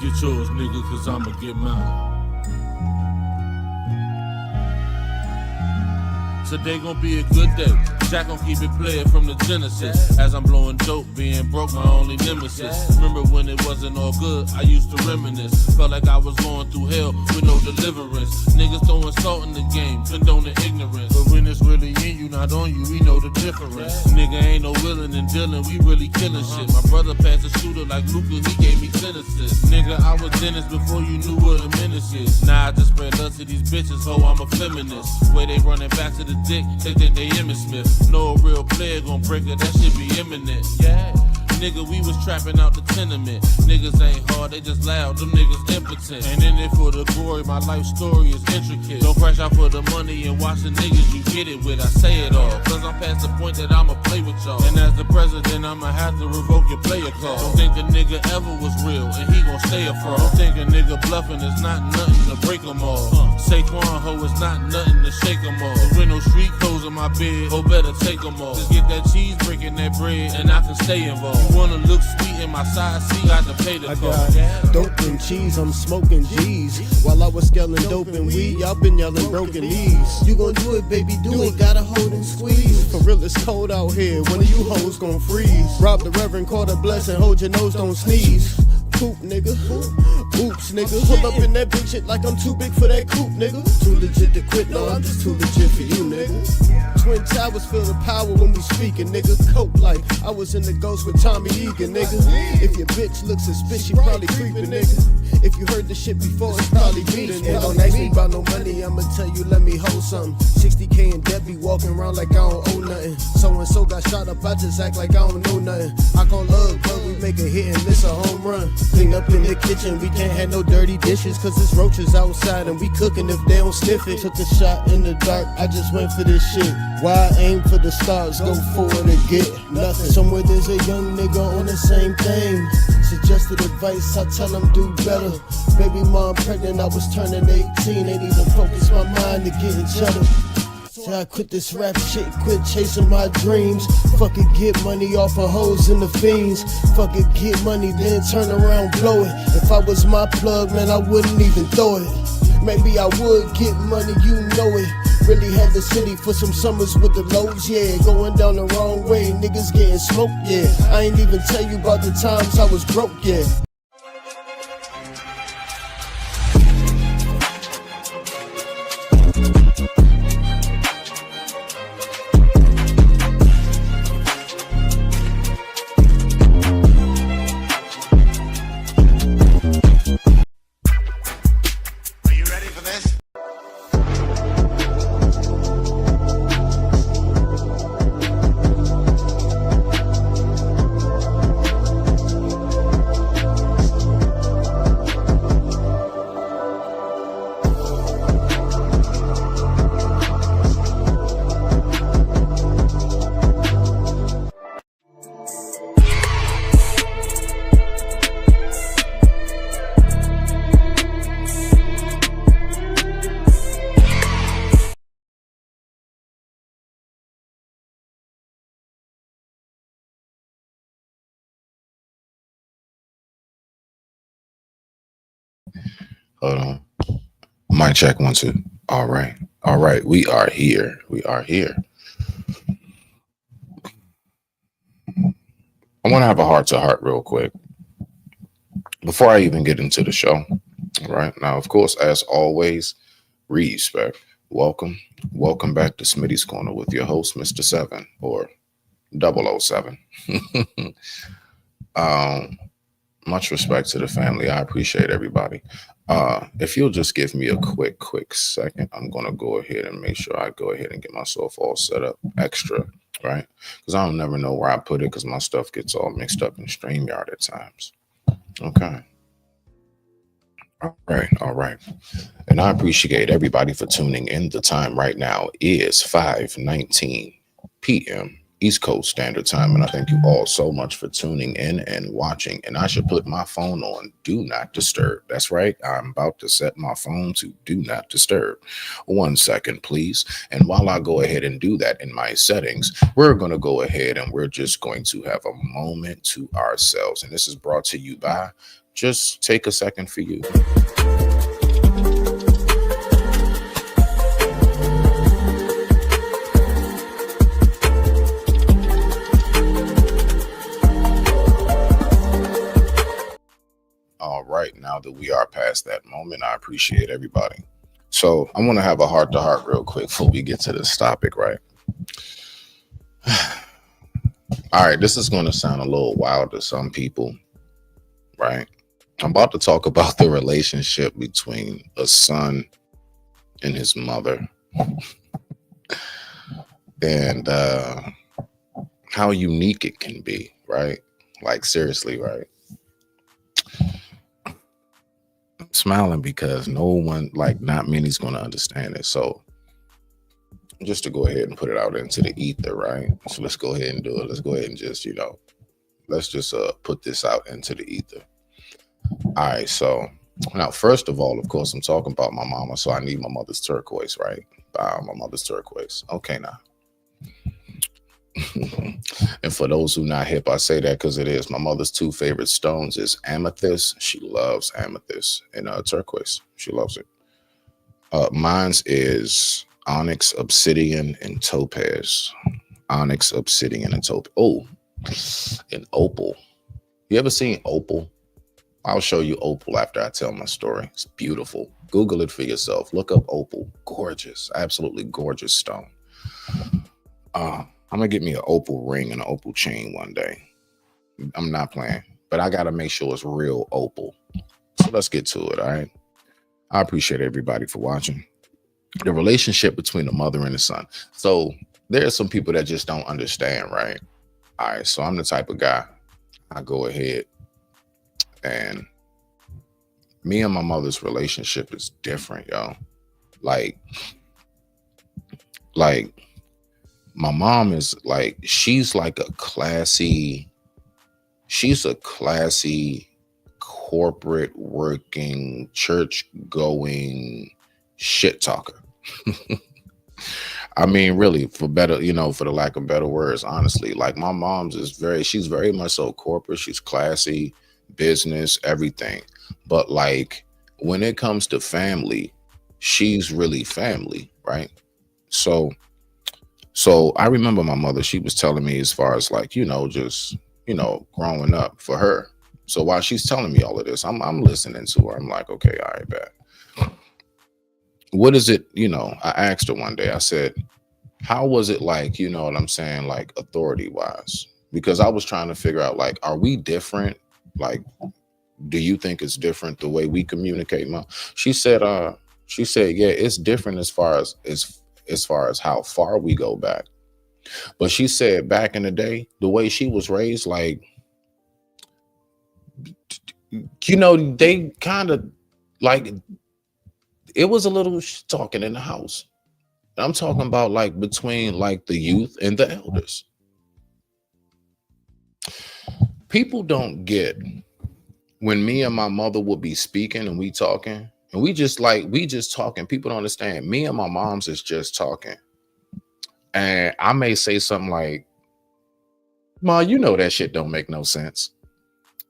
Get yours, nigga, cause I'ma get mine. Today gon' be a good day. Jack gon' keep it playing from the Genesis. As I'm blowing dope, being broke my only nemesis. Remember when it wasn't all good, I used to reminisce. Felt like I was going through hell with no deliverance. Niggas throwing salt in the game, condoning ignorance. But when it's really in you, not on you, we know the difference. Nigga ain't no willing and dealing, we really killing shit. My brother passed a shooter like Luca, he gave me sentences. Nigga, I was Dennis before you knew what a menace is. Now I just spread love to these bitches, ho, I'm a feminist. Way they running back to the dick, they think they Emmitt Smith. No real player gon' break it, that shit be imminent. Yeah. Nigga, we was trapping out the tenement. Niggas ain't hard, they just loud, them niggas impotent. Ain't in it for the glory, my life story is intricate. Don't crash out for the money and watch the niggas you get it with. I say it all, cause I'm past the point that I'ma play with y'all. And as the president, I'ma have to revoke your player call. Don't think a nigga ever was real, and he gon' stay a fraud. Don't think a nigga bluffing is not nothing to break them all. Saquon, ho, it's not nothing to shake them all. The window street clothes in my bed, ho, better take them all. Just get that cheese, breaking that bread, and I can stay involved. You wanna look sweet in my side seat, got to pay the cost. I got dope and cheese, I'm smoking G's. While I was scaling dope and weed, y'all been yelling broken knees. You gon' do it, baby, do it, gotta hold and squeeze. For real, it's cold out here, one of you hoes gon' freeze. Rob the reverend, call the blessing, hold your nose, don't sneeze. Poop, nigga. Oops, nigga. Pull up in that bitch shit like I'm too big for that coupe, nigga. Too legit to quit, no, I'm just too legit for you, nigga. Twin Towers feel the power when we speaking, nigga. Coke like I was in the Ghost with Tommy Egan, nigga. If your bitch looks suspicious, she probably creeping, nigga. If you heard the shit before, it's probably beating. And don't ask me about no money, I'ma tell you, let me hold something. 60K and debt be walking around like I don't owe nothing. So and so got shot up, I just act like I don't know nothing. I call love, but we make a hit and miss a home run. Clean up in the kitchen, we can't have no dirty dishes. Cause it's roaches outside and we cooking if they don't sniff it. Took a shot in the dark, I just went for this shit. Why aim for the stars, go forward and get nothing. Somewhere there's a young nigga on the same thing. Suggested advice, I tell him do better. Baby mom pregnant, I was turning 18. Ain't even focused my mind to getting cheddar. So I quit this rap shit, quit chasing my dreams. Fuck it, get money off of hoes and the fiends. Fuck it, get money, then turn around, blow it. If I was my plug, man, I wouldn't even throw it. Maybe I would get money, you know it. Really had the city for some summers with the lows, yeah. Going down the wrong way, niggas getting smoked, yeah. I ain't even tell you about the times I was broke, yeah. Hold on. Mic check 1 2. All right. All right. We are here. We are here. I want to have a heart to heart real quick before I even get into the show. All right. Now, of course, as always, respect. Welcome. Welcome back to Smitty's Corner with your host, Mr. 7 or 007. Much respect to the family. I appreciate everybody. If you'll just give me a quick second, I'm going to go ahead and make sure I go ahead and get myself all set up extra, right? Because I don't never know where I put it because my stuff gets all mixed up in StreamYard at times. Okay. All right. And I appreciate everybody for tuning in. The time right now is 5:19 p.m. East Coast Standard Time. And I thank you all so much for tuning in and watching. And I should put my phone on Do Not Disturb. That's right. I'm about to set my phone to Do Not Disturb. 1 second, please. And while I go ahead and do that in my settings, we're going to go ahead and we're just going to have a moment to ourselves. And this is brought to you by Just Take a Second for You. All right, now that we are past that moment, I appreciate everybody. So I want to have a heart to heart real quick before we get to this topic, right? All right, this is going to sound a little wild to some people, right? I'm about to talk about the relationship between a son and his mother and how unique it can be, right? Like, seriously, right? I'm smiling because no one, like, not many's going to understand it. So just to go ahead and put it out into the ether, right? So let's go ahead and do it. Let's go ahead and just, let's just put this out into the ether. All right. So now, first of all, of course, I'm talking about my mama. So I need my mother's turquoise, right? My mother's turquoise. Okay, now. And for those who not hip, I say that because it is. My mother's two favorite stones is amethyst. She loves amethyst, and turquoise. She loves it. Mine's is onyx, obsidian, and topaz. Onyx, obsidian, and topaz. Oh, and opal. You ever seen opal? I'll show you opal after I tell my story. It's beautiful. Google it for yourself. Look up opal. Gorgeous. Absolutely gorgeous stone. I'm going to get me an opal ring and an opal chain one day. I'm not playing, but I got to make sure it's real opal. So let's get to it, all right? I appreciate everybody for watching. The relationship between the mother and the son. So there are some people that just don't understand, right? All right, so I'm the type of guy, I go ahead and me and my mother's relationship is different, y'all. Like my mom is like, she's a classy corporate working, church going shit talker. I mean, really, for the lack of better words, honestly, like my mom's she's very much so corporate. She's classy, business, everything. But like when it comes to family, she's really family, right? So I remember my mother, she was telling me as far as like, just, growing up for her. So while she's telling me all of this, I'm listening to her. I'm like, okay, all right, bet. What is it? I asked her one day, I said, how was it like, you know what I'm saying? Like authority wise, because I was trying to figure out, like, are we different? Like, do you think it's different the way we communicate? She said, yeah, it's different as far as how far we go back. But she said back in the day, the way she was raised, like, they kind of like, it was a little talking in the house. I'm talking about like between like the youth and the elders. People don't get when me and my mother would be speaking and we talking and we just talking. People don't understand. Me and my mom's is just talking. And I may say something like, Ma, that shit don't make no sense.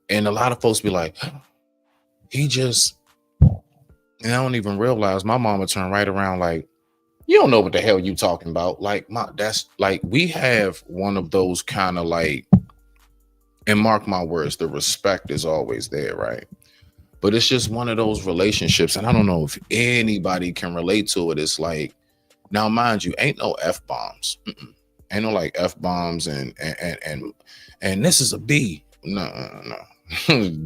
And a lot of folks be like, and I don't even realize my mama turned right around like, you don't know what the hell you talking about. Like, that's like, we have one of those kind of like, and mark my words, the respect is always there, right? But it's just one of those relationships. And I don't know if anybody can relate to it. It's like, now, mind you, ain't no F-bombs. Ain't no like F-bombs and this is a B. No.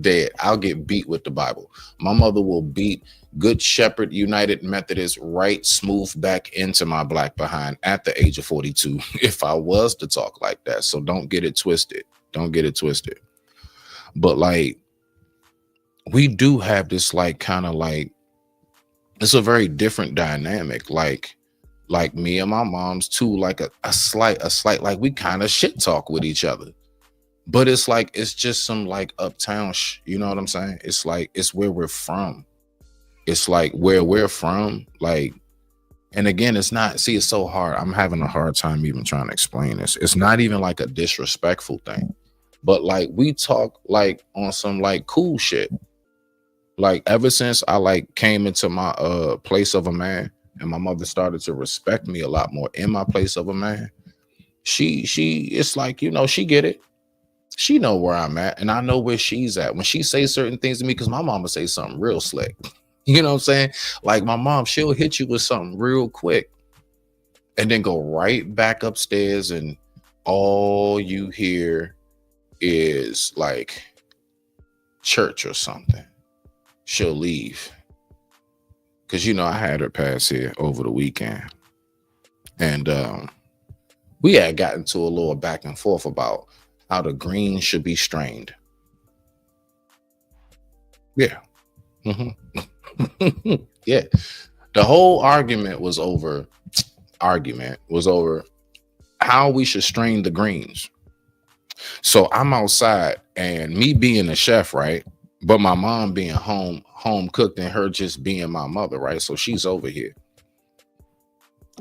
Dead. I'll get beat with the Bible. My mother will beat Good Shepherd United Methodist right smooth back into my black behind at the age of 42 if I was to talk like that. So don't get it twisted. But like, we do have this like kind of like, it's a very different dynamic. Like like me and my mom's too, like a slight, like we kind of shit talk with each other. But it's like, it's just some like uptown you know what I'm saying? It's like, it's where we're from. It's like where we're from. Like, and again, it's not, see, it's so hard. I'm having a hard time even trying to explain this. It's not even like a disrespectful thing, but like we talk like on some like cool shit. Like ever since I like came into my place of a man, and my mother started to respect me a lot more in my place of a man, she it's like, you know, she get it. She know where I'm at, and I know where she's at. When she says certain things to me, because my mama say something real slick. You know what I'm saying? Like my mom, she'll hit you with something real quick and then go right back upstairs, and all you hear is like church or something. She'll leave. Because, you know, I had her pass here over the weekend. And we had gotten to a little back and forth about how the green should be strained. Yeah. Mm-hmm. Yeah. The whole argument was over how we should strain the greens. So I'm outside, and me being a chef, right? But my mom being home cooked, and her just being my mother, right? So she's over here.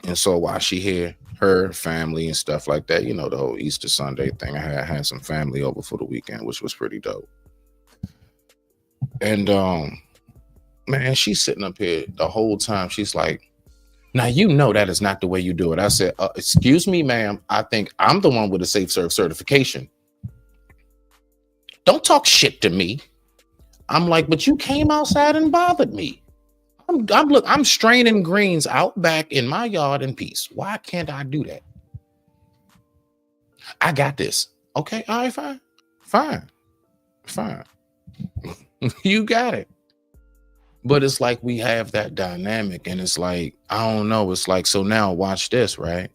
And so while she here, her family and stuff like that, you know, the whole Easter Sunday thing, I had some family over for the weekend, which was pretty dope. And man, she's sitting up here the whole time. She's like, now, you know, that is not the way you do it. I said, excuse me, ma'am. I think I'm the one with a safe serve certification. Don't talk shit to me. I'm like, but you came outside and bothered me. I'm straining greens out back in my yard in peace. Why can't I do that? I got this. Okay, all right, fine. You got it. But it's like we have that dynamic, and it's like, I don't know. It's like, so now watch this, right?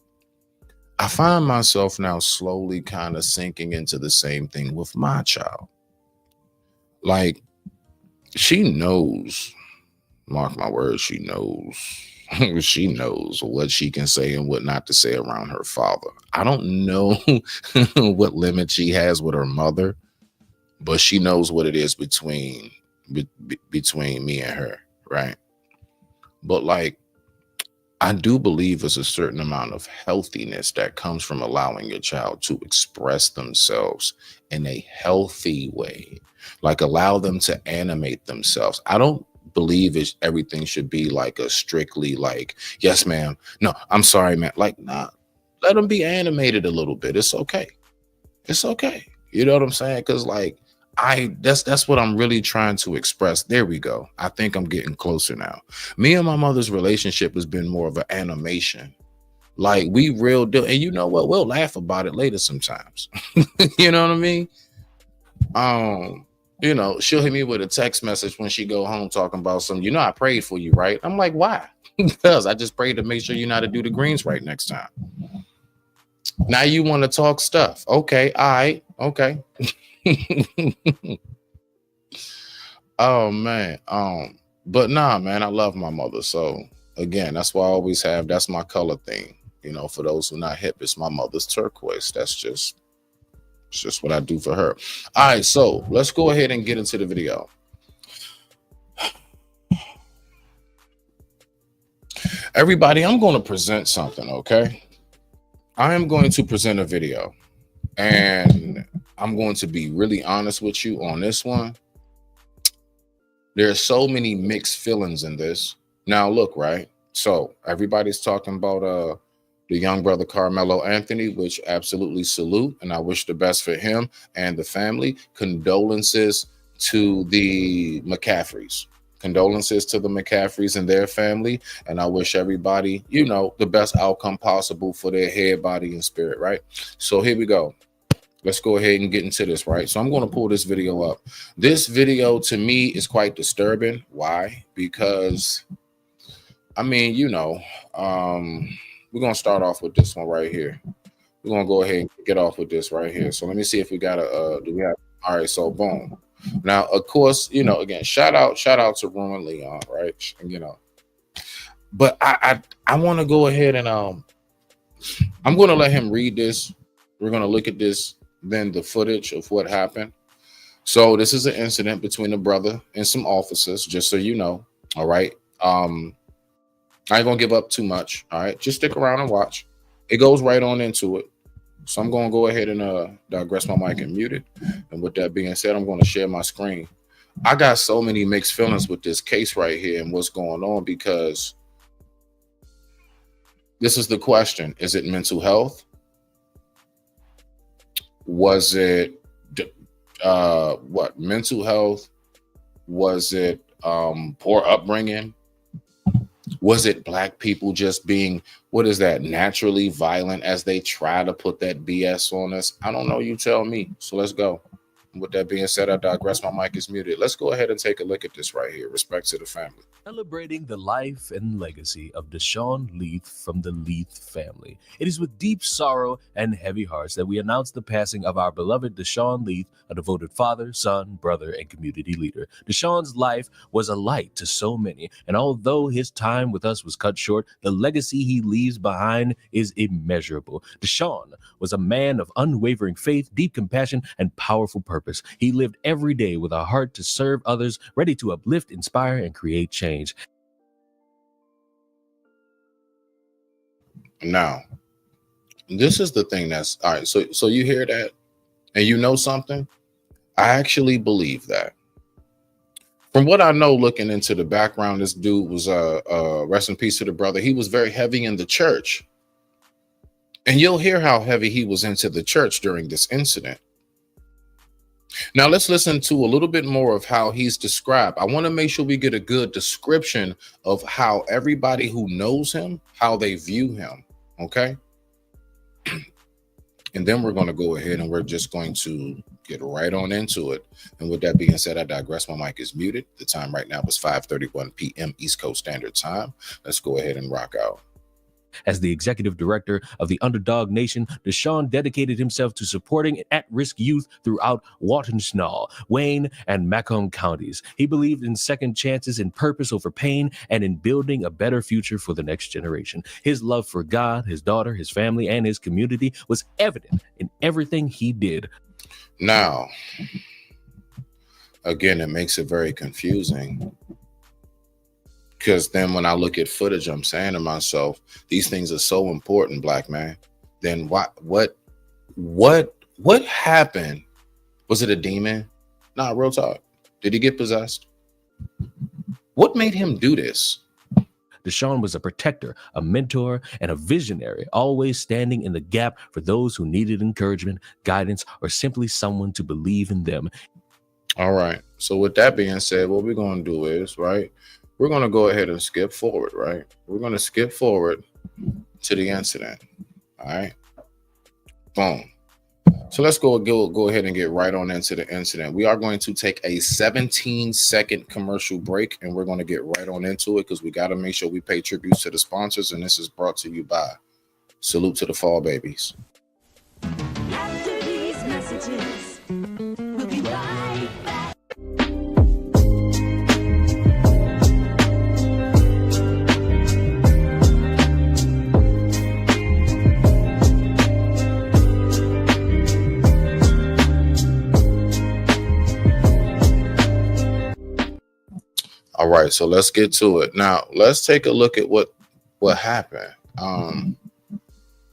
I find myself now slowly kind of sinking into the same thing with my child. Like, she knows, mark my words, she knows. She knows what she can say and what not to say around her father. I don't know what limit she has with her mother, but she knows what it is between me and her, right? But like, I do believe there's a certain amount of healthiness that comes from allowing your child to express themselves in a healthy way, like allow them to animate themselves. I don't believe everything should be like a strictly like, yes, ma'am. No, I'm sorry, man. Like, nah, let them be animated a little bit. It's okay. It's okay. You know what I'm saying? Because like, that's what I'm really trying to express. There we go. I think I'm getting closer now. Me and my mother's relationship has been more of an animation. Like, we real deal. And you know what? We'll laugh about it later sometimes. You know what I mean? You know, she'll hit me with a text message when she go home talking about something. You know, I prayed for you, right? I'm like, why? Because I just prayed to make sure you know how to do the greens right next time. Now you want to talk stuff. Okay, all right, okay. Oh man. But nah, man, I love my mother. So again, that's why I always have, that's my color thing. You know, for those who not hip, it's my mother's turquoise. It's just what I do for her. All right, so let's go ahead and get into the video. Everybody, I'm going to present something, okay? I am going to present a video, and I'm going to be really honest with you on this one. There's so many mixed feelings in this. Now, look, right? So everybody's talking about the young brother Carmelo Anthony, which absolutely salute, and I wish the best for him and the family. Condolences to the McCaffreys. Condolences to the McCaffreys and their family, and I wish everybody, you know, the best outcome possible for their head, body, and spirit, right? So here we go. Let's go ahead and get into this, right? So I'm going to pull this video up. This video, to me, is quite disturbing. Why? Because, I mean, you know, we're going to start off with this one right here. We're going to go ahead and get off with this right here. So let me see if we got a, do we have, all right, so boom. Now, of course, you know, again, shout out to Ruin Leon, right? You know, But I want to go ahead and I'm going to let him read this. We're going to look at this, then the footage of what happened. So this is an incident between a brother and some officers, just so you know. All right. I ain't gonna give up too much. All right, just stick around and watch. It goes right on into it. So I'm gonna go ahead and digress my mic and mute it. And with that being said, I'm gonna share my screen. I got so many mixed feelings with this case right here and what's going on, because this is the question: is it mental health? Was it what mental health? Was it poor upbringing? Was it black people just being, what is that, naturally violent, as they try to put that BS on us? I don't know. You tell me. So let's go. With that being said, I digress. My mic is muted. Let's go ahead and take a look at this right here. Respect to the family. Celebrating the life and legacy of Deshaun Leith from the Leith family. It is with deep sorrow and heavy hearts that we announce the passing of our beloved Deshaun Leith, a devoted father, son, brother, and community leader. Deshaun's life was a light to so many, and although his time with us was cut short, the legacy he leaves behind is immeasurable. Deshaun was a man of unwavering faith, deep compassion, and powerful purpose. He lived every day with a heart to serve others, ready to uplift, inspire, and create change. Now, this is the thing that's all right. So you hear that, and you know something? I actually believe that. From what I know, looking into the background, this dude was rest in peace to the brother. He was very heavy in the church, and you'll hear how heavy he was into the church during this incident. Now let's listen to a little bit more of how he's described. I want to make sure we get a good description of how everybody who knows him, how they view him. Okay. And then we're going to go ahead and we're just going to get right on into it. And with that being said, I digress. My mic is muted. The time right now is 5:31 p.m. East Coast Standard Time. Let's go ahead and rock out. As the executive director of the Underdog Nation, Deshaun dedicated himself to supporting at-risk youth throughout Walton-Schnall, Wayne, and Macomb counties. He believed in second chances and purpose over pain, and in building a better future for the next generation. His love for God, his daughter, his family, and his community was evident in everything he did. Now, again, it makes it very confusing. Because then when I look at footage, I'm saying to myself, these things are so important, black man. Then what happened? Was it a demon? Nah, real talk. Did he get possessed? What made him do this? Deshaun was a protector, a mentor, and a visionary, always standing in the gap for those who needed encouragement, guidance, or simply someone to believe in them. All right. So with that being said, what we're going to do is, right, we're going to go ahead and skip forward, right? We're going to skip forward to the incident. All right. Boom. So let's go ahead and get right on into the incident. We are going to take a 17-second commercial break, and we're going to get right on into it because we got to make sure we pay tribute to the sponsors. And this is brought to you by Salute to the Fall Babies. After these messages, we'll be right back. All right, so let's get to it. Now, let's take a look at what happened.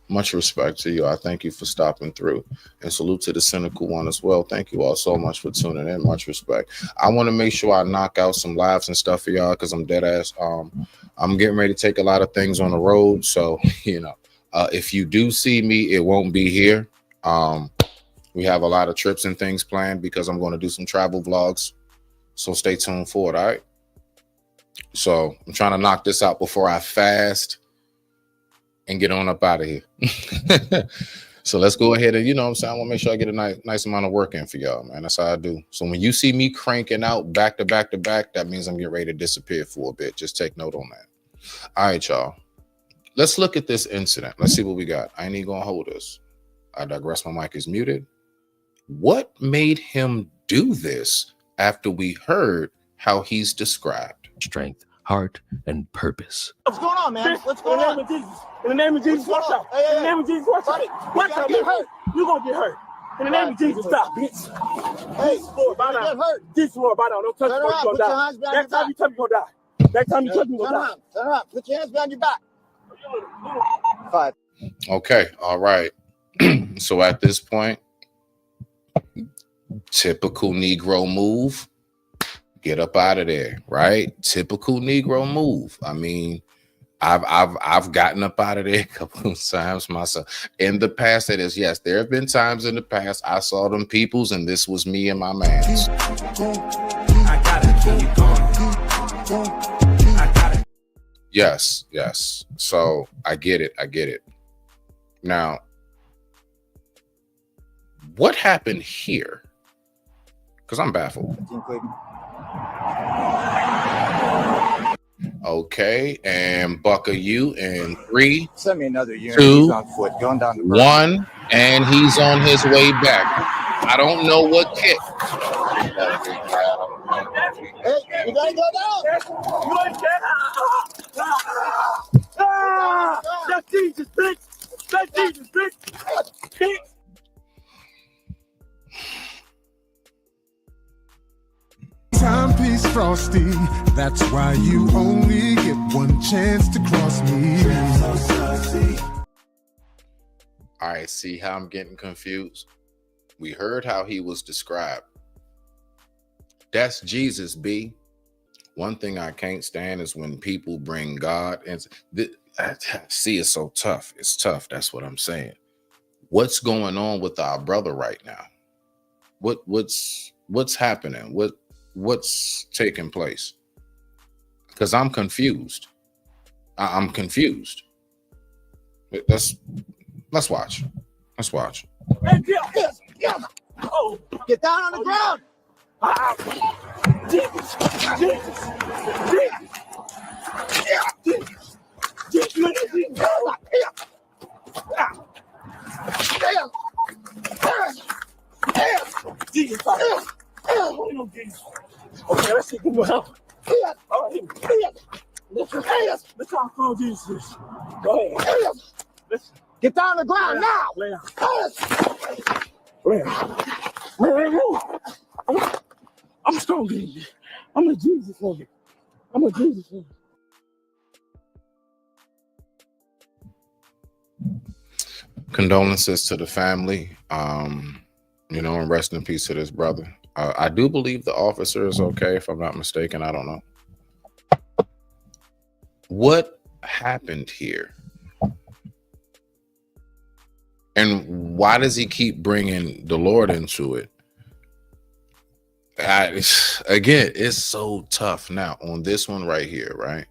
Much respect to you. I thank you for stopping through, and salute to the cynical one as well. Thank you all so much for tuning in. Much respect. I want to make sure I knock out some lives and stuff for y'all because I'm dead ass. I'm getting ready to take a lot of things on the road, so if you do see me, it won't be here. We have a lot of trips and things planned because I'm going to do some travel vlogs, so stay tuned for it. All right. So I'm trying to knock this out before I fast and get on up out of here. So let's go ahead and, I want to make sure I get a nice amount of work in for y'all, man. That's how I do. So when you see me cranking out back to back to back, that means I'm getting ready to disappear for a bit. Just take note on that. All right, y'all. Let's look at this incident. Let's see what we got. I ain't even gonna hold this. I digress. My mic is muted. What made him do this after we heard how he's described? Strength, heart, and purpose. What's going on, man? What's going on? In the name of Jesus. In the name of Jesus, watch out. Hey, hey, In the name of Jesus, watch out. Watch out. Get hurt. You're going to get hurt. In the name of Jesus, stop, bitch. Hey, Lord, bow get down. hurt. Jesus, Lord, bow down. Don't touch me, Turn you're around. going Put to your die. hands behind Next your time you touch me, you're going to die. Next time you touch me, you're Turn going to around. Turn around. Put your hands behind your back. 5. Okay, all right. So at this point, typical Negro move. Get up out of there, right? Typical Negro move. I mean, I've gotten up out of there a couple of times myself. In the past, it is, yes, there have been times in the past I saw them peoples, and this was me and my mans. I got it. Keep going. I got it. Yes. So I get it. Now, what happened here? Because I'm baffled. Okay, and Bucker, you in 3, Send me another unit. 2, He's on foot, going down the road. 1, and he's on his way back. I don't know what kit. Hey, you gotta go down. You ain't dead. That's Jesus, bitch. That's Jesus, bitch. Bitch. Timepiece frosty, that's why you only get one chance to cross me. All right, see how I'm getting confused? We heard how he was described. That's Jesus, B. One thing I can't stand is when people bring God and see, it's so tough. It's tough. That's what I'm saying. What's going on with our brother right now? What's happening? What's taking place? Because I'm confused. I'm confused. Let's watch. Let's watch. Yes. Oh, Get down on the ground. Jesus. Jesus. Jesus. Jesus. Jesus. Holy no Jesus. Okay, let's see. Go ahead. All right. Let's try to call Jesus. Go ahead. Listen. Get down on the ground now. Lay down. Lay down. I'm strong, baby. I'm a Jesus for you. I'm a Jesus for you. Condolences to the family. And rest in peace to this brother. I do believe the officer is okay, if I'm not mistaken. I don't know. What happened here? And why does he keep bringing the Lord into it? Again, it's so tough. Now, on this one right here, right?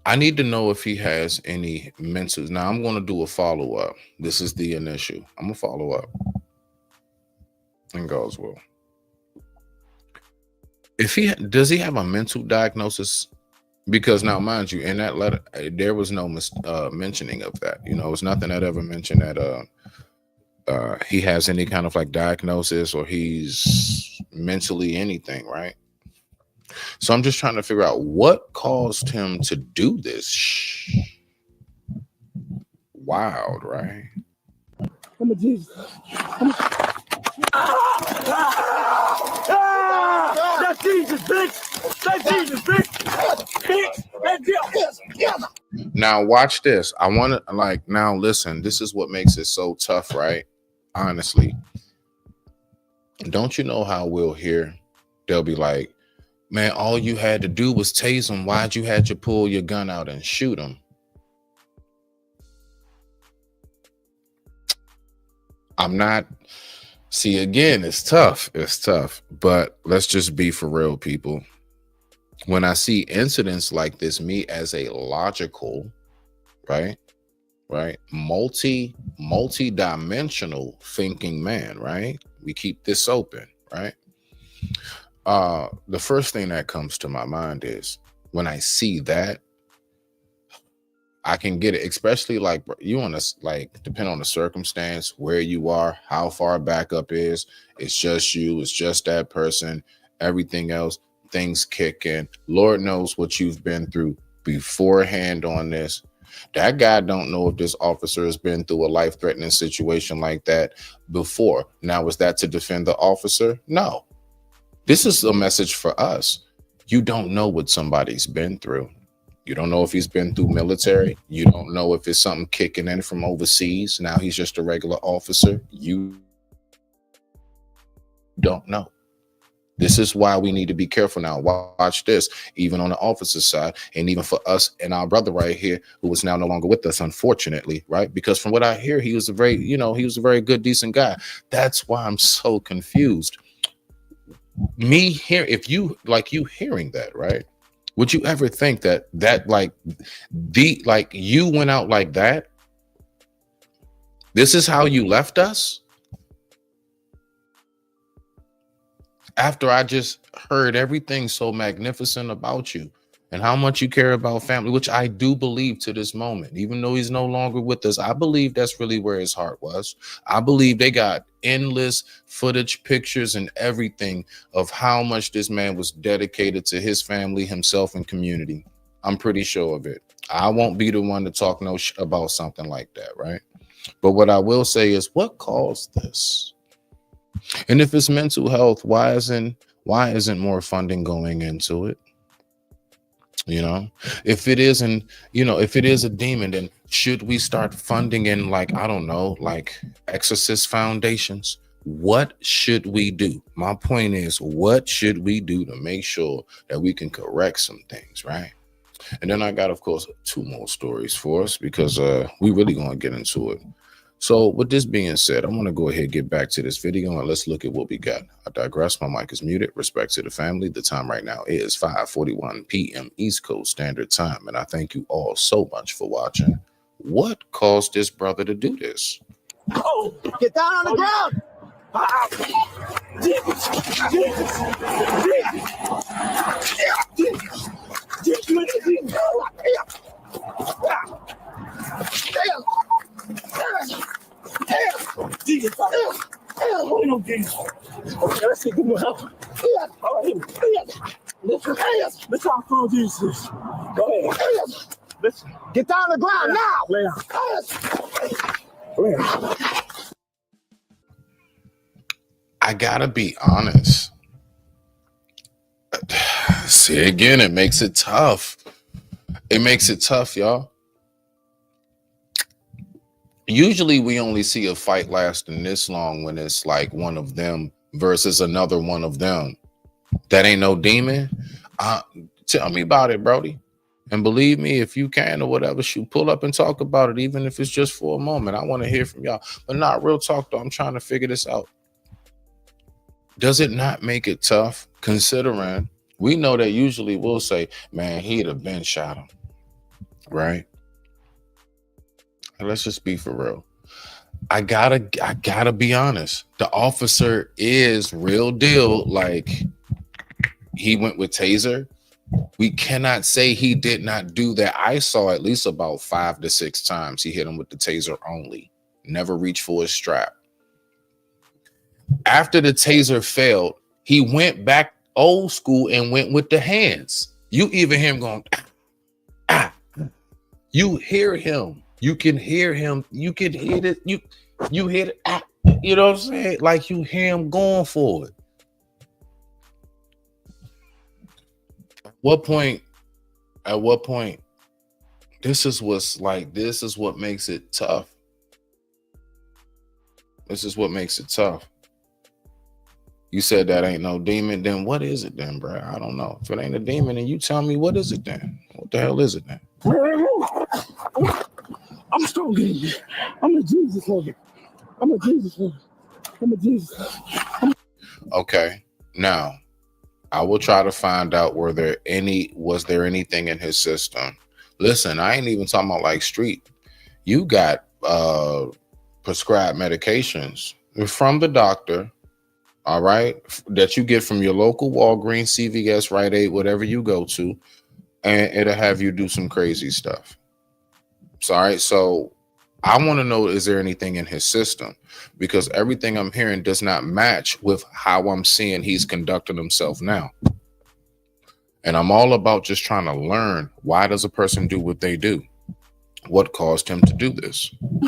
I need to know if he has any mental. Now, I'm going to do a follow-up. This is the initial. I'm going to follow up. And goes well. Does he have a mental diagnosis? Because now, mind you, in that letter, there was no mentioning of that. It's nothing that ever mentioned that he has any kind of like diagnosis or he's mentally anything, right? So I'm just trying to figure out what caused him to do this. Wild, right? I'm a Jesus. That's Jesus, bitch. That's Jesus, bitch. Bitch. That's Jesus. Now watch this. I want to now listen. This is what makes it so tough, right? Honestly, don't you know how we'll hear? They'll be like, man, all you had to do was tase him. Why'd you have to pull your gun out and shoot him? I'm not. See, again, it's tough. It's tough. But let's just be for real, people. When I see incidents like this, me as a logical, right, multi-dimensional thinking man, right? We keep this open, right? The first thing that comes to my mind is when I see that, I can get it, especially like you want to like depend on the circumstance, where you are, how far backup is. It's just you, it's just that person, everything else, things kick in. Lord knows what you've been through beforehand on this. That guy don't know if this officer has been through a life-threatening situation like that before. Now, is that to defend the officer? No. This is a message for us. You don't know what somebody's been through. You don't know if he's been through military. You don't know if it's something kicking in from overseas. Now he's just a regular officer. You don't know. This is why we need to be careful now. Watch this, even on the officer side, and even for us and our brother right here, who is now no longer with us, unfortunately, right? Because from what I hear, he was a very, he was a very good, decent guy. That's why I'm so confused. Me here, if you like you hearing that, right? Would you ever think that you went out like that? This is how you left us? After I just heard everything so magnificent about you and how much you care about family, which I do believe to this moment, even though he's no longer with us, I believe that's really where his heart was. I believe they got endless footage, pictures, and everything of how much this man was dedicated to his family, himself, and community. I'm pretty sure of it. I won't be the one to talk about something like that, right? But what I will say is, what caused this? And if it's mental health, why isn't more funding going into it? If it isn't, if it is a demon, then should we start funding in like exorcist foundations? What should we do? My point is, what should we do to make sure that we can correct some things, right? And then I got, of course, 2 more stories for us because we really gonna get into it. So with this being said, I'm going to go ahead and get back to this video and let's look at what we got. I digress. My mic is muted. Respect to the family. The time right now is 5:41 p.m. East Coast Standard Time. And I thank you all so much for watching. What caused this brother to do this? Oh, get down on the ground. Holy no games. Okay, let's see. Give me help. All right, let's talk for Jesus. Go ahead. Let's Get down on the ground now. lay out. Lay out. I gotta be honest. See, again, it makes it tough. It makes it tough, y'all. Usually we only see a fight lasting this long when it's like one of them versus another one of them. That ain't no demon. Tell me about it, Brody. And believe me, if you can or whatever, shoot, pull up and talk about it, even if it's just for a moment. I want to hear from y'all. But not real talk, though. I'm trying to figure this out. Does it not make it tough, considering we know that usually we'll say, man, he'd have been shot him, right? And let's just be for real. I gotta be honest. The officer is real deal. Like, he went with taser. We cannot say he did not do that. I saw at least about 5 to 6 times he hit him with the taser only. Never reached for his strap. After the taser failed, he went back old school and went with the hands. You even hear him going, ah. You hear him. You can hear him. You can hear it. You hear it. Ah. You know what I'm saying? Like, you hear him going for it. At what point, this is what makes it tough. This is what makes it tough. You said that ain't no demon, then what is it then, bro? I don't know. If it ain't a demon, then you tell me, what is it then? What the hell is it then? I'm strong in you. I'm a Jesus for you. I'm a Jesus for you. I'm a Jesus. Okay. Now, I will try to find out was there anything in his system. Listen, I ain't even talking about like street. You got prescribed medications from the doctor, all right, that you get from your local Walgreens, CVS, Rite Aid, whatever you go to, and it'll have you do some crazy stuff. Sorry. So I want to know, is there anything in his system? Because everything I'm hearing does not match with how I'm seeing he's conducting himself now. And I'm all about just trying to learn, why does a person do what they do? What caused him to do this? Now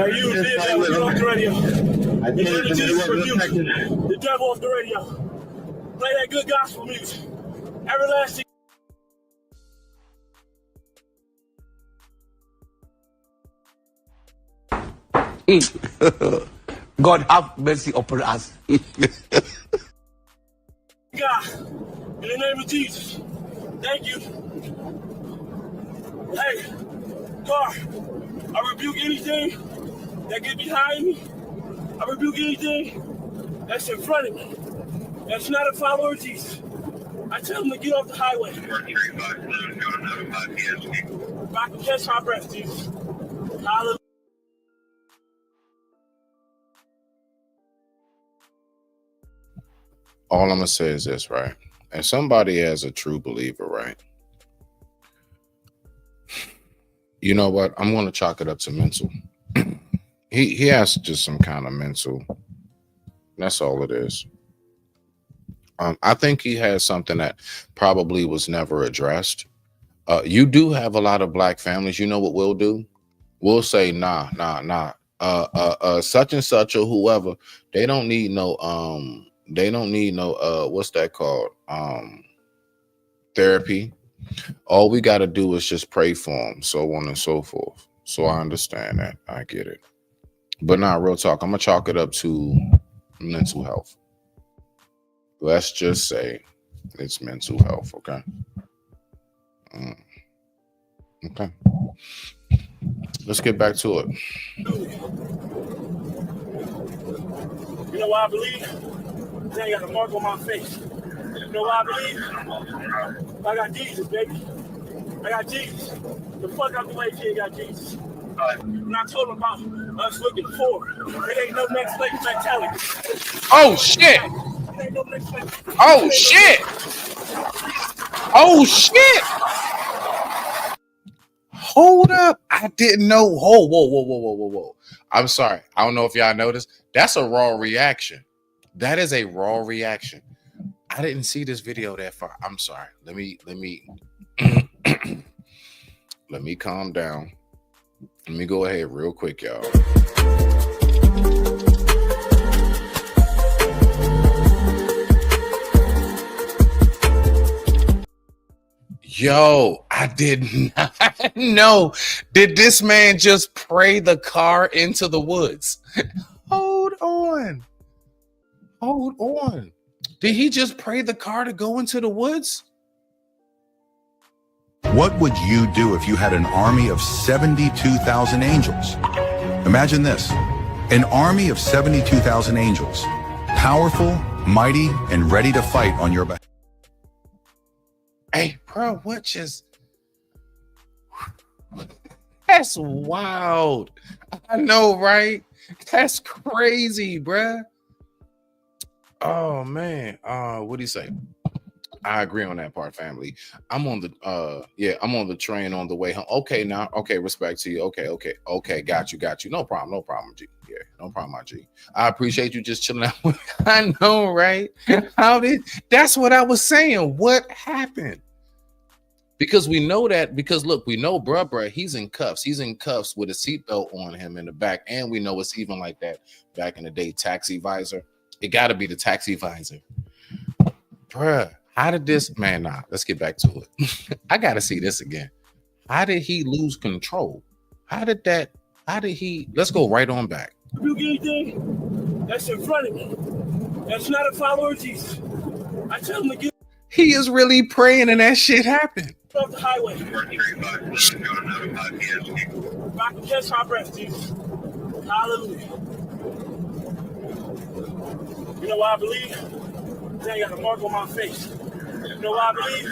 you did that with off the radio. You did it just for you. The devil off the radio. Play that good gospel music. Everlasting. God have mercy upon us. God, in the name of Jesus, thank you. Hey, God, I rebuke anything that get behind me. I rebuke anything that's in front of me. That's not a follower of Jesus. I tell them to get off the highway. If I can catch my breath, Jesus. Hallelujah. All I'm gonna say is this, right? And somebody as a true believer, right? You know what? I'm gonna chalk it up to mental. He has just some kind of mental. That's all it is. I think he has something that probably was never addressed. You do have a lot of black families. You know what we'll do? We'll say, nah. Such and such or whoever, they don't need no what's that called? Therapy. All we got to do is just pray for them, so on and so forth. So I understand that. I get it. But nah, real talk, I'm going to chalk it up to mental health. Let's just say it's mental health, okay? Okay. Let's get back to it. You know why I believe? They got a mark on my face. You know why I believe? I got Jesus, baby. I got Jesus. The fuck out the way, kid, got Jesus. And I told him about us looking forward. There ain't no next slave mentality. Oh, shit. There ain't no next slave. Oh, shit. Oh, shit. Hold up. I didn't know. Whoa. I'm sorry. I don't know if y'all noticed. That's a raw reaction. That is a raw reaction. I didn't see this video that far. I'm sorry. Let me let me calm down. Let me go ahead real quick, y'all. Yo, I did not know. Did this man just pray the car into the woods? Hold on. Did he just pray the car to go into the woods? What would you do if you had an army of 72,000 angels? Imagine this, an army of 72,000 angels, powerful, mighty, and ready to fight on your behalf. Hey, bro, what just... That's wild. I know, right? That's crazy, bruh. Oh, man. What do you say? I agree on that part, family. I'm on the train on the way home. Okay, now, okay, respect to you. Okay, got you. No problem, G. Yeah, no problem, my G. I appreciate you just chilling out. I know, right? That's what I was saying. What happened? Because we know that, because look, we know bruh, he's in cuffs. He's in cuffs with a seatbelt on him in the back. And we know it's even like that back in the day, taxi visor. It got to be the taxi visor. Bruh, how did this, man, nah, let's get back to it. I got to see this again. How did he lose control? Let's go right on back. You get anything that's in front of me, that's not a follower of Jesus. I tell him to get He is really praying and that shit happened. off the highway. If I can catch my breath, Jesus. Hallelujah. You know why I believe? They got a mark on my face. You know why I believe?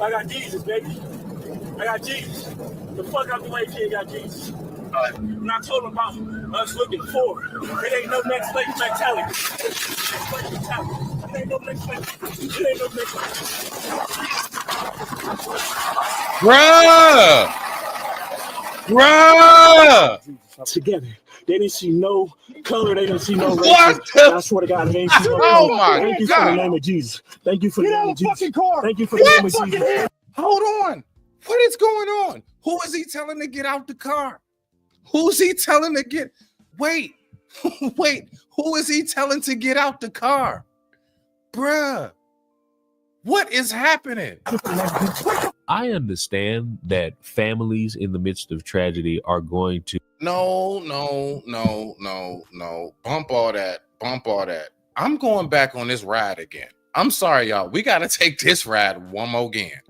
I got Jesus, baby. I got Jesus. The fuck out the way, kid, got Jesus. And I told him about us looking forward. There ain't no next slave mentality. There ain't no next slave. There ain't no next slave. Bruh! Bruh! Together. They didn't see no color. They didn't see no race. What the- I swear to God, they didn't see no Oh color. my Thank you for the God. name of Jesus. Thank you for the Get name out of of the Jesus. fucking car. Thank you for the name of Jesus. Hold on. What is going on? Who is he telling to get out the car? Who's he telling to get? Wait. Wait. Who is he telling to get out the car? Bruh. What is happening? I understand that families in the midst of tragedy are going to. No. Bump all that. I'm going back on this ride again. I'm sorry, y'all. We got to take this ride one more again.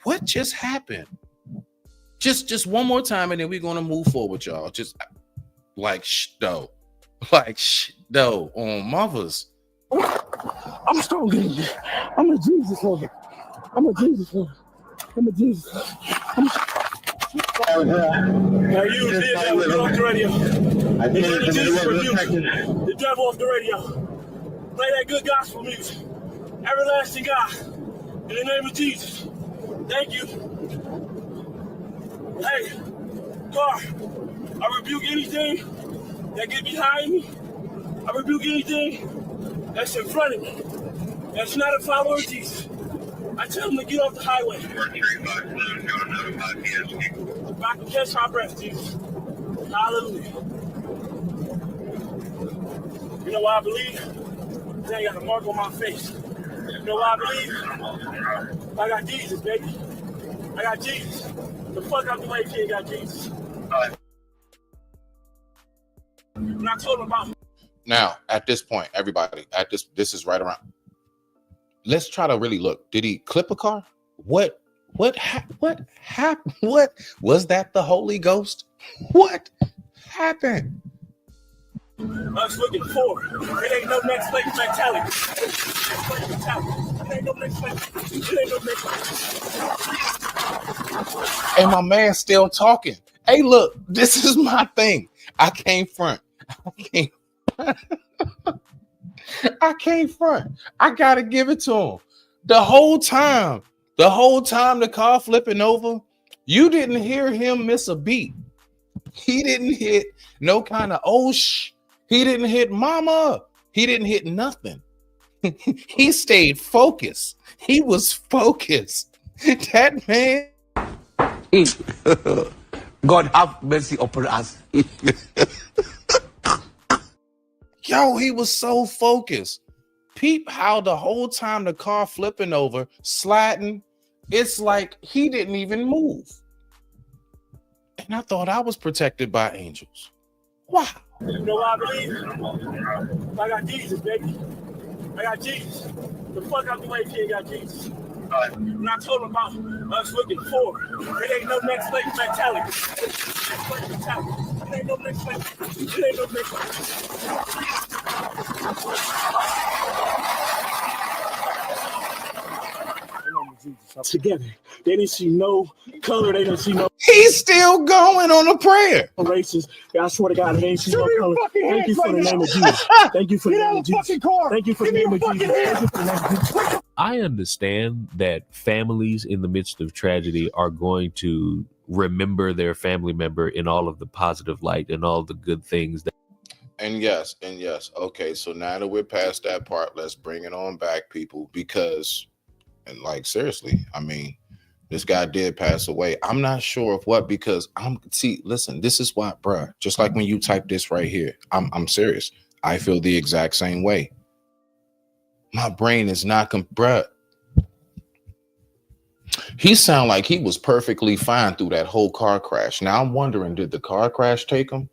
What just happened? Just one more time, and then we're going to move forward, y'all. Just like though. On mothers. I'm strong in you. I'm a Jesus for you. I'm a Jesus for you. I'm a Jesus. Now you did that with off the radio. The Jesus for you. The devil off the radio. Play that good gospel music. Everlasting God. In the name of Jesus. Thank you. Hey, car. I rebuke anything that get behind me. I rebuke anything that's in front of me. That's not a follower of Jesus. I tell them to get off the highway. If I can catch my breath, Jesus. Hallelujah. You know why I believe? Because I got a mark on my face. You know why I believe? I got Jesus, baby. I got Jesus. The fuck out the way, kid, got Jesus. And I told him about. Now, at this point, everybody, this is right around. Let's try to really look. Did he clip a car? What happened? What was that? The Holy Ghost? What happened? Us looking forward. It ain't no next place mentality. It ain't no next place. It ain't no next place. And my man still talking. Hey, look, this is my thing. I can't front. I can't front. I gotta give it to him. The whole time the car flipping over, you didn't hear him miss a beat. He didn't hit no kind of he didn't hit mama. He didn't hit nothing. He stayed focused. He was focused. That man. God have mercy upon us. Yo, he was so focused. Peep how the whole time the car flipping over, sliding, it's like he didn't even move. And I thought I was protected by angels. Wow. You know what I believe? I got Jesus, baby. I got Jesus. The fuck out the way, kid, got Jesus. And I told him about us looking forward. It ain't no next place mentality. It ain't no next place. It ain't no next place. Together. They didn't see no color. They didn't see no. He's still going on a prayer. Races. I swear to God, they didn't see no color. Thank you for the name of Jesus. Thank you for the name of Jesus. Thank you for the name of Jesus. Thank you for the name of Jesus. I understand that families in the midst of tragedy are going to remember their family member in all of the positive light and all the good things that. And yes. Okay, so now that we're past that part, let's bring it on back, people, because, and like, seriously, I mean, this guy did pass away. I'm not sure of what, because listen, this is why, bruh, just like when you type this right here, I'm serious. I feel the exact same way. My brain is not, bruh. He sounded like he was perfectly fine through that whole car crash. Now I'm wondering, did the car crash take him?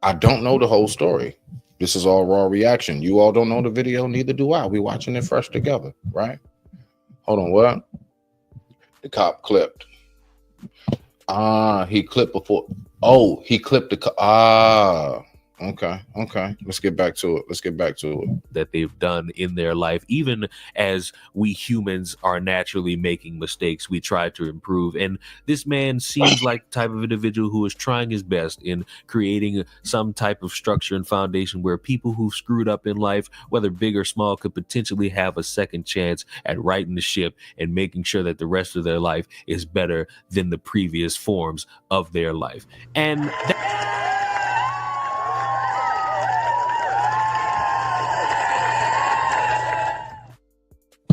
I don't know the whole story. This is all raw reaction. You all don't know the video, neither do I. We're watching it fresh together, right? Hold on, what? The cop clipped. He clipped before. Oh, he clipped the car. Okay. Let's get back to it. That they've done in their life. Even as we humans are naturally making mistakes, we try to improve. And this man seems like the type of individual who is trying his best in creating some type of structure and foundation where people who've screwed up in life, whether big or small, could potentially have a second chance at righting the ship and making sure that the rest of their life is better than the previous forms of their life. And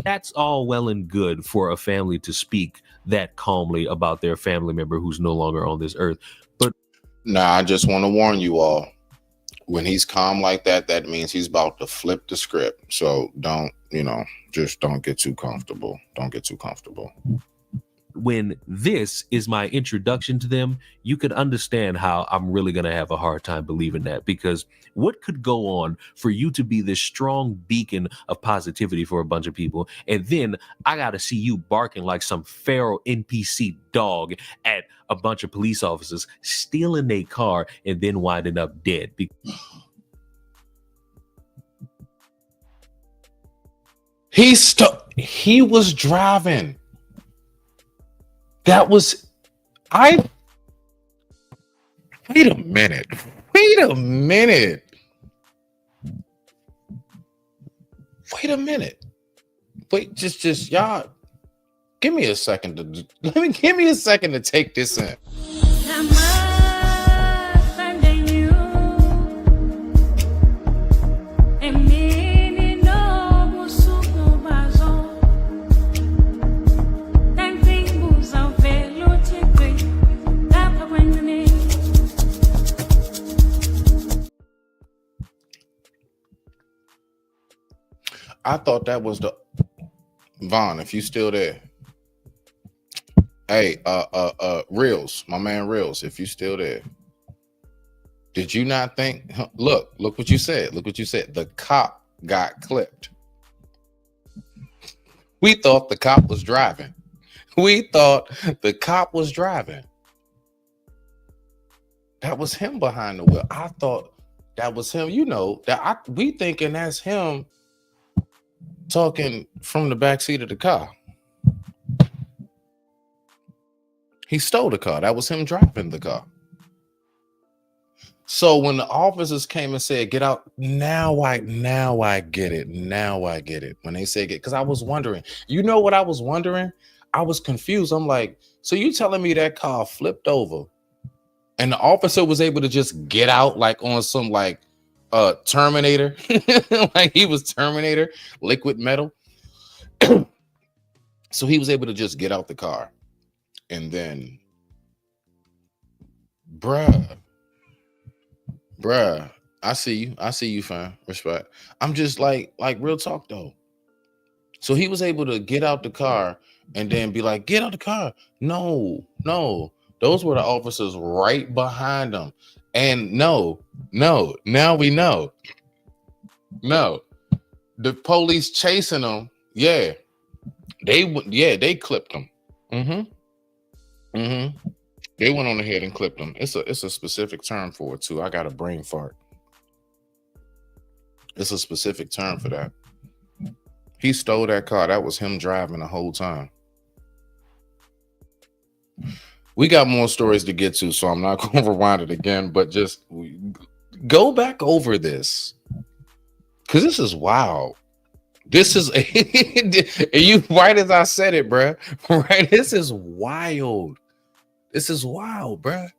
that's all well and good for a family to speak that calmly about their family member who's no longer on this earth. But I just want to warn you all. When he's calm like that, that means he's about to flip the script. So just don't get too comfortable. When this is my introduction to them, you could understand how I'm really going to have a hard time believing that, because what could go on for you to be this strong beacon of positivity for a bunch of people, and then I got to see you barking like some feral NPC dog at a bunch of police officers, stealing their car, and then winding up dead. He was driving. Wait a minute. Wait, just y'all give me a second to take this in. I thought that was the Vaughn, if you still there. Hey, Reels, my man Reels, if you still there. Did you not think? Look what you said. The cop got clipped. We thought the cop was driving. That was him behind the wheel. I thought that was him. We thinking that's him talking from the back seat of the car. He stole the car. That was him driving the car. So when the officers came and said, "Get out," now I get it. When they say get, because I was wondering, what I was wondering? I was confused. I'm like, so you telling me that car flipped over and the officer was able to just get out like on some Terminator, like he was Terminator, liquid metal. So he was able to just get out the car, and then, bruh, I see you, fam. Respect. I'm just like real talk though. So he was able to get out the car and then be like, "Get out the car." No, those were the officers right behind him. And no, now we know. No, the police chasing them. Yeah, they clipped them. They went on ahead and clipped them. It's a specific term for it too. I got a brain fart. It's a specific term for that. He stole that car. That was him driving the whole time. We got more stories to get to, so I'm not going to rewind it again, but just go back over this, because this is wild. This is, you right as I said it, bruh. Right? This is wild. Bruh.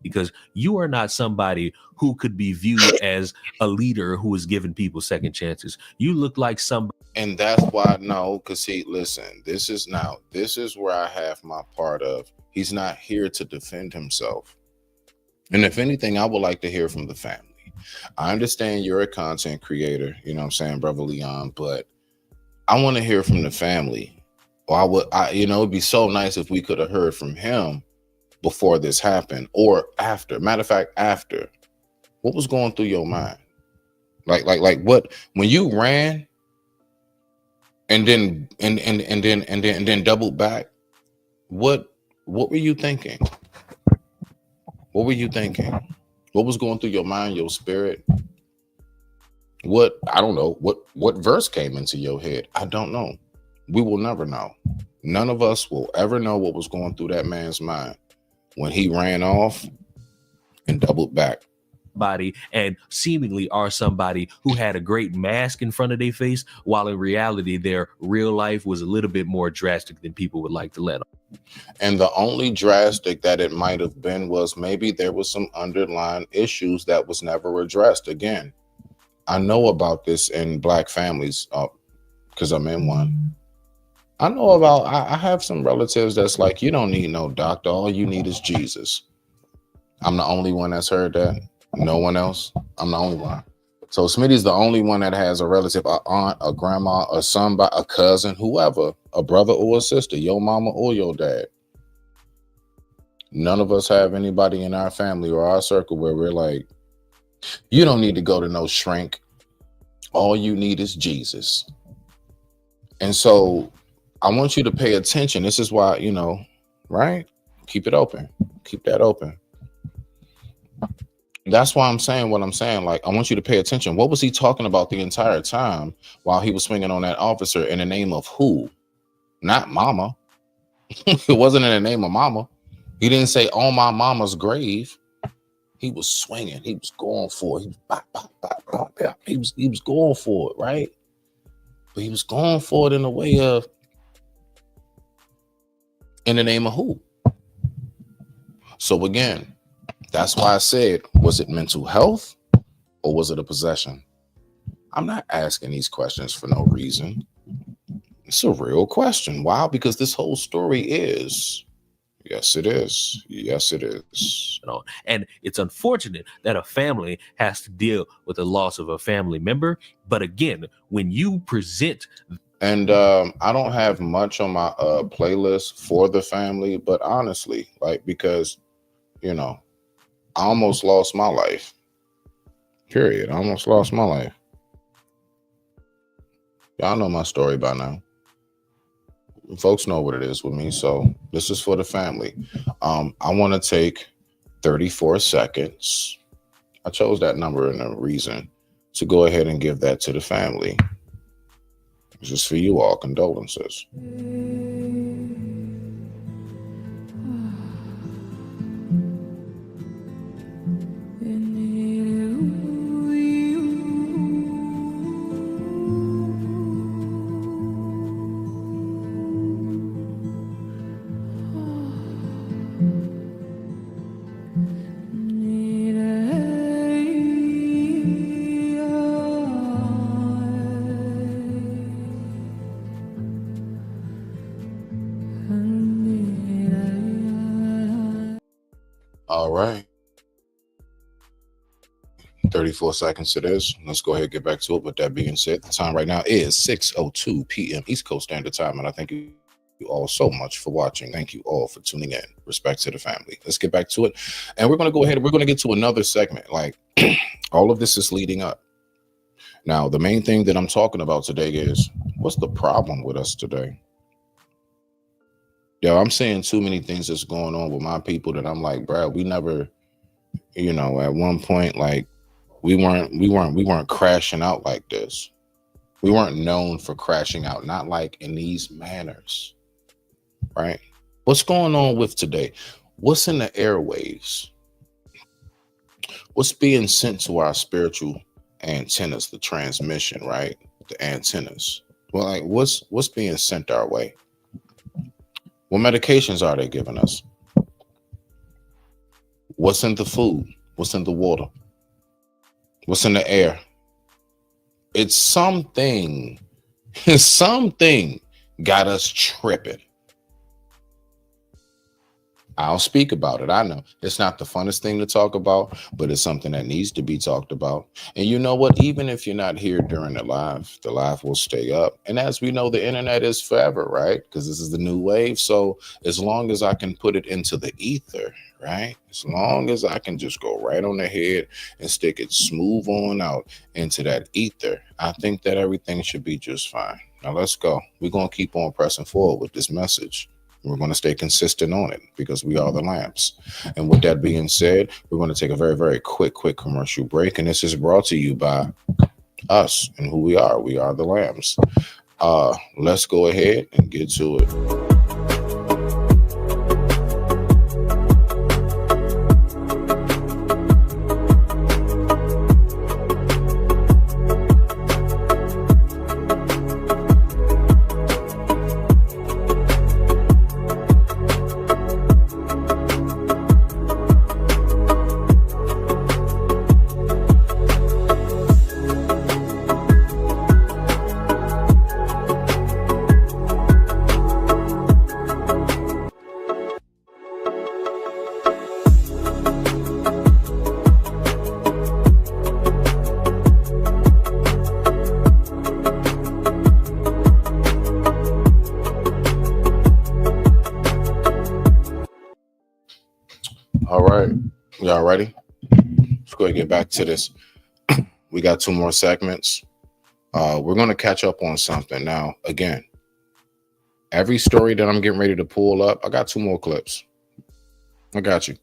Because you are not somebody who could be viewed as a leader who is giving people second chances. You look like somebody. And that's why, no, because see, listen, this is where I have my part of, he's not here to defend himself. And if anything, I would like to hear from the family. I understand you're a content creator, you know what I'm saying, Brother Leon, but I want to hear from the family. Or it'd be so nice if we could have heard from him before this happened or after. Matter of fact, after. What was going through your mind? Like what, when you ran and then doubled back, what were you thinking? What was going through your mind, your spirit? What, I don't know, what verse came into your head? I don't know. We will never know. None of us will ever know what was going through that man's mind when he ran off and doubled back. Body and seemingly are somebody who had a great mask in front of their face, while in reality their real life was a little bit more drastic than people would like to let on. And the only drastic that it might have been was maybe there was some underlying issues that was never addressed. Again, I know about this in Black families because I'm in one. I know about, I have some relatives that's like, you don't need no doctor. All you need is Jesus. I'm the only one that's heard that. No one else. I'm the only one. So Smitty's the only one that has a relative, a aunt, a grandma, a somebody, a cousin, whoever, a brother or a sister, your mama or your dad. None of us have anybody in our family or our circle where we're like, you don't need to go to no shrink. All you need is Jesus. And so I want you to pay attention. This is why, you know, right? Keep it open. Keep that open. That's why I'm saying what I'm saying. Like, I want you to pay attention. What was he talking about the entire time while he was swinging on that officer in the name of who? Not mama. It wasn't in the name of mama. He didn't say on my mama's grave. He was swinging. He was going for it. He was, bop, bop, bop, bop, bop. He was going for it, right? But he was going for it in a way of, in the name of who? So again, that's why I said, was it mental health or was it a possession? I'm not asking these questions for no reason. It's a real question. Why? Because this whole story is, yes, it is. Yes, it is. You know, and it's unfortunate that a family has to deal with the loss of a family member. But again, when you present, and I don't have much on my playlist for the family, but honestly, like, because, you know, I almost lost my life. Period. I almost lost my life. Y'all know my story by now. Folks know what it is with me. So this is for the family. I want to take 34 seconds. I chose that number and a reason to go ahead and give that to the family. It's just for you all. Condolences. All right. 34 seconds it is. Let's go ahead and get back to it. With that being said, the time right now is 6:02 p.m. East Coast Standard Time. And I thank you all so much for watching. Thank you all for tuning in. Respect to the family. Let's get back to it. And we're going to go ahead and we're going to get to another segment. Like, all of this is leading up. Now, the main thing that I'm talking about today is, what's the problem with us today? Yo, I'm seeing too many things that's going on with my people that I'm like, bro, we never, you know, at one point, like, we weren't crashing out like this. We weren't known for crashing out, not like in these manners, right? What's going on with today? What's in the airwaves? What's being sent to our spiritual antennas, the transmission, right? The antennas. Well, like, what's being sent our way? What medications are they giving us? What's in the food? What's in the water? What's in the air? It's something got us tripping. I'll speak about it. I know it's not the funnest thing to talk about, but it's something that needs to be talked about. And you know what? Even if you're not here during the live will stay up. And as we know, the internet is forever, right? Because this is the new wave. So as long as I can put it into the ether, right? As long as I can just go right on the head and stick it smooth on out into that ether, I think that everything should be just fine. Now let's go. We're going to keep on pressing forward with this message. We're going to stay consistent on it because we are the lambs. And with that being said, we're going to take a very, very quick commercial break. And this is brought to you by us and who we are. We are the lambs. Let's go ahead and get to it. All right, y'all ready? Let's go ahead and get back to this. We got 2 more segments. We're going to catch up on something. Now, again, every story that I'm getting ready to pull up, I got 2 more clips. I got you.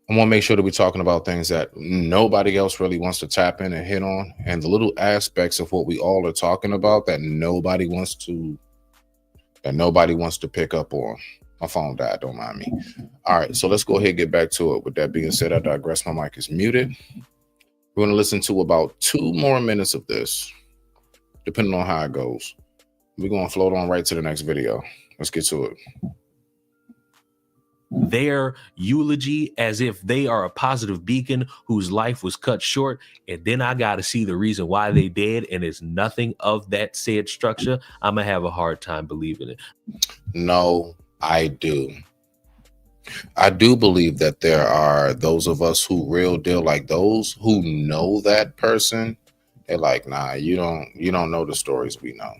I want to make sure that we're talking about things that nobody else really wants to tap in and hit on, and the little aspects of what we all are talking about that nobody wants to pick up on. My phone died, don't mind me. All right, so let's go ahead and get back to it. With that being said, I digress. My mic is muted. We're going to listen to about 2 more minutes of this, depending on how it goes. We're going to float on right to the next video. Let's get to it. Their eulogy as if they are a positive beacon whose life was cut short, and then I got to see the reason why they did, and it's nothing of that said structure. I'm gonna have a hard time believing it. No, I do believe that there are those of us who real deal, like those who know that person. They're like, nah, you don't know the stories we know.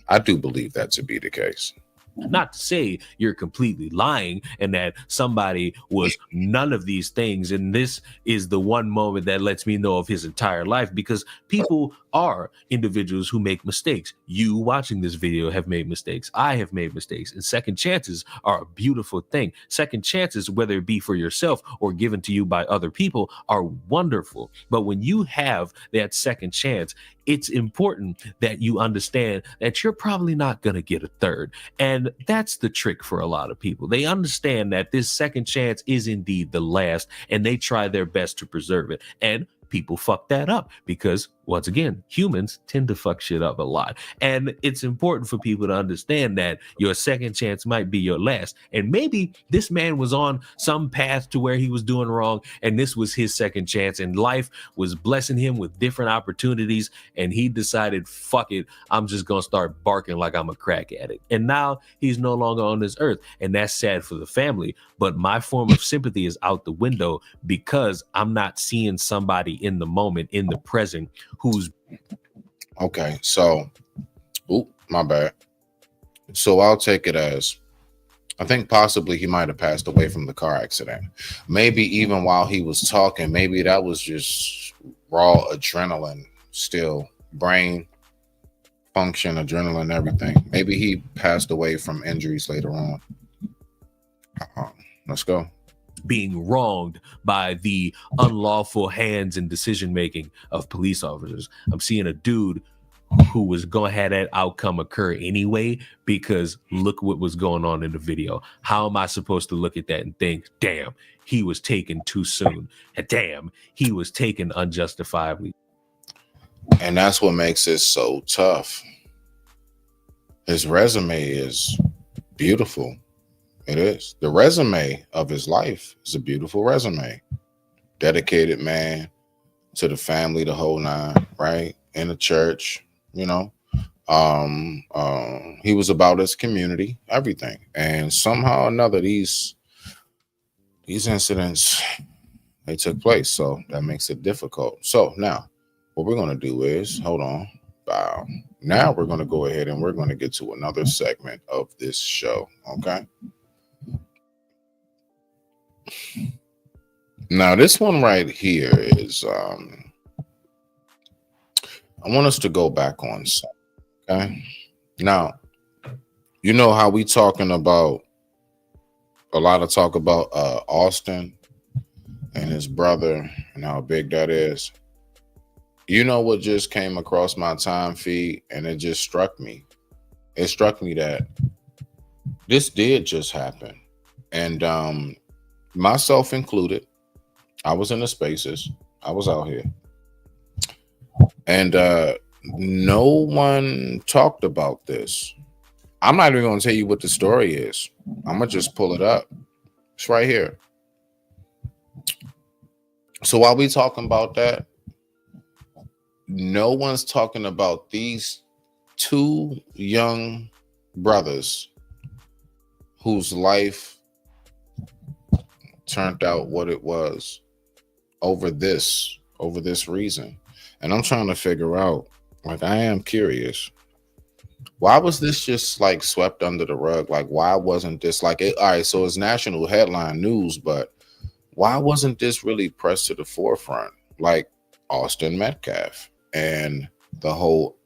I do believe that to be the case. Not to say you're completely lying and that somebody was none of these things, and this is the one moment that lets me know of his entire life, because people are individuals who make mistakes. You watching this video have made mistakes. I have made mistakes, and second chances are a beautiful thing. Second chances, whether it be for yourself or given to you by other people, are wonderful. But when you have that second chance, it's important that you understand that you're probably not going to get a third. And that's the trick for a lot of people. They understand that this second chance is indeed the last, and they try their best to preserve it. And people fuck that up because, once again, humans tend to fuck shit up a lot. And it's important for people to understand that your second chance might be your last. And maybe this man was on some path to where he was doing wrong, and this was his second chance, and life was blessing him with different opportunities, and he decided, fuck it, I'm just gonna start barking like I'm a crack addict. And now he's no longer on this earth, and that's sad for the family. But my form of sympathy is out the window because I'm not seeing somebody in the moment, in the present, who's okay. So, my bad. So I'll take it as, I think possibly he might have passed away from the car accident. Maybe even while he was talking, maybe that was just raw adrenaline, still brain function, adrenaline, everything. Maybe he passed away from injuries later on. Let's go. Being wronged by the unlawful hands and decision making of police officers. I'm seeing a dude who was going to have that outcome occur anyway, because look what was going on in the video. How am I supposed to look at that and think, damn, he was taken too soon? Damn, he was taken unjustifiably. And that's what makes it so tough. His resume is beautiful. It is. The resume of his life is a beautiful resume. Dedicated man to the family, the whole nine, right? In the church, you know. He was about his community, everything. And somehow or another, these incidents, they took place. So that makes it difficult. So now what we're going to do is, hold on. Wow. Now we're going to go ahead and we're going to get to another segment of this show. Okay. Now this one right here is, I want us to go back on something. Okay. Now, You know how we talking about a lot of talk about Austin and his brother and how big that is. You know what just came across my time feed, and it just struck me. It struck me that this did just happen. And myself included, I was in the spaces. I was out here. And no one talked about this. I'm not even going to tell you what the story is. I'm going to just pull it up. It's right here. So while we talking about that, no one's talking about these two young brothers whose life turned out what it was over this reason. And I'm trying to figure out, like, I am curious, why was this just like swept under the rug? Like, why wasn't this like it? All right, so it's national headline news, but why wasn't this really pressed to the forefront? Like Austin Metcalf and the whole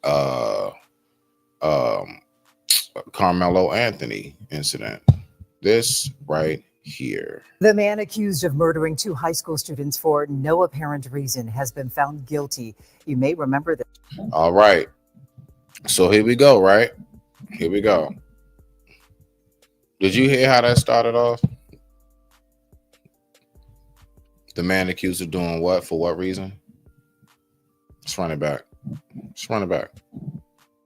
Carmelo Anthony incident. This right here. The man accused of murdering 2 high school students for no apparent reason has been found guilty. You may remember that. All right. So here we go, right? Here we go. Did you hear how that started off? The man accused of doing what? For what reason? Let's run it back. Let's run it back.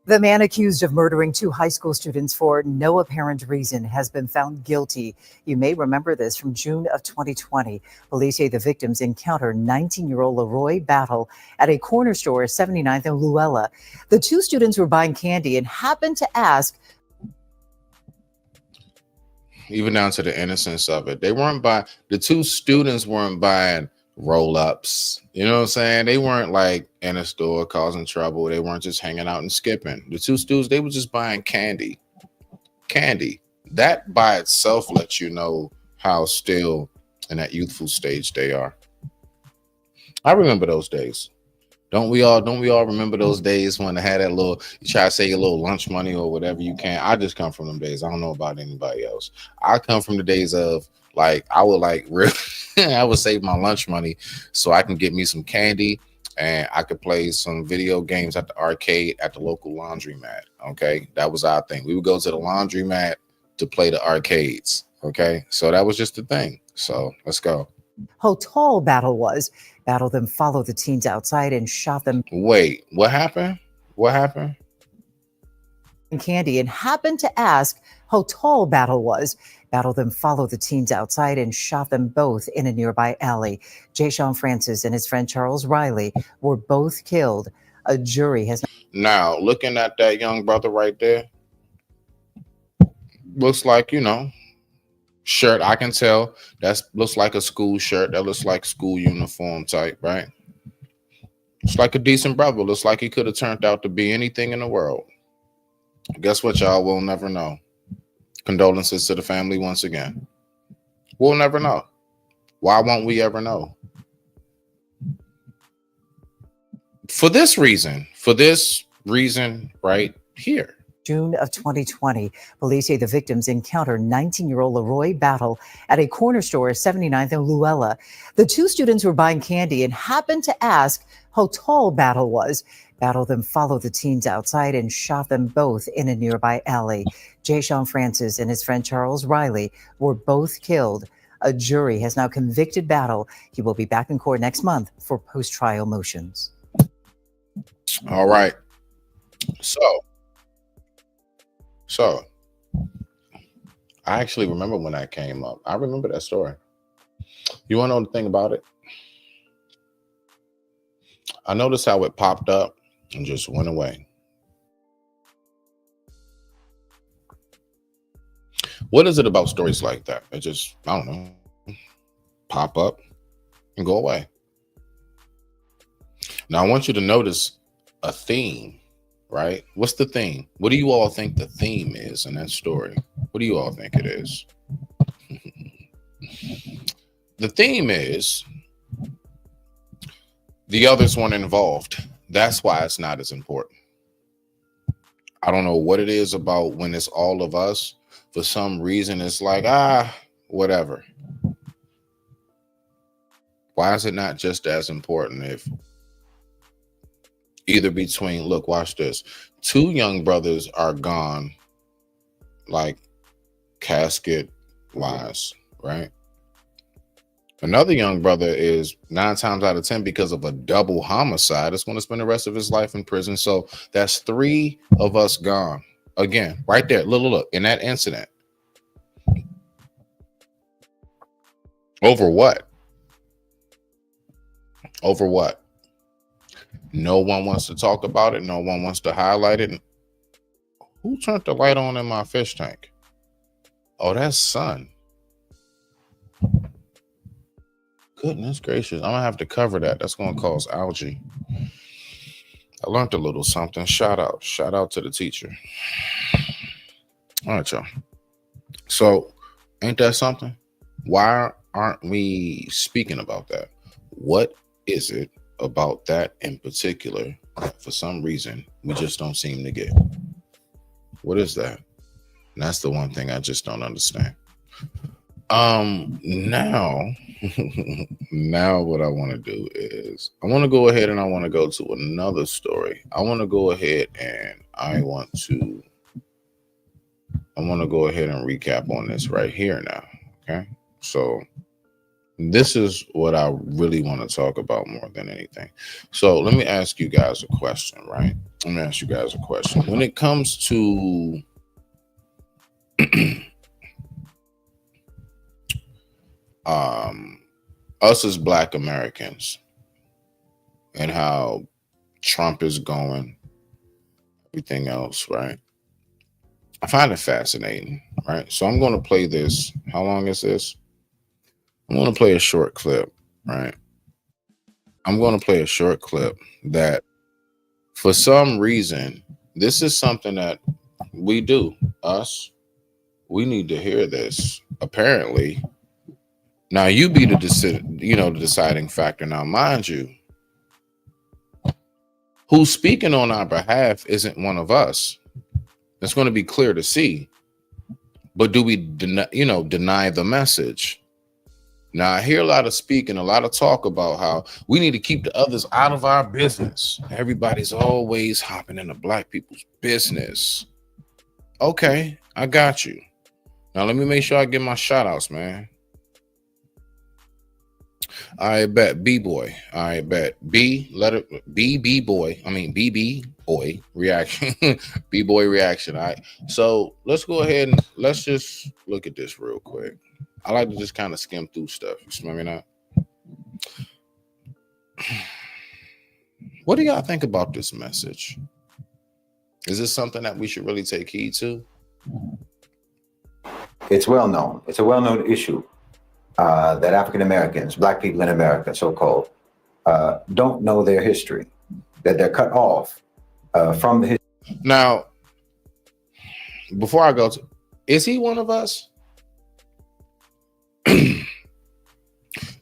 The man accused of murdering 2 high school students for no apparent reason has been found guilty. You may remember this from June of 2020. Police say the victims encountered 19-year-old Leroy Battle at a corner store at 79th and Luella. The 2 students were buying candy and happened to ask. Even down to the innocence of it. The 2 students weren't buying roll-ups. You know what I'm saying? They weren't like in a store causing trouble. They weren't just hanging out and skipping. The 2 students, they were just buying candy. Candy. That by itself lets you know how still in that youthful stage they are. I remember those days. Don't we all remember those days when they had that little, you try to save your little lunch money or whatever you can? I just come from them days. I don't know about anybody else. I come from the days of like, I would like really, I would save my lunch money so I can get me some candy and I could play some video games at the arcade at the local laundromat. Okay. That was our thing. We would go to the laundromat to play the arcades. Okay. So that was just the thing. So let's go. How tall Battle was. Battle then followed the teens outside and shot them. Wait, what happened? What happened? Candy and happened to ask how tall Battle was. Battle then followed the teens outside and shot them both in a nearby alley. Jay Francis and his friend Charles Riley were both killed. A jury has now looking at that young brother right there. Looks like, you know, shirt. I can tell that looks like a school shirt. That looks like school uniform type, right? It's like a decent brother. Looks like he could have turned out to be anything in the world. Guess what, y'all? We'll never know. Condolences to the family once again. We'll never know. Why won't we ever know? For this reason right here. June of 2020, police say the victims encountered 19-year-old Leroy Battle at a corner store at 79th and Luella. The 2 students were buying candy and happened to ask how tall Battle was. Battle then followed the teens outside and shot them both in a nearby alley. Jay Francis and his friend Charles Riley were both killed. A jury has now convicted Battle. He will be back in court next month for post-trial motions. All right. So I actually remember when that came up. I remember that story. You want to know the thing about it? I noticed how it popped up and just went away. What is it about stories like that? It just, I don't know, pop up and go away. Now I want you to notice a theme. Right? What's the theme? What do you all think the theme is in that story? What do you all think it is? The theme is the others weren't involved. That's why it's not as important. I don't know what it is about when it's all of us. For some reason, it's like, whatever. Why is it not just as important if either between, look, watch this. 2 young brothers are gone, like casket wise, right? Another young brother is 9 times out of 10 because of a double homicide. Is going to spend the rest of his life in prison. So that's 3 of us gone. Again, right there. Look, in that incident. Over what? Over what? No one wants to talk about it. No one wants to highlight it. Who turned the light on in my fish tank? Oh, that's Sun. Goodness gracious. I'm going to have to cover that. That's going to cause algae. I learned a little something. Shout out to the teacher. All right, y'all. So ain't that something? Why aren't we speaking about that? What is it about that in particular that for some reason we just don't seem to get? What is that? And that's the one thing I just don't understand. Now what I want to do is I want to go ahead and I want to go to another story. I want to go ahead and go ahead and recap on this right here now. Okay. So this is what I really want to talk about more than anything. So let me ask you guys a question, right? Let me ask you guys a question. When it comes to us as Black Americans and how Trump is going, everything else, right? I find it fascinating, right? So I'm going to play this. How long is this? I'm going to play a short clip, right? I'm going to play a short clip that for some reason, this is something that we do, we need to hear this, apparently. Now you be the deciding factor. Now, mind you, who's speaking on our behalf isn't one of us. It's going to be clear to see. But do we deny the message? Now, I hear a lot of speaking, a lot of talk about how we need to keep the others out of our business. Everybody's always hopping into Black people's business. Okay, I got you. Now, let me make sure I get my shout outs, man. I bet B-boy. I bet BB boy reaction. B-boy reaction. All right. So let's go ahead and let's just look at this real quick. I like to just kind of skim through stuff. You smell me now? What do y'all think about this message? Is this something that we should really take heed to? It's well known. It's a well-known issue that African Americans, Black people in America, so-called, don't know their history, that they're cut off from the history. Now, before I go to, is he one of us?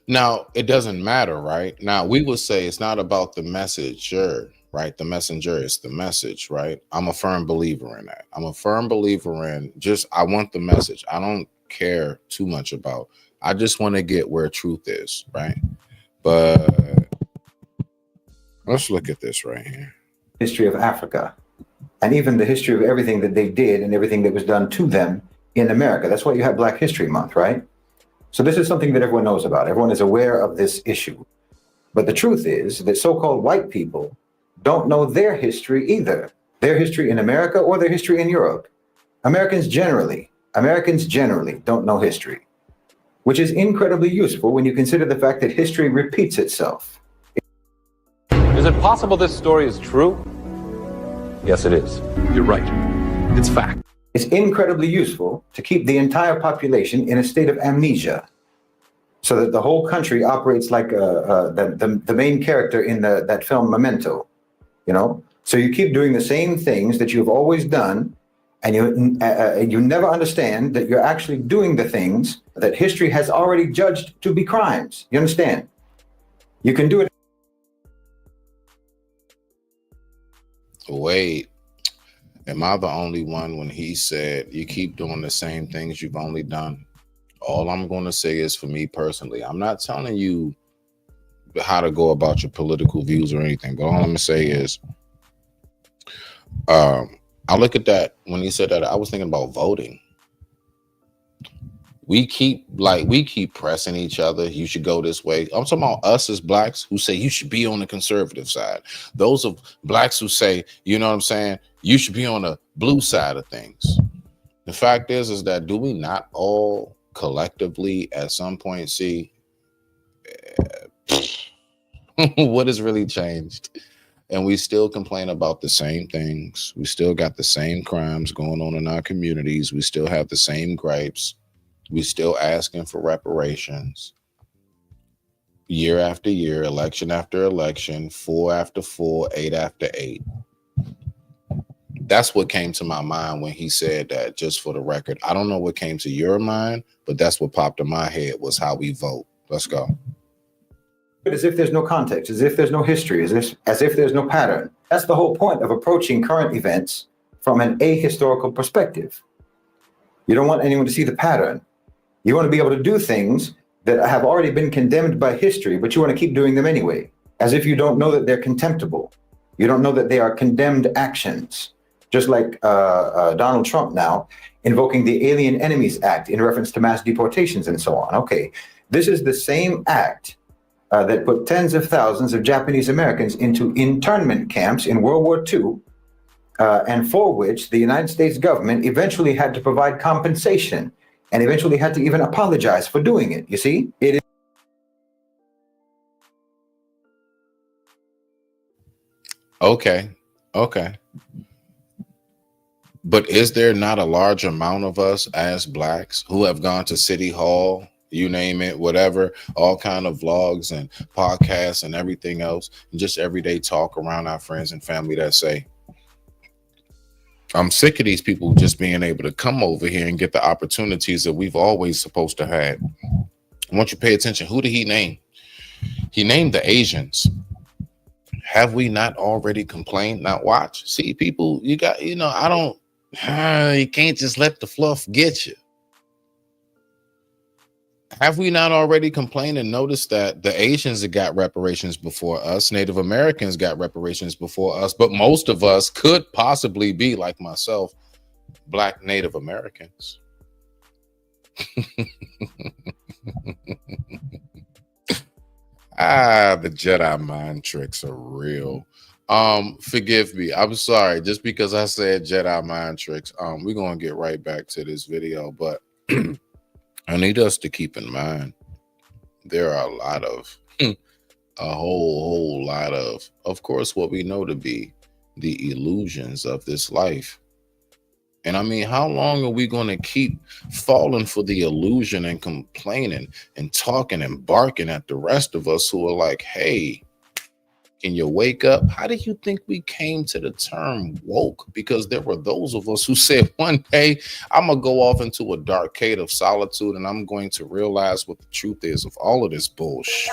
Now, it doesn't matter, right? Now, we would say it's not about the messenger, right? The messenger is the message, right? I'm a firm believer in that. I'm a firm believer in I want the message. I don't care too much about, I just want to get where truth is, right? But let's look at this right here. History of Africa, and even the history of everything that they did and everything that was done to them in America. That's why you have Black History Month, right? So this is something that everyone knows about. Everyone is aware of this issue. But the truth is that so-called white people don't know their history either. Their history in America or their history in Europe. Americans generally don't know history, which is incredibly useful when you consider the fact that history repeats itself. Is it possible this story is true? Yes, it is. You're right. It's fact. It's incredibly useful to keep the entire population in a state of amnesia so that the whole country operates like the main character in that film Memento, you know? So you keep doing the same things that you've always done, and you never understand that you're actually doing the things that history has already judged to be crimes. You understand? You can do it. Wait. Am I the only one when he said, you keep doing the same things you've only done? All I'm going to say is, for me personally, I'm not telling you how to go about your political views or anything, but all I'm going to say is, I look at that when he said that, I was thinking about voting. We keep pressing each other. You should go this way. I'm talking about us as blacks who say you should be on the conservative side. Those of blacks who say, you know what I'm saying, you should be on the blue side of things. The fact is that do we not all collectively at some point see what has really changed? And we still complain about the same things. We still got the same crimes going on in our communities. We still have the same gripes. We still asking for reparations. Year after year, election after election, 4 after 4, 8 after 8. That's what came to my mind when he said that, just for the record. I don't know what came to your mind, but that's what popped in my head was how we vote. Let's go. As if there's no context, as if there's no history, as if there's no pattern. That's the whole point of approaching current events from an ahistorical perspective. You don't want anyone to see the pattern. You want to be able to do things that have already been condemned by history, but you want to keep doing them anyway, as if you don't know that they're contemptible. You don't know that they are condemned actions. Just like Donald Trump now invoking the Alien Enemies Act in reference to mass deportations and so on. Okay, this is the same act that put tens of thousands of Japanese Americans into internment camps in World War II, and for which the United States government eventually had to provide compensation and eventually had to even apologize for doing it. You see, it is. Okay. But is there not a large amount of us as blacks who have gone to City Hall, you name it, whatever, all kind of vlogs and podcasts and everything else, and just everyday talk around our friends and family that say, I'm sick of these people just being able to come over here and get the opportunities that we've always supposed to have. I want you to pay attention. Who did he name? He named the Asians. Have we not already complained? Now watch. See, people, you can't just let the fluff get you. Have we not already complained and noticed that the Asians have got reparations before us, Native Americans got reparations before us, but most of us could possibly be, like myself, Black Native Americans. The Jedi mind tricks are real. Forgive me. I'm sorry. Just because I said Jedi mind tricks, we're going to get right back to this video, but I need us to keep in mind there are a whole lot of course, what we know to be the illusions of this life. And I mean, how long are we going to keep falling for the illusion and complaining and talking and barking at the rest of us who are like, hey, can you wake up? How do you think we came to the term woke? Because there were those of us who said one day, I'm going to go off into a dark cave of solitude and I'm going to realize what the truth is of all of this bullshit.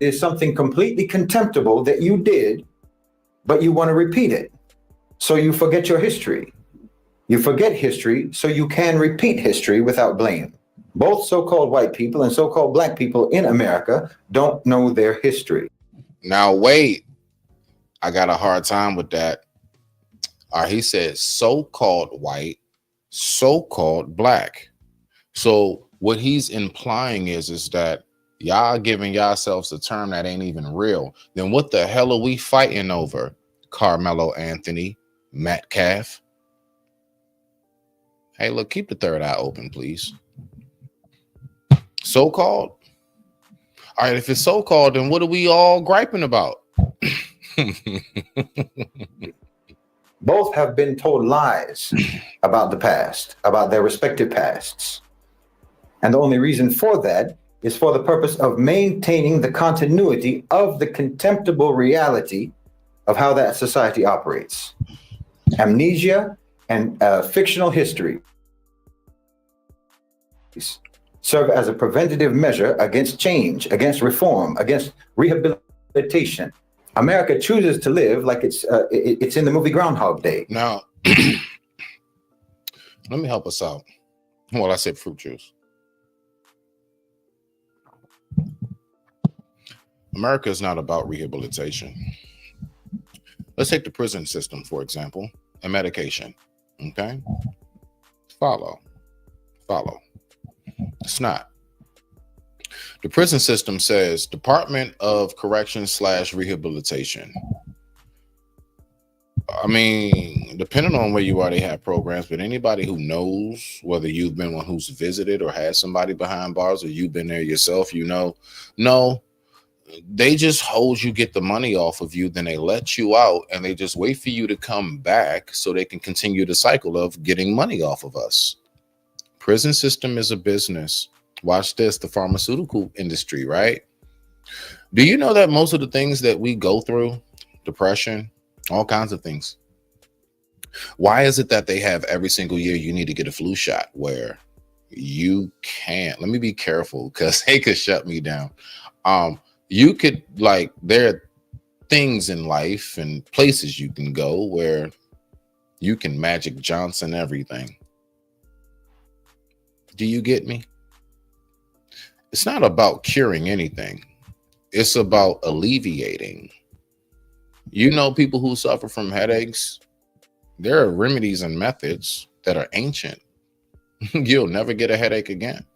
Is something completely contemptible that you did, but you want to repeat it. So you forget your history. You forget history so you can repeat history without blame. Both so-called white people and so-called black people in America don't know their history. Now, wait, I got a hard time with that. He said so-called white, so-called black. So what he's implying is that y'all giving yourselves a term that ain't even real. Then what the hell are we fighting over? Carmelo Anthony, Metcalf. Hey, look, keep the third eye open, please. So-called. All right, if it's so-called, then what are we all griping about? Both have been told lies about the past, about their respective pasts. And the only reason for that is for the purpose of maintaining the continuity of the contemptible reality of how that society operates. Amnesia and fictional history serve as a preventative measure against change, against reform, against rehabilitation. America chooses to live like it's in the movie Groundhog Day. Now, let me help us out. Well, I said fruit juice. America is not about rehabilitation. Let's take the prison system, for example, and medication. Okay? Follow. It's not. The prison system says Department of Corrections / Rehabilitation. I mean, depending on where you are, they have programs, but anybody who knows, whether you've been one who's visited or had somebody behind bars or you've been there yourself, no, they just hold you, get the money off of you, then they let you out and they just wait for you to come back so they can continue the cycle of getting money off of us. Prison system is a business. Watch this, the pharmaceutical industry, right? Do you know that most of the things that we go through, depression, all kinds of things, why is it that they have every single year you need to get a flu shot where you can't? Let me be careful because they could shut me down. You could, like, there are things in life and places you can go where you can Magic Johnson everything. Do you get me? It's not about curing anything. It's about alleviating. You know, people who suffer from headaches, there are remedies and methods that are ancient. You'll never get a headache again.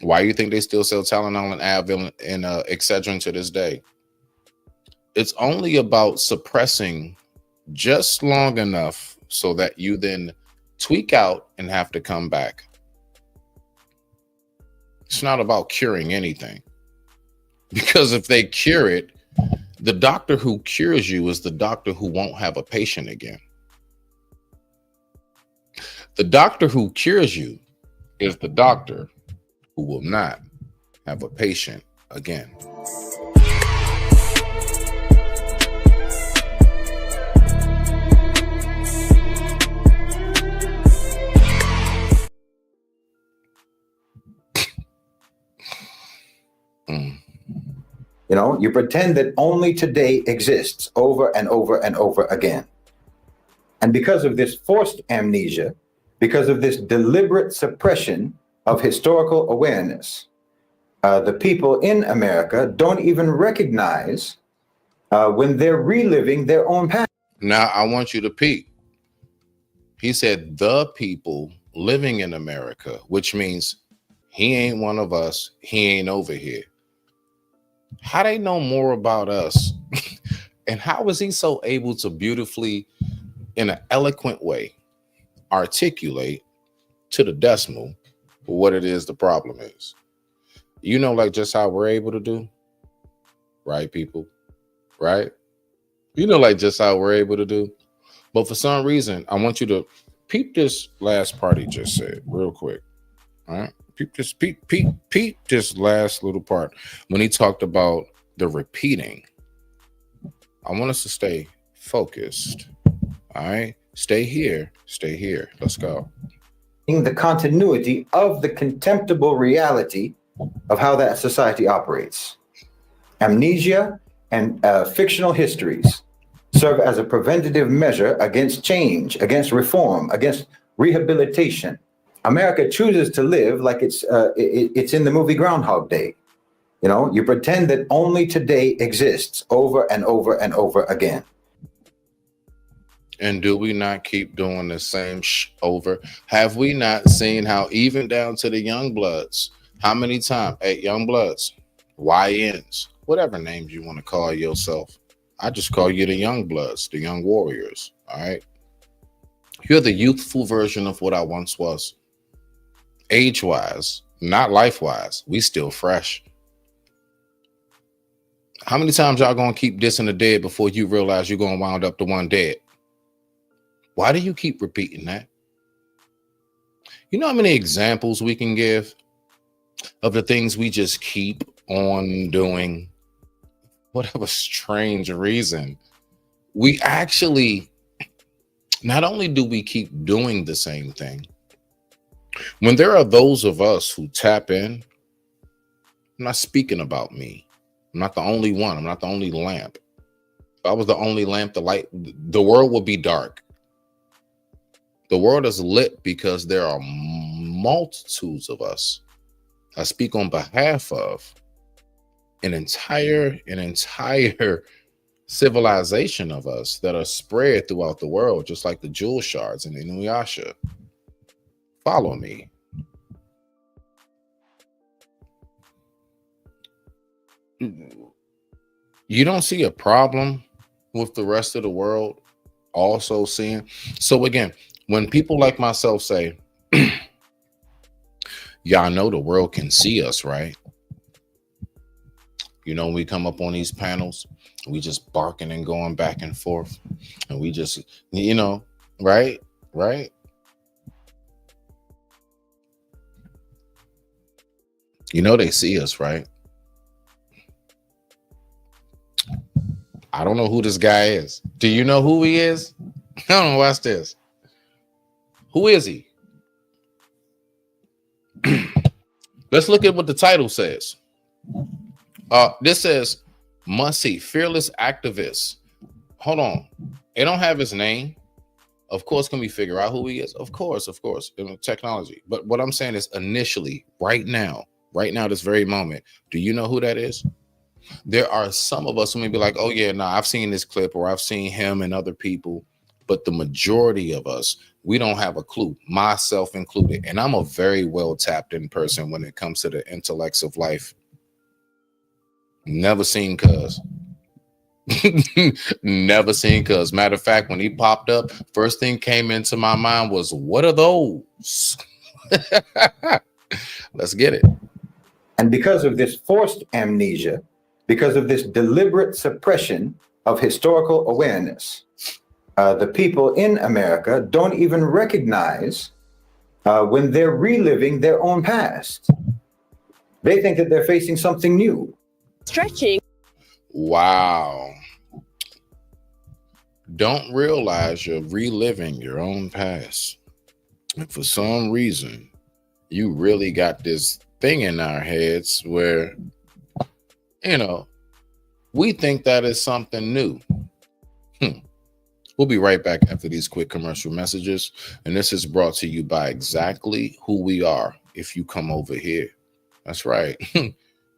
Why do you think they still sell Tylenol and Advil and Excedrin to this day? It's only about suppressing just long enough so that you then tweak out and have to come back. It's not about curing anything. Because if they cure it, the doctor who cures you is the doctor who won't have a patient again. The doctor who cures you is the doctor who will not have a patient again. You know, you pretend that only today exists over and over and over again. And because of this forced amnesia, because of this deliberate suppression of historical awareness, the people in America don't even recognize when they're reliving their own past. Now, I want you to peep. He said the people living in America, which means he ain't one of us. He ain't over here. How they know more about us? And how is he so able to beautifully, in an eloquent way, articulate to the decimal what it is the problem is? You know, like just how we're able to do, right, people? Right? You know, like just how we're able to do. But for some reason, I want you to peep this last part he just said real quick. All right? Peep this last little part when he talked about the repeating. I want us to stay focused. All right? Stay here. Let's go. The continuity of the contemptible reality of how that society operates. Amnesia and fictional histories serve as a preventative measure against change, against reform, against rehabilitation. America chooses to live like it's in the movie Groundhog Day. You know, you pretend that only today exists over and over and over again. And do we not keep doing the same over? Have we not seen how even down to the young bloods, how many times, hey, young bloods, YNs, whatever names you want to call yourself, I just call you the young bloods, the young warriors, all right? You're the youthful version of what I once was. Age-wise, not life-wise, we still fresh. How many times y'all gonna keep dissing the dead before you realize you're gonna wind up the one dead? Why do you keep repeating that? You know how many examples we can give of the things we just keep on doing? Whatever strange reason. We actually, not only do we keep doing the same thing, when there are those of us who tap in, I'm not speaking about me. I'm not the only one. I'm not the only lamp. If I was the only lamp, the world would be dark. The world is lit because there are multitudes of us. I speak on behalf of an entire civilization of us that are spread throughout the world, just like the jewel shards in Inuyasha. Follow me. You don't see a problem with the rest of the world also seeing. So again, when people like myself say, y'all know the world can see us, right? You know, when we come up on these panels, we just barking and going back and forth, and we just, you know, right? You know, they see us, right? I don't know who this guy is. Do you know who he is? I don't know. Watch this. Who is he? Let's look at what the title says. This says, must see, fearless activist. Hold on. They don't have his name. Of course, can we figure out who he is? Of course, in technology. But what I'm saying is initially, right now, this very moment, do you know who that is? There are some of us who may be like, oh yeah, no, I've seen this clip or I've seen him and other people. But the majority of us, we don't have a clue, myself included. And I'm a very well tapped in person when it comes to the intellects of life. Never seen Cuz. Never seen Cuz. Matter of fact, when he popped up, first thing came into my mind was, what are those? Let's get it. And because of this forced amnesia, because of this deliberate suppression of historical awareness, the people in America don't even recognize when they're reliving their own past. They think that they're facing something new. Stretching. Wow. Don't realize you're reliving your own past. And for some reason, you really got this thing in our heads where, you know, we think that is something new. We'll be right back after these quick commercial messages. And this is brought to you by exactly who we are if you come over here. That's right.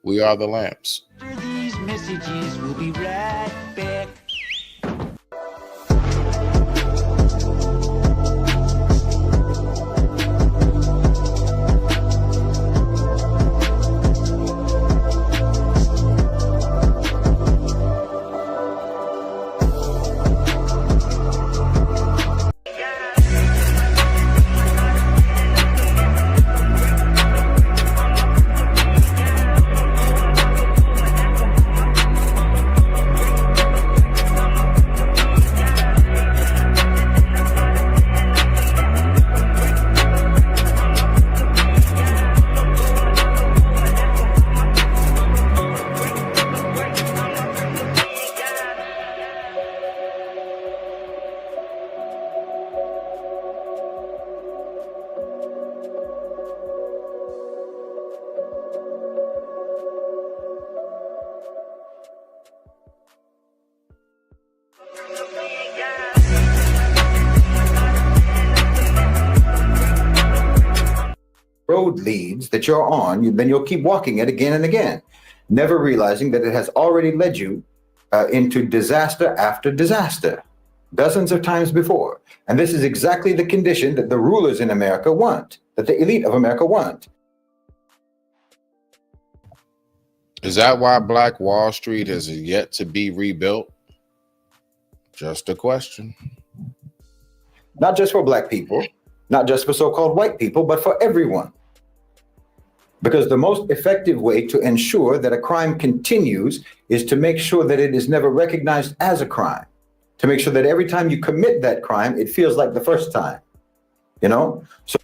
We are the lamps. After these messages, we'll be right back. Road leads that you're on, then you'll keep walking it again and again, never realizing that it has already led you into disaster after disaster, dozens of times before. And this is exactly the condition that the rulers in America want, that the elite of America want. Is that why Black Wall Street has yet to be rebuilt? Just a question. Not just for Black people, not just for so-called white people, but for everyone. Because the most effective way to ensure that a crime continues is to make sure that it is never recognized as a crime, to make sure that every time you commit that crime, it feels like the first time, you know? So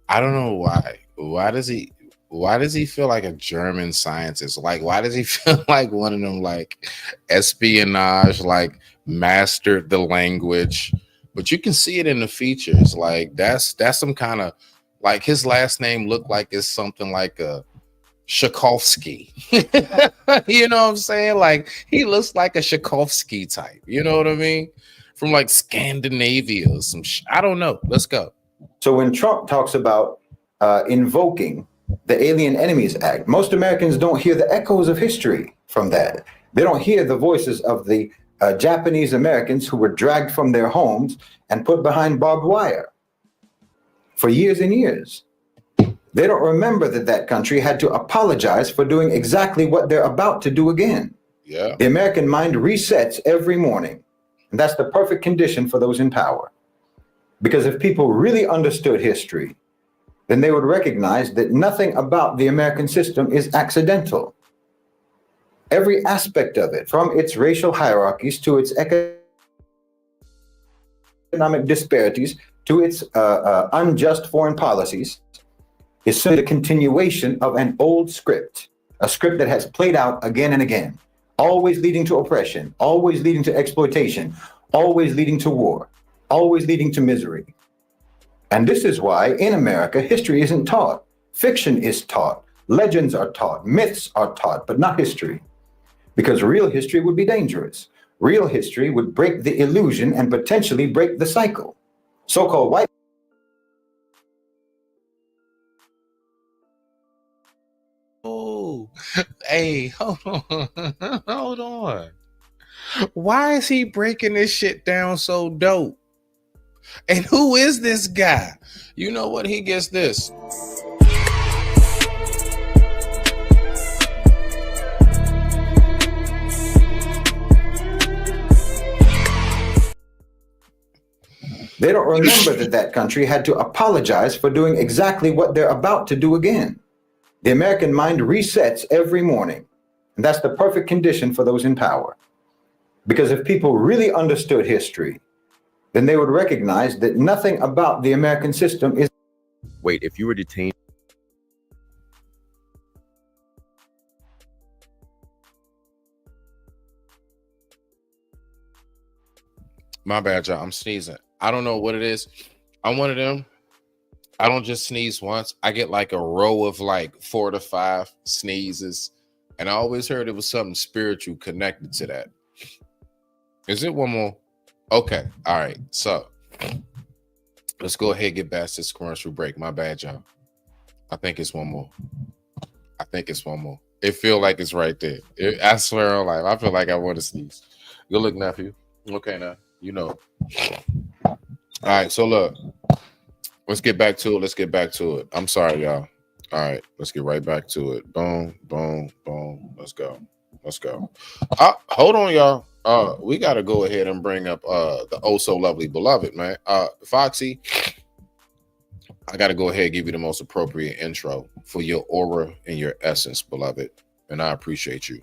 I don't know why. Why does he feel like a German scientist? Like, why does he feel like one of them, like, espionage, like, mastered the language? But you can see it in the features. Like, that's some kind of, like, his last name looked like it's something like a Tchaikovsky. You know what I'm saying? Like, he looks like a Tchaikovsky type. You know what I mean? From like Scandinavia or some I don't know. Let's go. So when Trump talks about invoking the Alien Enemies Act, most Americans don't hear the echoes of history from that. They don't hear the voices of the Japanese Americans who were dragged from their homes and put behind barbed wire for years and years. They don't remember that that country had to apologize for doing exactly what they're about to do again. Yeah. The American mind resets every morning, and that's the perfect condition for those in power. Because if people really understood history, then they would recognize that nothing about the American system is accidental. Every aspect of it, from its racial hierarchies to its economic disparities to its unjust foreign policies, is simply a continuation of an old script, a script that has played out again and again, always leading to oppression, always leading to exploitation, always leading to war, always leading to misery. And this is why in America, history isn't taught. Fiction is taught, legends are taught, myths are taught, but not history. Because real history would be dangerous. Real history would break the illusion and potentially break the cycle. So-called white. Oh, hey, hold on. Hold on. Why is he breaking this shit down so dope? And who is this guy? You know what? He gets this. They don't remember that that country had to apologize for doing exactly what they're about to do again. The American mind resets every morning, and that's the perfect condition for those in power. Because if people really understood history, then they would recognize that nothing about the American system is. Wait, if you were detained. My bad, y'all. I'm sneezing. I don't know what it is. I'm one of them. I don't just sneeze once. I get like a row of like 4 to 5 sneezes. And I always heard it was something spiritual connected to that. Is it one more? Okay. All right. So let's go ahead and get back to this commercial break. My bad, y'all. I think it's one more. It feel like it's right there. I swear on life. I feel like I want to sneeze. Good look, nephew. Okay, now. You know. All right. So look. Let's get back to it. I'm sorry, y'all. All right, let's get right back to it. Boom, boom, boom. Let's go. Hold on, y'all. We gotta go ahead and bring up the oh so lovely beloved, man. Foxy, I gotta go ahead and give you the most appropriate intro for your aura and your essence, beloved. And I appreciate you.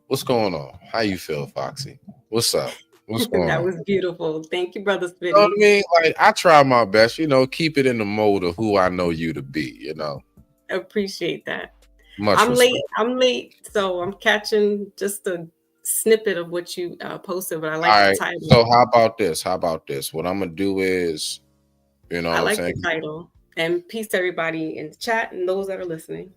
What's going on? How you feel, Foxy? What's up? What's going That on? was beautiful. Thank you, Brother Spitty. You know what I mean? Like, I try my best, keep it in the mode of who I know you to be, Appreciate that. Much I'm respect. late, so I'm catching just a snippet of what you posted, but I like All the right. title. So how about this? What I'm gonna do is, I like the title. And peace to everybody in the chat and those that are listening.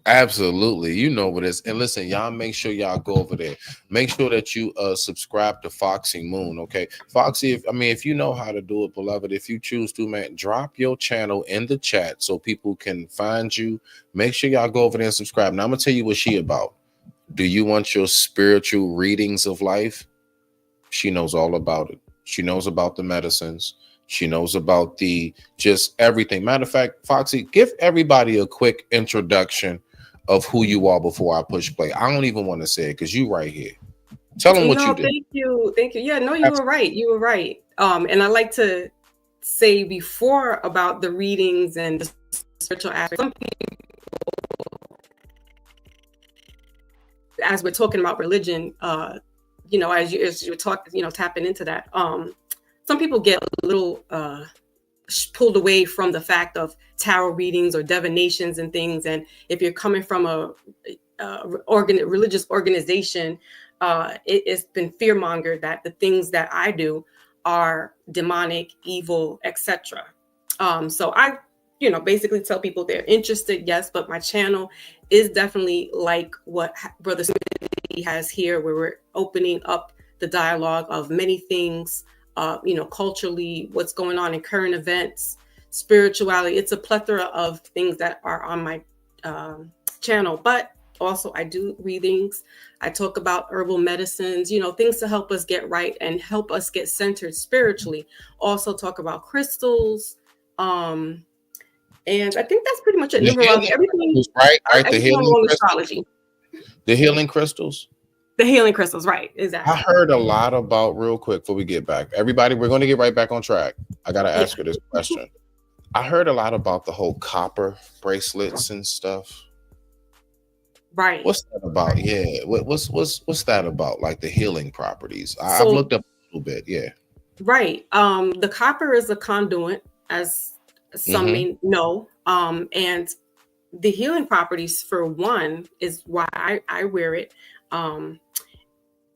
Absolutely, you know what it is. And listen, y'all, make sure y'all go over there. Make sure that you subscribe to Foxy Moon. Okay, Foxy. If you know how to do it, beloved, if you choose to, man, drop your channel in the chat so people can find you. Make sure y'all go over there and subscribe. Now I'm gonna tell you what she about. Do you want your spiritual readings of life? She knows all about it. She knows about the medicines. She knows about the just everything. Matter of fact, Foxy, give everybody a quick introduction of who you are before I push play. I don't even want to say it because you right here. Tell them what you do. Thank you. Thank you. Yeah, no, you were right. You were right. And I like to say before about the readings and the spiritual aspect. Some people, as we're talking about religion, you know, as you're talking, you know, tapping into that, some people get a little pulled away from the fact of tarot readings or divinations and things. And if you're coming from a religious organization, it's been fear-mongered that the things that I do are demonic, evil, etc. So I, you know, basically tell people they're interested, yes, but my channel is definitely like what Brother Smithy has here, where we're opening up the dialogue of many things, you know, culturally, what's going on in current events, spirituality. It's a plethora of things that are on my channel, but also I do readings. I talk about herbal medicines, you know, things to help us get right and help us get centered spiritually. Also talk about crystals. And I think that's pretty much it. Numerology, everything. Right. The healing astrology. The healing crystals. The healing crystals, right? Exactly. I heard a lot about, real quick before we get back. Everybody, we're going to get right back on track. I got to ask you this question. I heard a lot about the whole copper bracelets and stuff. Right. What's that about? Yeah. What's that about? Like the healing properties. I've looked up a little bit. Yeah. Right. The copper is a conduit, as some may know. And the healing properties, for one, is why I wear it.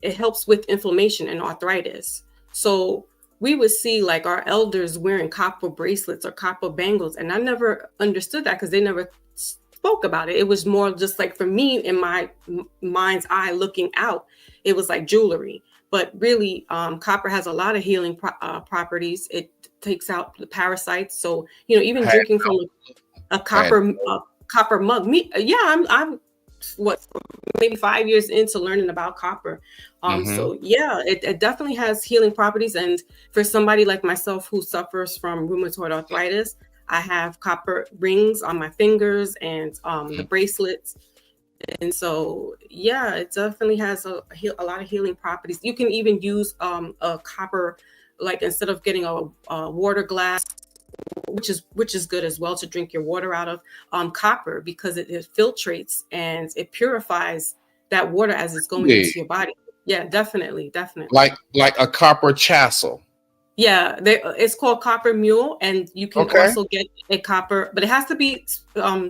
It helps with inflammation and arthritis. So we would see like our elders wearing copper bracelets or copper bangles. And I never understood that because they never spoke about it. It was more just like, for me, in my mind's eye looking out, it was like jewelry. But really, copper has a lot of healing properties. It takes out the parasites. So, you know, even drinking from a copper mug. I'm what, maybe 5 years into learning about copper. So yeah, it definitely has healing properties. And for somebody like myself who suffers from rheumatoid arthritis, I have copper rings on my fingers and the bracelets. And so, yeah, it definitely has a lot of healing properties. You can even use a copper, like instead of getting a water glass, which is good as well to drink your water out of, copper, because it filtrates and it purifies that water as it's going into your body. Yeah, definitely. Like a copper chasel. Yeah, it's called copper mule, and you can also get a copper, but it has to be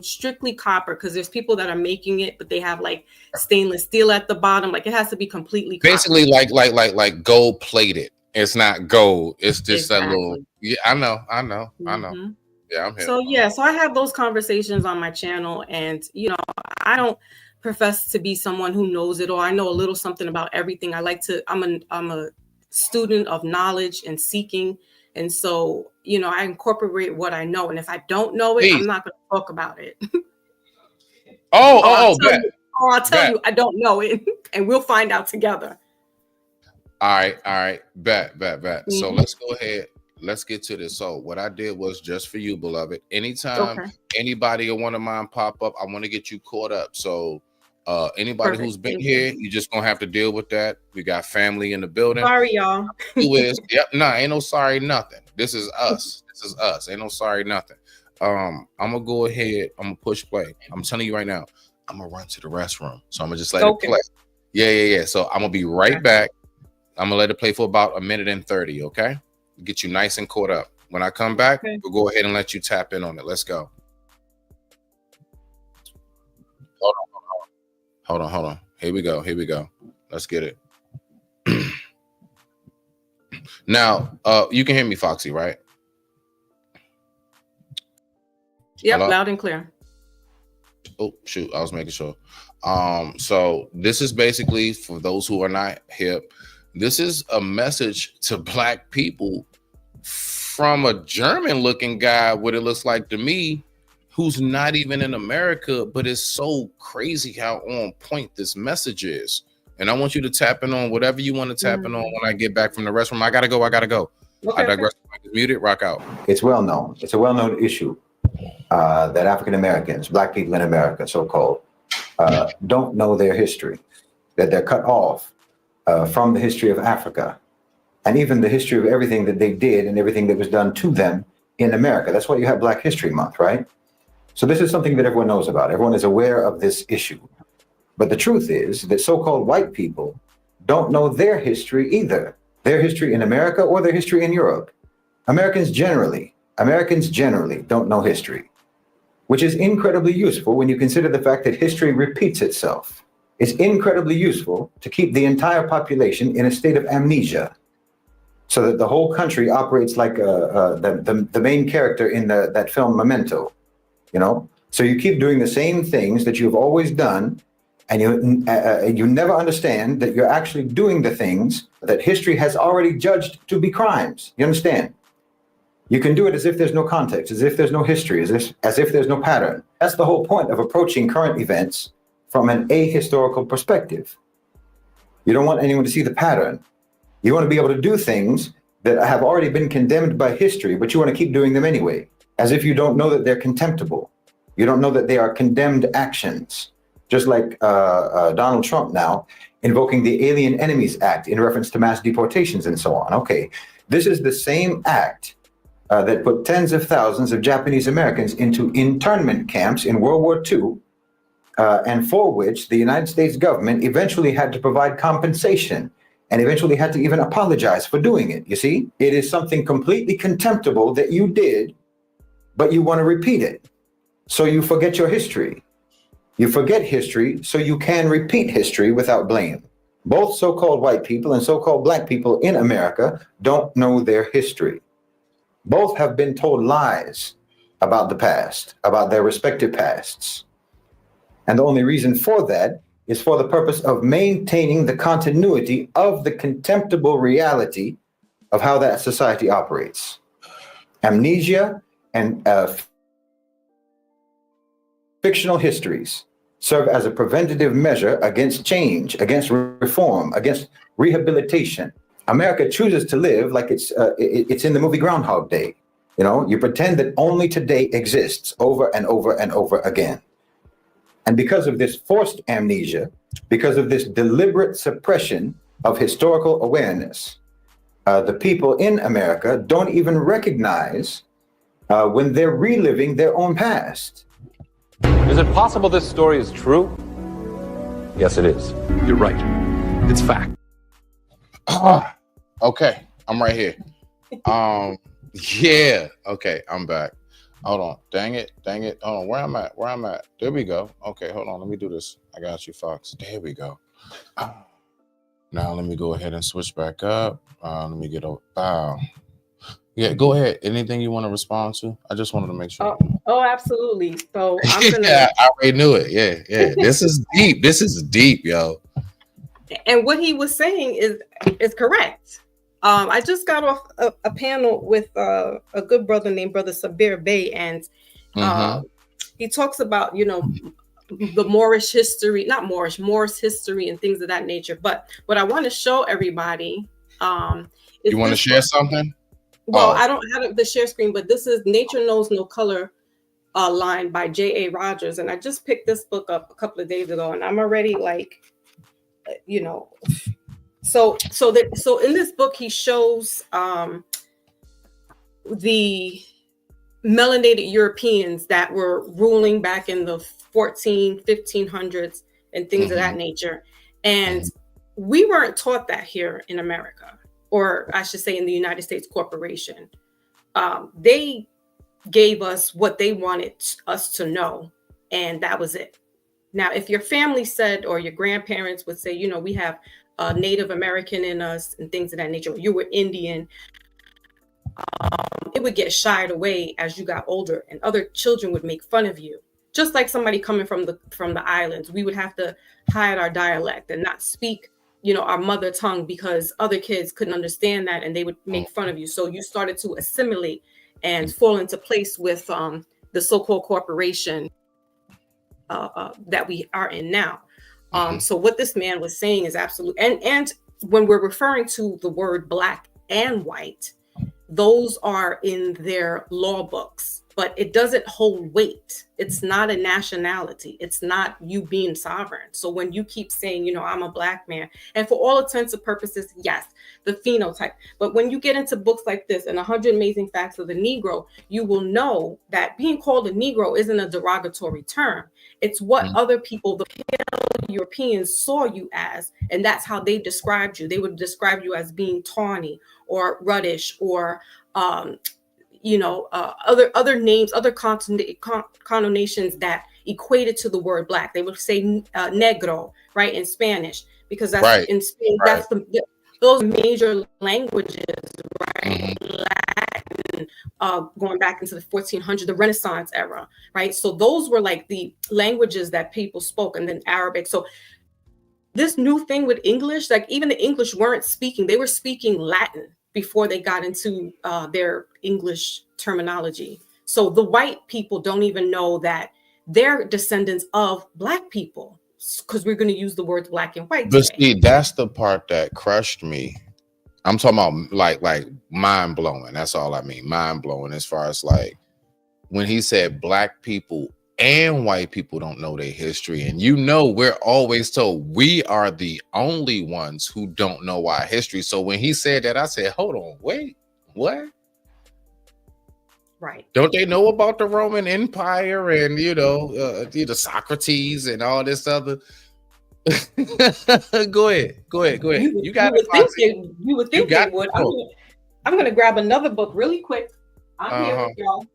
strictly copper, because there's people that are making it, but they have like stainless steel at the bottom. Like it has to be completely copper. Basically like gold plated. It's not gold. It's just that little. Yeah, I know. Yeah, I'm here. So I have those conversations on my channel, and you know, I don't profess to be someone who knows it all. I know a little something about everything. I'm a student of knowledge and seeking, and so, you know, I incorporate what I know, and if I don't know it, I'm not going to talk about it. I'll tell you I don't know it, and we'll find out together. All right, bet. So let's go ahead, let's get to this. So what I did was just for you, beloved. Anytime anybody or one of mine pop up, I want to get you caught up. So anybody who's been here, you just gonna have to deal with that. We got family in the building. Sorry, y'all. Who is? Yep. Nah, ain't no sorry nothing. This is us. Ain't no sorry nothing. I'm gonna go ahead. I'm gonna push play. I'm telling you right now. I'm gonna run to the restroom, so I'm gonna just let it play. Yeah. So I'm gonna be right back. I'm gonna let it play for about 1:30. Okay, get you nice and caught up. When I come back, we'll go ahead and let you tap in on it. Let's go. Hold on. Here we go. Let's get it. Now, you can hear me, Foxy, right? Yep, hello? Loud and clear. Oh, shoot, I was making sure. So this is basically, for those who are not hip, this is a message to Black people from a German-looking guy, what it looks like to me, who's not even in America, but it's so crazy how on point this message is. and I want you to tap in on whatever you want to tap in on when I get back from the restroom. I gotta go. Okay, I digress. Muted. Rock out. It's well known. It's a well-known issue that African Americans, Black people in America, so-called, don't know their history, that they're cut off from the history of Africa, and even the history of everything that they did and everything that was done to them in America. That's why you have Black History Month, right? So this is something that everyone knows about. Everyone is aware of this issue. But the truth is that so-called white people don't know their history either, their history in America or their history in Europe. Americans generally don't know history, which is incredibly useful when you consider the fact that history repeats itself. It's incredibly useful to keep the entire population in a state of amnesia, so that the whole country operates like the main character in that film Memento, you know? So you keep doing the same things that you've always done, and you never understand that you're actually doing the things that history has already judged to be crimes. You understand? You can do it as if there's no context, as if there's no history, as if there's no pattern. That's the whole point of approaching current events from an ahistorical perspective. You don't want anyone to see the pattern. You want to be able to do things that have already been condemned by history, but you want to keep doing them anyway, as if you don't know that they're contemptible. You don't know that they are condemned actions. Just like Donald Trump now invoking the Alien Enemies Act in reference to mass deportations and so on. Okay, this is the same act that put tens of thousands of Japanese Americans into internment camps in World War II, and for which the United States government eventually had to provide compensation and eventually had to even apologize for doing it. You see, it is something completely contemptible that you did, but you want to repeat it. So you forget your history. You forget history so you can repeat history without blame. Both so-called white people and so-called Black people in America don't know their history. Both have been told lies about the past, about their respective pasts. And the only reason for that is for the purpose of maintaining the continuity of the contemptible reality of how that society operates. Amnesia and fictional histories serve as a preventative measure against change, against reform, against rehabilitation. America chooses to live like it's in the movie Groundhog Day. You know, you pretend that only today exists over and over and over again. And because of this forced amnesia, because of this deliberate suppression of historical awareness, the people in America don't even recognize when they're reliving their own past. Is it possible this story is true? Yes, it is. You're right. It's fact. Okay, I'm right here. Yeah. Okay, I'm back. Hold on. Dang it. Hold on. Where I'm at. There we go. Okay, hold on. Let me do this. I got you, Fox. There we go. Now let me go ahead and switch back up. Let me get over. Yeah, go ahead. Anything you want to respond to? I just wanted to make sure. Oh, absolutely. So I'm gonna. Yeah, I already knew it. Yeah. This is deep. This is deep, yo. And what he was saying is correct. I just got off a panel with a good brother named Brother Sabir Bey, and he talks about, you know, the Moorish history, not Moorish, Moorish history and things of that nature. But what I want to show everybody is you want to share something? Well, I don't have the share screen, but this is Nature Knows No Color line by J.A. Rogers. And I just picked this book up a couple of days ago, and I'm already like, you know, so in this book, he shows the melanated Europeans that were ruling back in the 1500s and things of that nature. And we weren't taught that here in America, or I should say in the United States corporation. They gave us what they wanted us to know, and that was it. Now, if your family said, or your grandparents would say, you know, we have Native American in us and things of that nature, or you were Indian, it would get shied away as you got older, and other children would make fun of you. Just like somebody coming from the islands, we would have to hide our dialect and not speak, you know, our mother tongue, because other kids couldn't understand that and they would make fun of you. So you started to assimilate and fall into place with the so-called corporation that we are in now. So what this man was saying is absolute. And when we're referring to the word black and white, those are in their law books, but it doesn't hold weight. It's not a nationality. It's not you being sovereign. So when you keep saying, you know, I'm a black man, and for all intents and purposes, yes, the phenotype. But when you get into books like this and 100 Amazing Facts of the Negro, you will know that being called a Negro isn't a derogatory term. It's what other people, the pale Europeans, saw you as, and that's how they described you. They would describe you as being tawny or reddish or other names, other connotations that equated to the word black. They would say negro, right, in Spanish, because that's in Spain. That's those major languages, right? Latin, going back into the 1400s, the Renaissance era, right? So those were like the languages that people spoke, and then Arabic. So this new thing with English, like even the English weren't speaking; they were speaking Latin before they got into their English terminology. So the white people don't even know that they're descendants of black people, because we're going to use the words black and white But today. see, that's the part that crushed me. I'm talking about like mind blowing. That's all I mean. Mind blowing as far as like when he said black people and white people don't know their history. And you know, we're always told we are the only ones who don't know our history. So when he said that, I said, hold on, wait, what? Right. Don't they know about the Roman Empire and, Socrates and all this other? Go ahead. You got it. You would think they would. I'm gonna grab another book really quick. I'm here with y'all.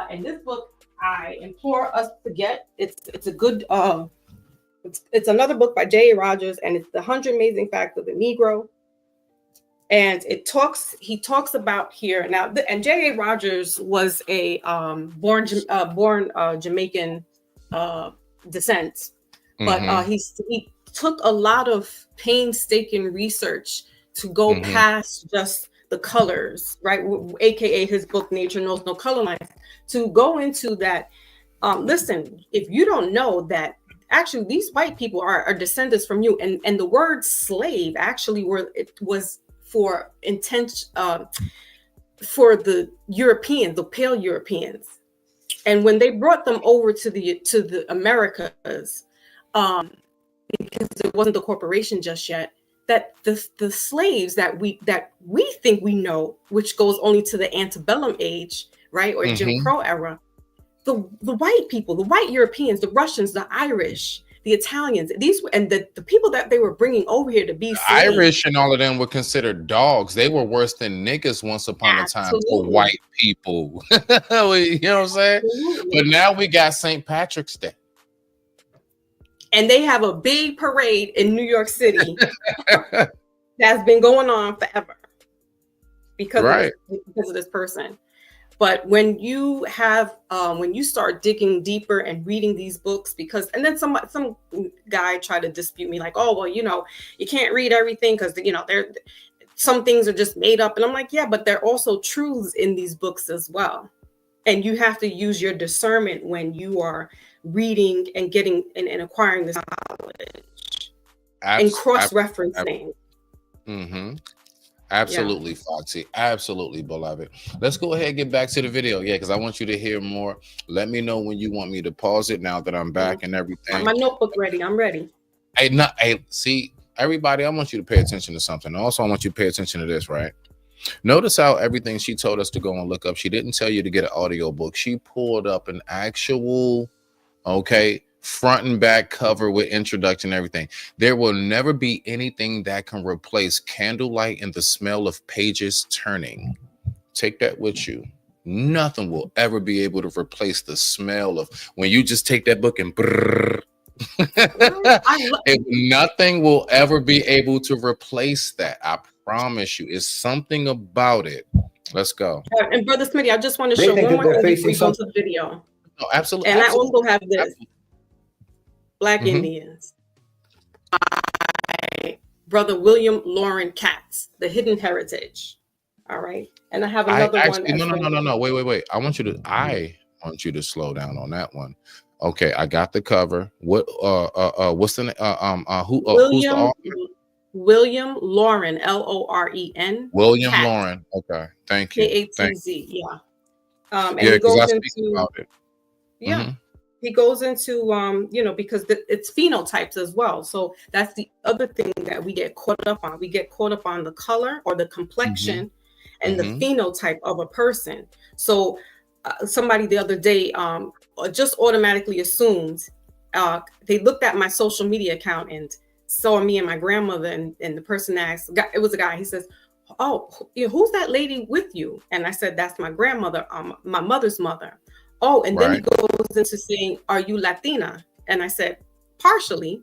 And this book, I implore us to get. It's a good it's another book by J.A. Rogers, and it's the 100 Amazing Facts of the Negro. And he talks about here now, and J.A. Rogers was a born Jamaican descent, but he took a lot of painstaking research to go past just the colors, right? AKA his book Nature Knows No Color Lines, to go into that. Listen, if you don't know that actually these white people are descendants from you, and the word slave actually was for intent for the Europeans, the pale Europeans, and when they brought them over to the Americas, because it wasn't the corporation just yet, that the slaves that we think we know, which goes only to the antebellum age, right, or Jim Crow era, the white people, the white Europeans, the Russians, the Irish, the Italians, and the people that they were bringing over here to be slaves. Irish and all of them were considered dogs. They were worse than niggas once upon a time for white people. You know what I'm saying? Absolutely. But now we got St. Patrick's Day. And they have a big parade in New York City that's been going on forever because of this person. But when you have, when you start digging deeper and reading these books, and then some guy tried to dispute me, like, oh, well, you can't read everything because, some things are just made up. And I'm like, yeah, but there are also truths in these books as well. And you have to use your discernment when you are reading and getting and acquiring this knowledge and cross-referencing. Absolutely, Foxy. Absolutely, beloved. Let's go ahead and get back to the video. Yeah, because I want you to hear more. Let me know when you want me to pause it now that I'm back and everything. My notebook ready. I'm ready. See, everybody, I want you to pay attention to something. Also, I want you to pay attention to this, right? Notice how everything she told us to go and look up, she didn't tell you to get an audio book. She pulled up an actual, front and back cover with introduction and everything. There will never be anything that can replace candlelight and the smell of pages turning. Take that with you. Nothing will ever be able to replace the smell of when you just take that book and brrr. Nothing will ever be able to replace that. I promise you. It's something about it. Let's go. And Brother Smitty, I just want to show one more thing before we go to the video. No, absolutely. And I also have this. Black Indians. By Brother William Lauren Katz, The Hidden Heritage. All right. And I have another one. No. Wait. I want you to slow down on that one. Okay, I got the cover. What what's the who's the William author? William Lauren, Loren. William Cat, Lauren. Okay, thank you. Thank Katz. Yeah. And Yeah, he because I goes speak into about it. yeah. Hmm. He goes into because it's phenotypes as well. So that's the other thing that we get caught up on. We get caught up on the color or the Hmm. complexion and the Hmm. phenotype of a person. So somebody the other day just automatically assumed they looked at my social media account and saw me and my grandmother, and the person asked, it was a guy, he says, oh, who's that lady with you? And I said, that's my grandmother, my mother's mother. Oh, and then he Right. goes into saying, are you Latina? And I said, partially.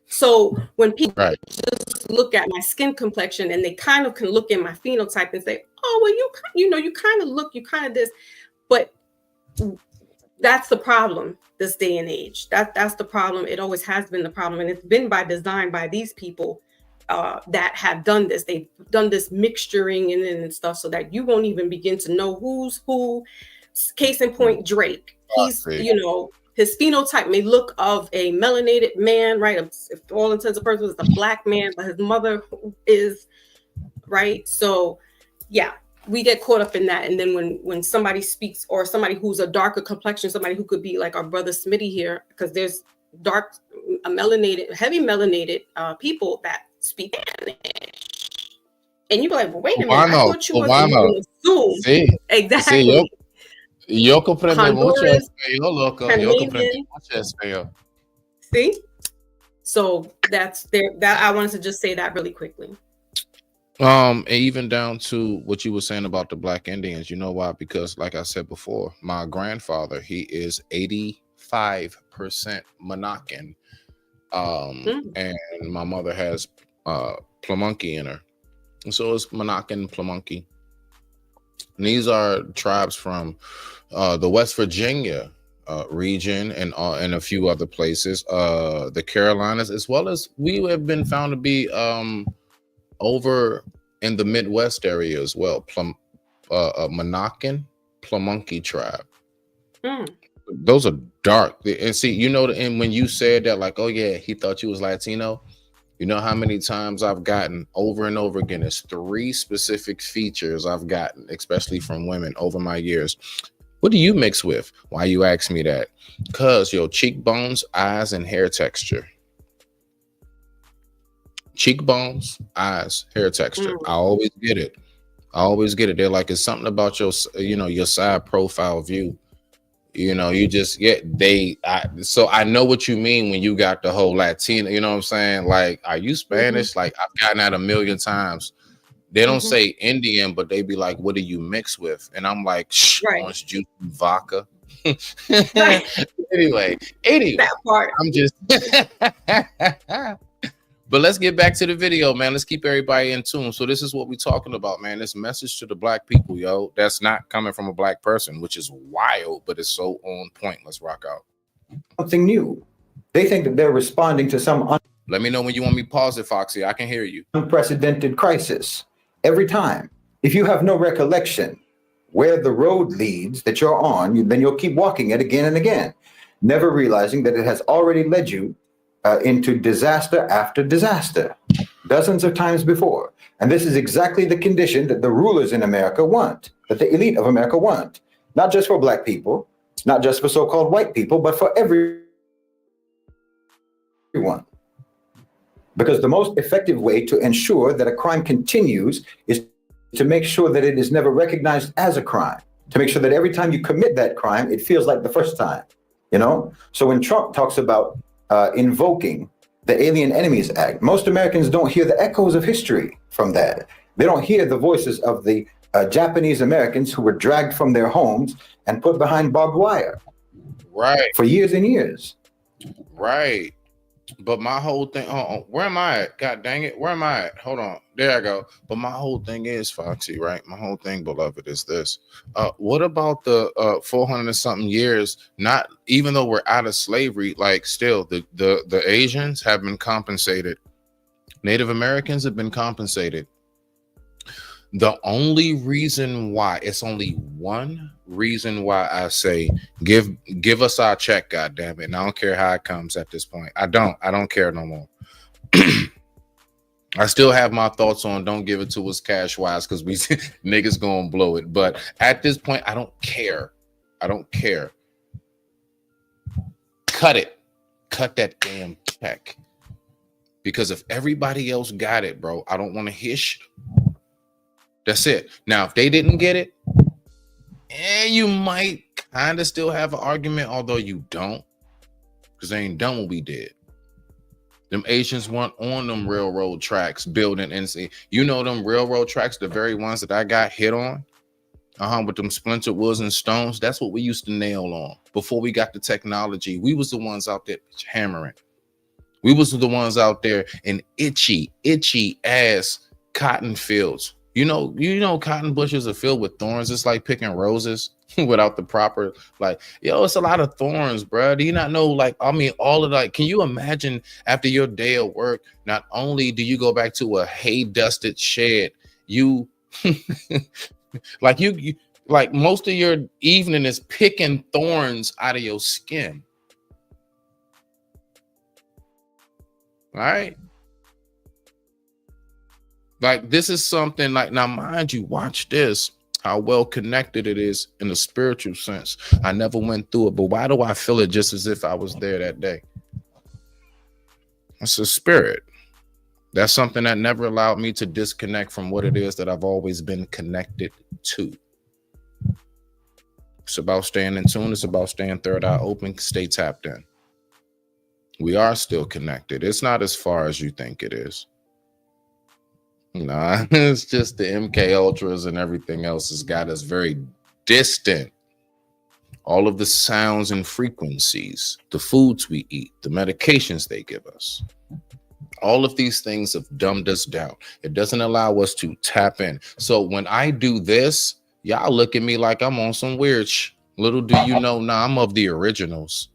So when people Right. just look at my skin complexion and they kind of can look at my phenotype and say, oh, well, you kind of look, you kind of this, but that's the problem this day and age. That's the problem. It always has been the problem, and it's been by design by these people that have done this. They've done this mixturing and stuff so that you won't even begin to know who's who. Case in point, Drake. He's see. his phenotype may look of a melanated man, right? If all intents and purposes, it's a black man, but his mother is right. So, yeah, we get caught up in that. And then when somebody speaks, or somebody who's a darker complexion, somebody who could be like our brother Smitty here, because there's dark, heavy melanated people that speak Spanish. And you be like, well, wait a minute, I thought you wasn't going to assume. Sí. Exactly. Yo comprendo mucho Honduras, español, loco. Yo comprendo Panamanian. mucho español. See? So that's there. That I wanted to just say that really quickly. And even down to what you were saying about the Black Indians, you know why? Because like I said before, my grandfather, he is 85% Monacan. And my mother has Plamunky in her. And so it's Monacan, Plamunky. And these are tribes from the West Virginia region and a few other places, the Carolinas, as well as we have been found to be over in the Midwest area as well. Monacan, Plamunky tribe. Those are dark. And see, and when you said that, like, oh yeah, he thought you was Latino. You know how many times I've gotten over and over again? There's 3 specific features I've gotten, especially from women over my years. What do you mix with? Why you ask me that? Because your cheekbones, eyes, and hair texture. Cheekbones, eyes, hair texture. I always get it. They're like, it's something about your side profile view. You just so I know what you mean when you got the whole Latina, you know what I'm saying? Like, are you Spanish? Like, I've gotten that a million times. They don't say Indian, but they be like, what do you mix with? And I'm like, orange juice and vodka. Anyway, that part. I'm just but let's get back to the video, man. Let's keep everybody in tune. So this is what we're talking about, man. This message to the Black people, yo. That's not coming from a Black person, which is wild, but it's so on point. Let's rock out. Something new. They think that they're responding to some Let me know when you want me to pause it, Foxy. I can hear you. Unprecedented crisis. Every time. If you have no recollection where the road leads that you're on, then you'll keep walking it again and again, never realizing that it has already led you into disaster after disaster, dozens of times before. And this is exactly the condition that the rulers in America want, that the elite of America want, not just for Black people, not just for so-called white people, but for everyone. Because the most effective way to ensure that a crime continues is to make sure that it is never recognized as a crime, to make sure that every time you commit that crime, it feels like the first time, So when Trump talks about invoking the Alien Enemies Act, most Americans don't hear the echoes of history from that. They don't hear the voices of the Japanese Americans who were dragged from their homes and put behind barbed wire. Right. For years and years. Right. But my whole thing, where am I at? God dang it. Where am I at? Hold on. There I go. But my whole thing is, Foxy, right? My whole thing, beloved, is this. What about the 400 and something years, not even though we're out of slavery, like still the Asians have been compensated. Native Americans have been compensated. The only reason why, it's only one reason why I say give us our check, goddamn it. And I don't care how it comes at this point. I don't care no more. I still have my thoughts on don't give it to us cash wise because we niggas gonna blow it. But at this point, I don't care. I don't care. Cut it. Cut that damn check. Because if everybody else got it, bro, I don't want to hear shit. That's it. Now, if they didn't get it, you might kind of still have an argument, although you don't, because they ain't done what we did. Them Asians weren't on them railroad tracks building, and you know them railroad tracks, the very ones that I got hit on, with them splintered woods and stones. That's what we used to nail on before we got the technology. We was the ones out there hammering. We was the ones out there in itchy ass cotton fields. You know, cotton bushes are filled with thorns. It's like picking roses without the proper, like, it's a lot of thorns, bro. Do you not know, all of that? Can you imagine after your day of work, not only do you go back to a hay dusted shed, you like most of your evening is picking thorns out of your skin. All right. Like, this is something like, now, mind you, watch this, how well connected it is in the spiritual sense. I never went through it, but why do I feel it just as if I was there that day? That's a spirit. That's something that never allowed me to disconnect from what it is that I've always been connected to. It's about staying in tune. It's about staying third eye open, stay tapped in. We are still connected. It's not as far as you think it is. Nah, it's just the MK Ultras and everything else has got us very distant. All of the sounds and frequencies, the foods we eat, the medications they give us, all of these things have dumbed us down. It doesn't allow us to tap in. So when I do this, y'all look at me like I'm on some weird Little do you know, I'm of the originals.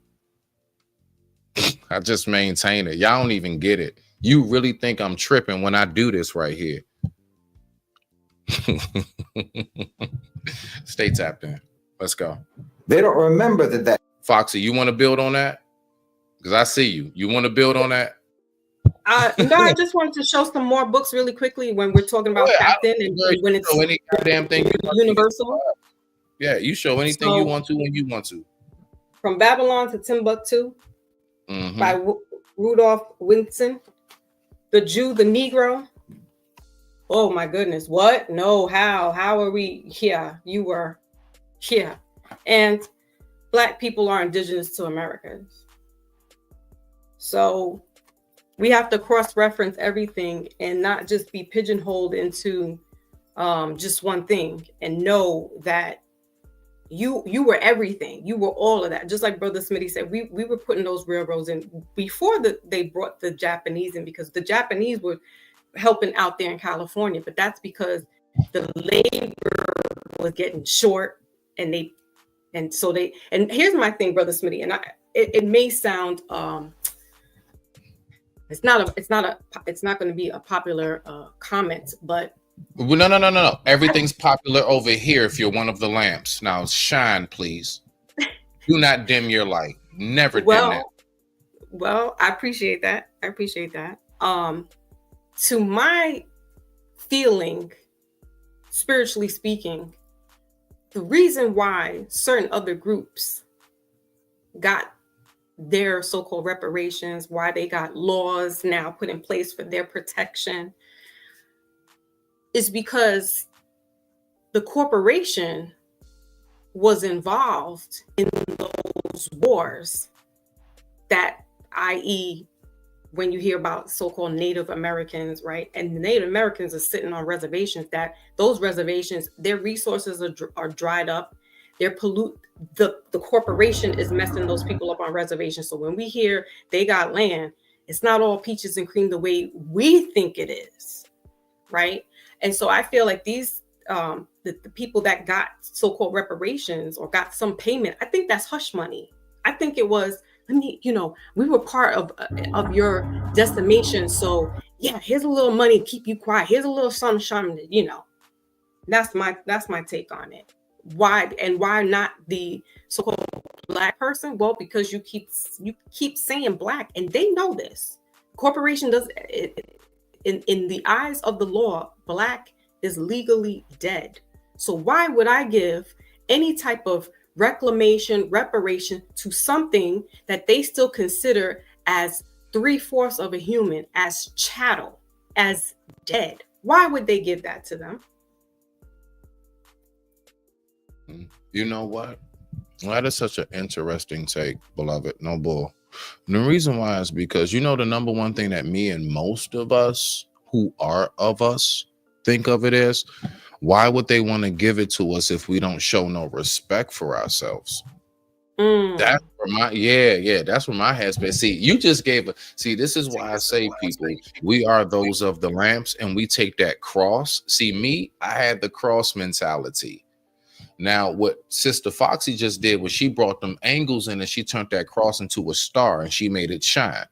I just maintain it. Y'all don't even get it. You really think I'm tripping when I do this right here. Stay tapped in. Let's go. They don't remember that. Foxy, you want to build on that? Because I see you. You want to build on that? No, I just wanted to show some more books really quickly when we're talking about Captain and when it's any goddamn thing universal. Yeah, you show anything you want to when you want to. From Babylon to Timbuktu by Rudolph Winson. The Jew, the Negro. Oh my goodness. What? No, how are we here? You were here. And Black people are indigenous to Americans. So we have to cross-reference everything and not just be pigeonholed into just one thing, and know that you were everything. You were all of that. Just like Brother Smitty said, we were putting those railroads in before they brought the Japanese in, because the Japanese were helping out there in California, but that's because the labor was getting short, and here's my thing, Brother Smitty, and it may sound it's not going to be a popular comment, but no. Everything's popular over here if you're one of the lamps. Now shine, please. Do not dim your light. Never dim that. Well, I appreciate that. To my feeling, spiritually speaking, the reason why certain other groups got their so-called reparations, why they got laws now put in place for their protection, is because the corporation was involved in those wars that, i.e., when you hear about so-called Native Americans, right? And the Native Americans are sitting on reservations, that those reservations, their resources are dried up. They're the corporation is messing those people up on reservations. So when we hear they got land, it's not all peaches and cream the way we think it is, right? And so I feel like these the people that got so-called reparations or got some payment, I think that's hush money. I think it was, we were part of your decimation. So yeah, here's a little money to keep you quiet. Here's a little sunshine, That's my take on it. Why not the so-called black person? Well, because you keep saying black, and they know this. Corporation does it, in the eyes of the law, black is legally dead. So why would I give any type of reparation to something that they still consider as 3/4 of a human, as chattel, as dead? Why would they give that to them? You know what? That is such an interesting take, beloved. No bull. And the reason why is because the number one thing that me and most of us who are of us think of it as, why would they want to give it to us if we don't show no respect for ourselves? That's where that's where my head's been. See, you just gave this is why I say, people, we are those of the lamps, and we take that cross. See, me, I had the cross mentality. Now, what Sister Foxy just did was she brought them angles in and she turned that cross into a star and she made it shine.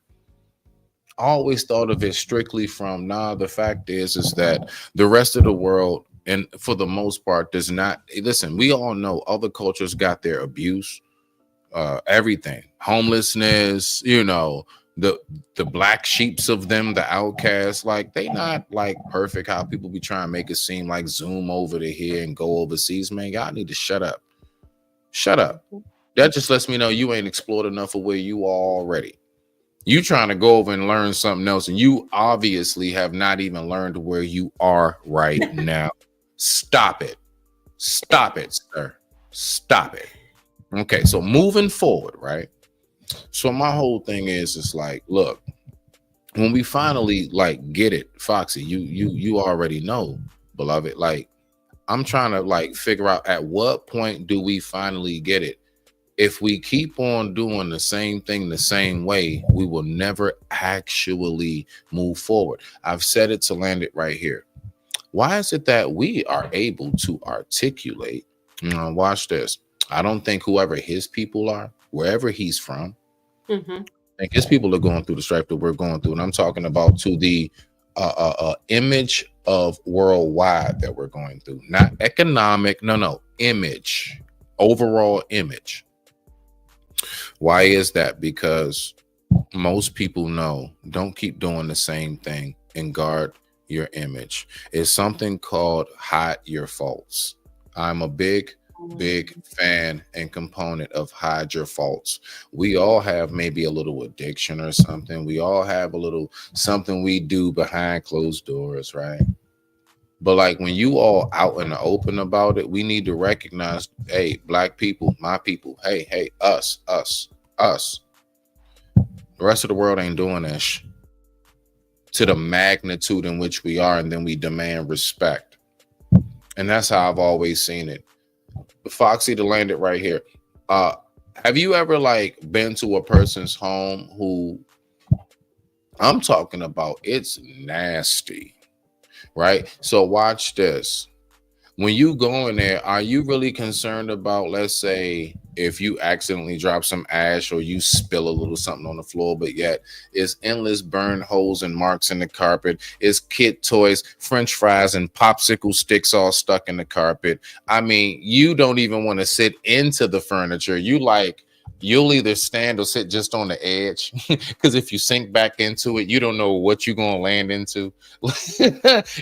I always thought of it strictly from, the fact is that the rest of the world, and for the most part, does not listen. We all know other cultures got their abuse, everything, homelessness, the black sheeps of them, the outcasts. Like, they not like perfect how people be trying to make it seem like zoom over to here and go overseas. Man, y'all need to shut up. That just lets me know you ain't explored enough of where you are already. You trying to go over and learn something else, and you obviously have not even learned where you are right now. Stop it, sir. Stop it. Okay, so moving forward, right? So my whole thing is like, look, when we finally get it, Foxy, you already know, beloved. Like, I'm trying to figure out at what point do we finally get it. If we keep on doing the same thing the same way, we will never actually move forward. I've said it to land it right here. Why is it that we are able to articulate? Watch this. I don't think whoever his people are, wherever he's from, I think his people are going through the strife that we're going through. And I'm talking about to the image of worldwide that we're going through. Not economic, no, image, overall image. Why is that? Because most people know, don't keep doing the same thing and guard your image. It's something called hide your faults. I'm a big fan and component of hide your faults. We all have maybe a little addiction or something. We all have a little something we do behind closed doors, right? But when you all out in the open about it, we need to recognize, hey, black people, my people, hey, us. The rest of the world ain't doing this to the magnitude in which we are, and then we demand respect. And that's how I've always seen it. Foxy, to land it right here. Have you ever been to a person's home who, I'm talking about, it's nasty, right? So watch this. When you go in there, are you really concerned about, let's say, if you accidentally drop some ash or you spill a little something on the floor, but yet it's endless burn holes and marks in the carpet, it's kid toys, french fries, and popsicle sticks all stuck in the carpet. I mean, you don't even want to sit into the furniture. You'll either stand or sit just on the edge, because if you sink back into it, you don't know what you're going to land into.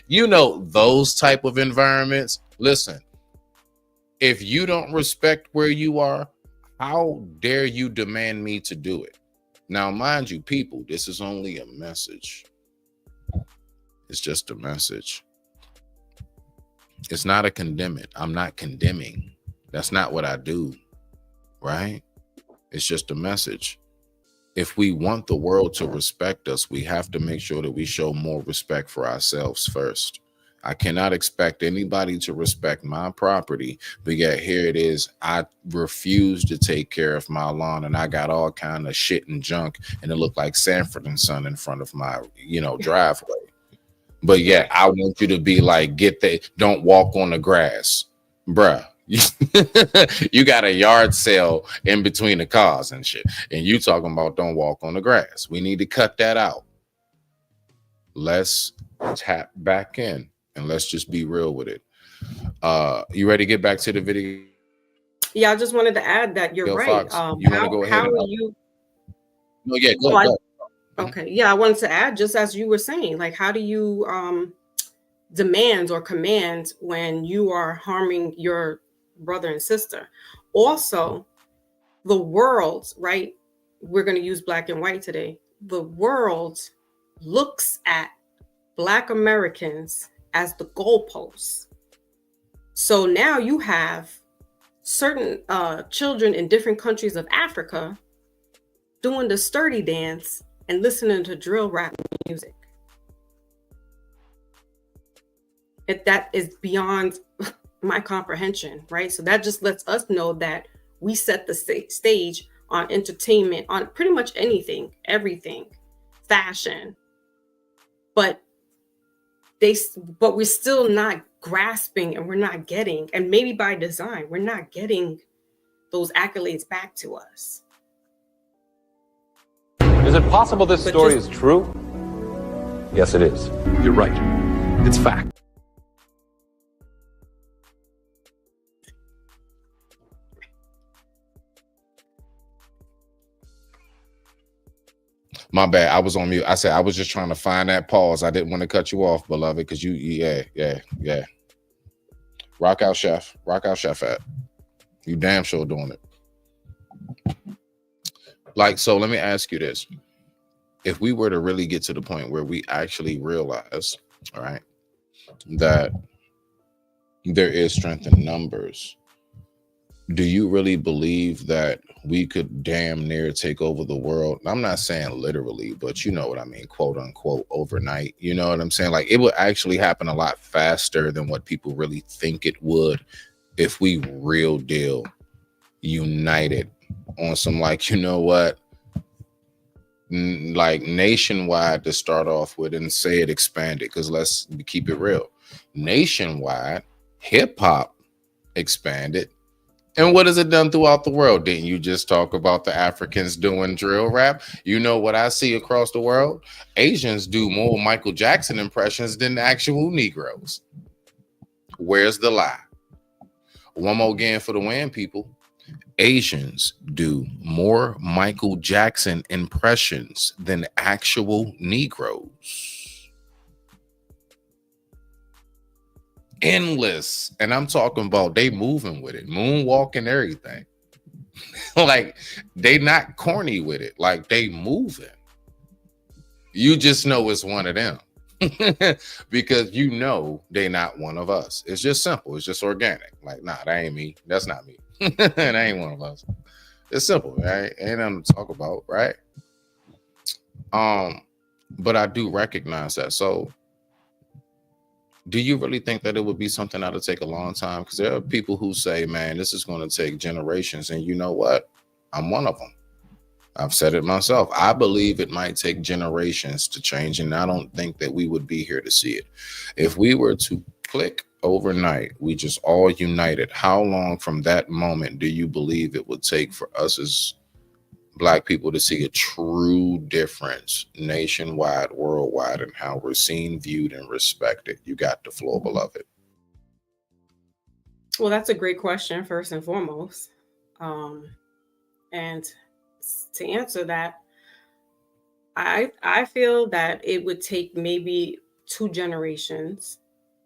Those type of environments. Listen, if you don't respect where you are, how dare you demand me to do it? Now, mind you, people, this is only a message. It's just a message. It's not a condemning. I'm not condemning. That's not what I do, right? It's just a message. If we want the world to respect us, we have to make sure that we show more respect for ourselves first. I cannot expect anybody to respect my property, but yet here it is. I refuse to take care of my lawn, and I got all kind of shit and junk, and it looked like Sanford and Son in front of my, driveway. But yeah, I want you to be like, don't walk on the grass, bruh. You got a yard sale in between the cars and shit, and you talking about don't walk on the grass. We need to cut that out. Let's tap back in and let's just be real with it. You ready to get back to the video? Yeah, I just wanted to add that you're right. Fox, you want to go ahead how and are you? no, yeah, go Oh, ahead. okay. Yeah, I wanted to add, just as you were saying, like, how do you demand or command when you are harming your brother and sister? Also, the world, right? We're going to use black and white today. The world looks at Black Americans as the goalposts. So now you have certain children in different countries of Africa doing the sturdy dance and listening to drill rap music. That is beyond my comprehension, right? So that just lets us know that we set the stage on entertainment, on pretty much anything, everything, fashion, but we're still not grasping, and we're not getting, and maybe by design, we're not getting those accolades back to us. Is it possible this story is true? Yes, it is. You're right. It's fact. My bad. I was on mute. I said I was just trying to find that pause. I didn't want to cut you off, beloved, because yeah. Rock out, chef. Rock out, chef. At you, damn sure doing it. Like, so let me ask you this: if we were to really get to the point where we actually realize, all right, that there is strength in numbers, do you really believe that we could damn near take over the world? I'm not saying literally, but you know what I mean, quote unquote, overnight. You know what I'm saying? Like, it would actually happen a lot faster than what people really think it would if we real deal united on some, like, you know what, like nationwide to start off with, and say it expanded, because let's keep it real. Nationwide, hip hop expanded. And what has it done throughout the world? Didn't you just talk about the Africans doing drill rap? You know what I see across the world? Asians do more Michael Jackson impressions than actual Negroes. Where's the lie? One more again for the WAN people. Asians do more Michael Jackson impressions than actual Negroes. Endless. And I'm talking about they moving with it, moonwalking, everything. Like, they not corny with it, like they moving. You just know it's one of them. Because you know they not one of us. It's just simple. It's just organic. Like, nah, that ain't me. That's not me. That ain't one of us. It's simple, right? Ain't nothing to talk about, right? But I do recognize that. So do you really think that it would be something that'll take a long time? Because there are people who say, man, this is going to take generations. And you know what? I'm one of them. I've said it myself. I believe it might take generations to change. And I don't think that we would be here to see it. If we were to click overnight, we just all united, how long from that moment do you believe it would take for us as Black people to see a true difference nationwide, worldwide, and how we're seen, viewed, and respected? You got the floor, beloved. Well, that's a great question, first and foremost. And to answer that, I feel that it would take maybe 2 generations.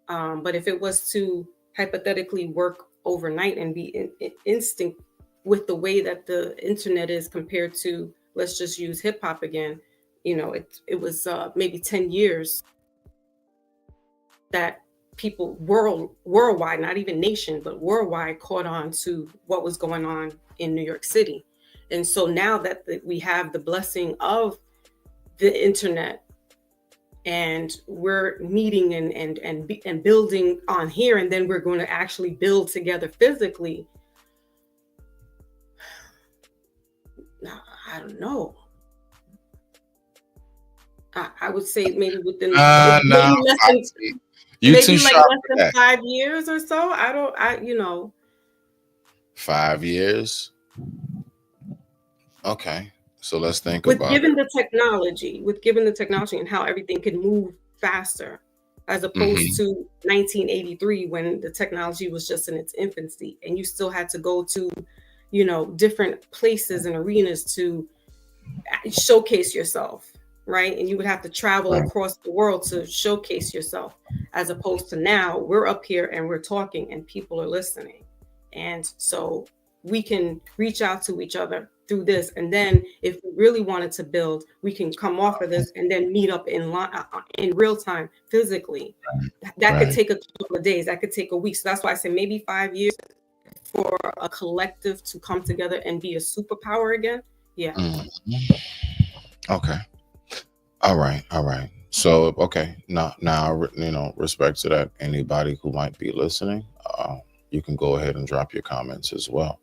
But if it was to hypothetically work overnight and be in instinct with the way that the internet is compared to, let's just use hip hop again, you know, it was maybe 10 years that people worldwide, not even nation, but worldwide, caught on to what was going on in New York City. And so now that we have the blessing of the internet, and we're meeting and building on here, and then we're going to actually build together physically. I don't know. I would say maybe within maybe less than, maybe like less than 5 years or so. You know. 5 years. Okay. So let's think with about given the technology and how everything can move faster, as opposed to 1983 when the technology was just in its infancy and you still had to go to, different places and arenas to showcase yourself, right? And you would have to travel Right. across the world to showcase yourself, as opposed to now we're up here and we're talking and people are listening. And so we can reach out to each other through this. And then if we really wanted to build, we can come off of this and then meet up in real time physically. That could Right. take a couple of days. That could take a week. So that's why I say maybe 5 years for a collective to come together and be a superpower again. Yeah. Okay. All right. So, okay. Now, respect to that. Anybody who might be listening, you can go ahead and drop your comments as well.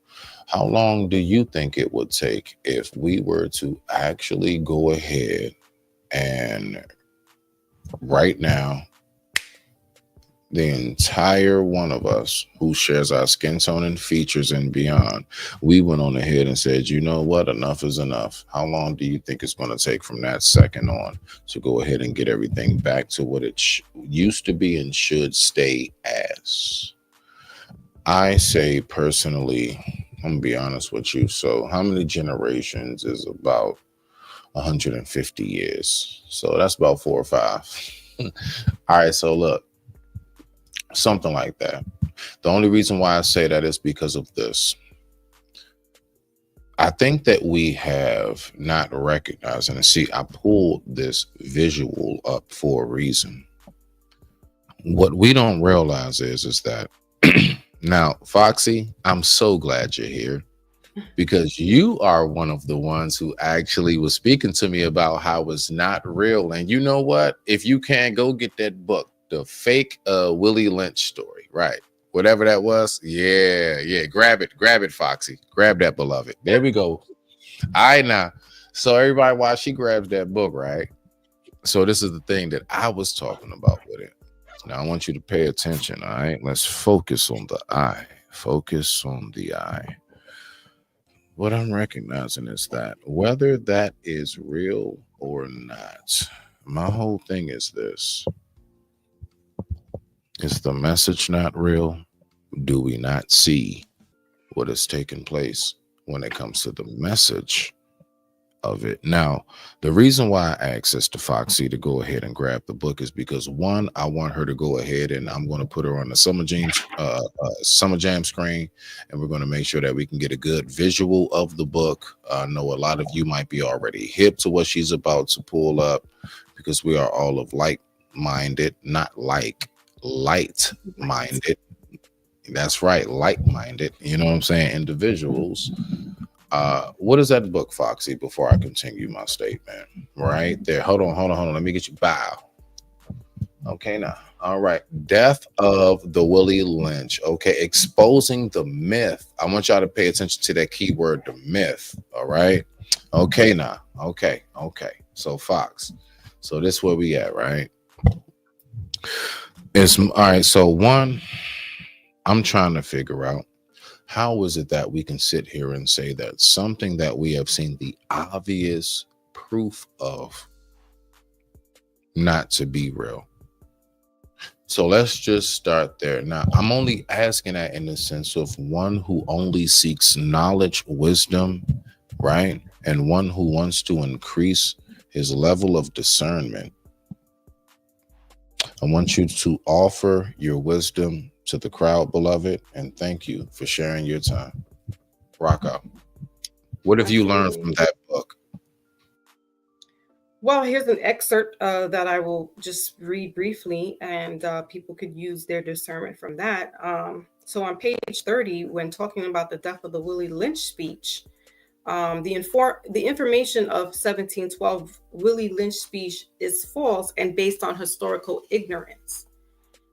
How long do you think it would take if we were to actually go ahead and right now, the entire one of us who shares our skin tone and features and beyond, we went on ahead and said, you know what, enough is enough. How long do you think it's going to take from that second on to go ahead and get everything back to what it used to be and should stay as? I say personally, I'm gonna be honest with you. So how many generations is about 150 years? So that's about 4 or 5. All right, so look, something like that. The only reason why I say that is because of this. I think that we have not recognized, and see, I pulled this visual up for a reason. What we don't realize is that now, Foxy, I'm so glad you're here because you are one of the ones who actually was speaking to me about how it's not real. And you know what? If you can, go get that book, The Fake Willie Lynch Story, right? Whatever that was. Yeah. Grab it, Foxy. Grab that, beloved. There we go. All right, now. So everybody, while she grabs that book, right? So this is the thing that I was talking about with it. Now I want you to pay attention. All right, let's focus on the eye. Focus on the eye. What I'm recognizing is that whether that is real or not, my whole thing is this: is the message not real? Do we not see what is taking place when it comes to the message of it? Now, the reason why I asked Sister Foxy to go ahead and grab the book is because, one, I want her to go ahead and I'm going to put her on the Summer Jam screen, and we're going to make sure that we can get a good visual of the book. I know a lot of you might be already hip to what she's about to pull up because we are all of like-minded, not light-minded. That's right, like-minded. You know what I'm saying? Individuals. What is that book, Foxy, before I continue my statement? Right there. Hold on. Let me get you bow. Okay, now. All right. Death of the Willie Lynch. Okay, exposing the myth. I want y'all to pay attention to that keyword, the myth. All right. Okay, now. Okay. So Fox. So this is where we at, right? It's all right. So one, I'm trying to figure out, how is it that we can sit here and say that something that we have seen the obvious proof of not to be real? So let's just start there. Now, I'm only asking that in the sense of one who only seeks knowledge, wisdom, right? And one who wants to increase his level of discernment. I want you to offer your wisdom to the crowd, beloved, and thank you for sharing your time. Rock out. What have you learned from that book? Well, here's an excerpt that I will just read briefly, and people could use their discernment from that. So on page 30, when talking about the death of the Willie Lynch speech, the information of 1712 Willie Lynch speech is false and based on historical ignorance.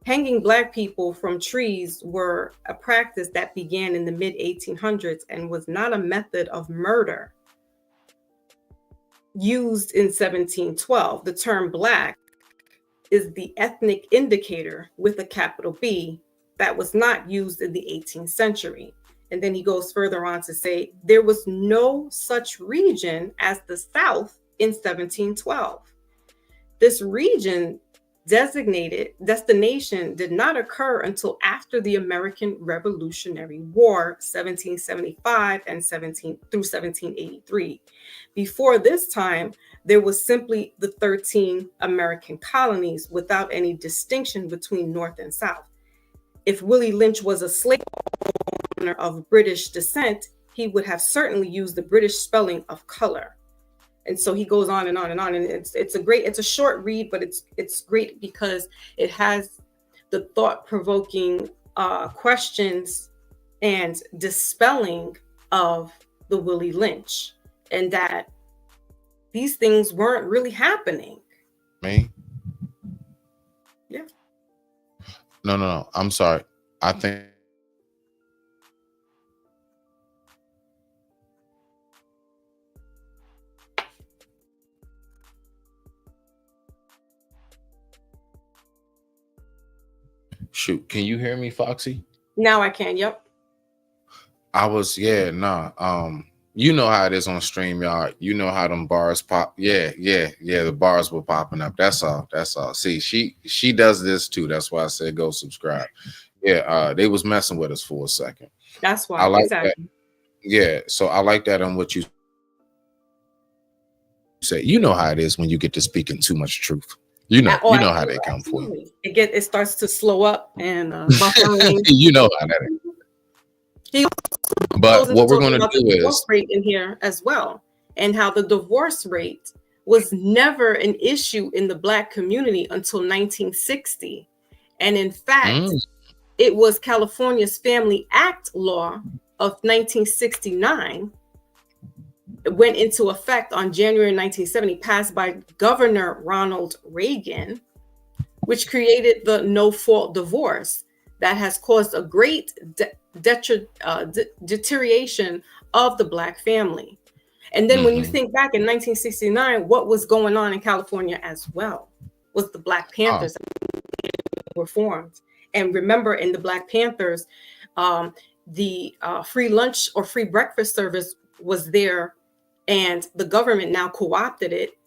Hanging Black people from trees were a practice that began in the mid-1800s and was not a method of murder used in 1712. The term Black is the ethnic indicator with a capital B that was not used in the 18th century. And then he goes further on to say there was no such region as the South in 1712. This region designated destination did not occur until after the American Revolutionary War, 1775 and 1783. Before this time, there was simply the 13 American colonies without any distinction between North and South. If Willie Lynch was a slave owner of British descent, he would have certainly used the British spelling of color. And so he goes on and on and on. And it's a short read, but it's great because it has the thought-provoking questions and dispelling of the Willie Lynch, and that these things weren't really happening. Me? Yeah. No. I'm sorry. I think shoot, can you hear me, Foxy? Now I can. Yep. You know how it is on StreamYard. You know how them bars pop. Yeah. The bars were popping up. That's all. See, she does this too. That's why I said go subscribe. Yeah, they was messing with us for a second. That's why. I like exactly. that. Yeah, so I like that on what you say. You know how it is when you get to speaking too much truth. You know how they come for you. It starts to slow up and buffering. You know how that is. But what we're going to do is rate in here as well, and how the divorce rate was never an issue in the Black community until 1960, and in fact, it was California's Family Act law of 1969 went into effect on January 1970, passed by Governor Ronald Reagan, which created the no-fault divorce that has caused a great deterioration of the Black family. And then when you think back in 1969, what was going on in California as well was the Black Panthers were formed. And remember, in the Black Panthers, the free lunch or free breakfast service was there, and the government now co-opted it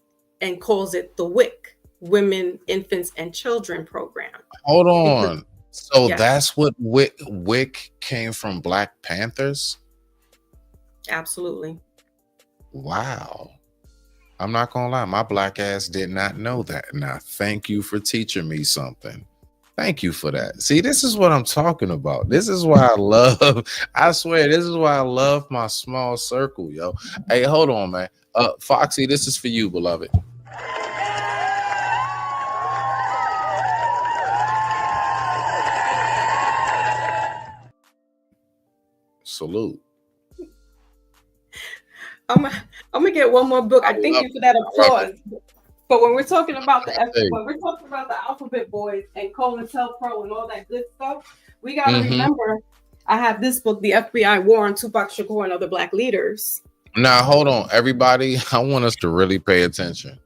and calls it the WIC, Women, Infants, and Children Program. Hold on. So that's what WIC came from, Black Panthers? Absolutely. Wow. I'm not gonna lie, my black ass did not know that. Now, thank you for teaching me something. Thank you for that. See, this is what I'm talking about. This is why I love, I swear, this is why I love my small circle, yo. Hey, hold on, man. Foxy, this is for you, beloved. Salute. I'm gonna get one more book. I thank you for that applause. But when we're talking about the alphabet boys and COINTELPRO and all that good stuff, we gotta remember I have this book, The FBI War on Tupac Shakur and Other Black Leaders. Now hold on, everybody. I want us to really pay attention.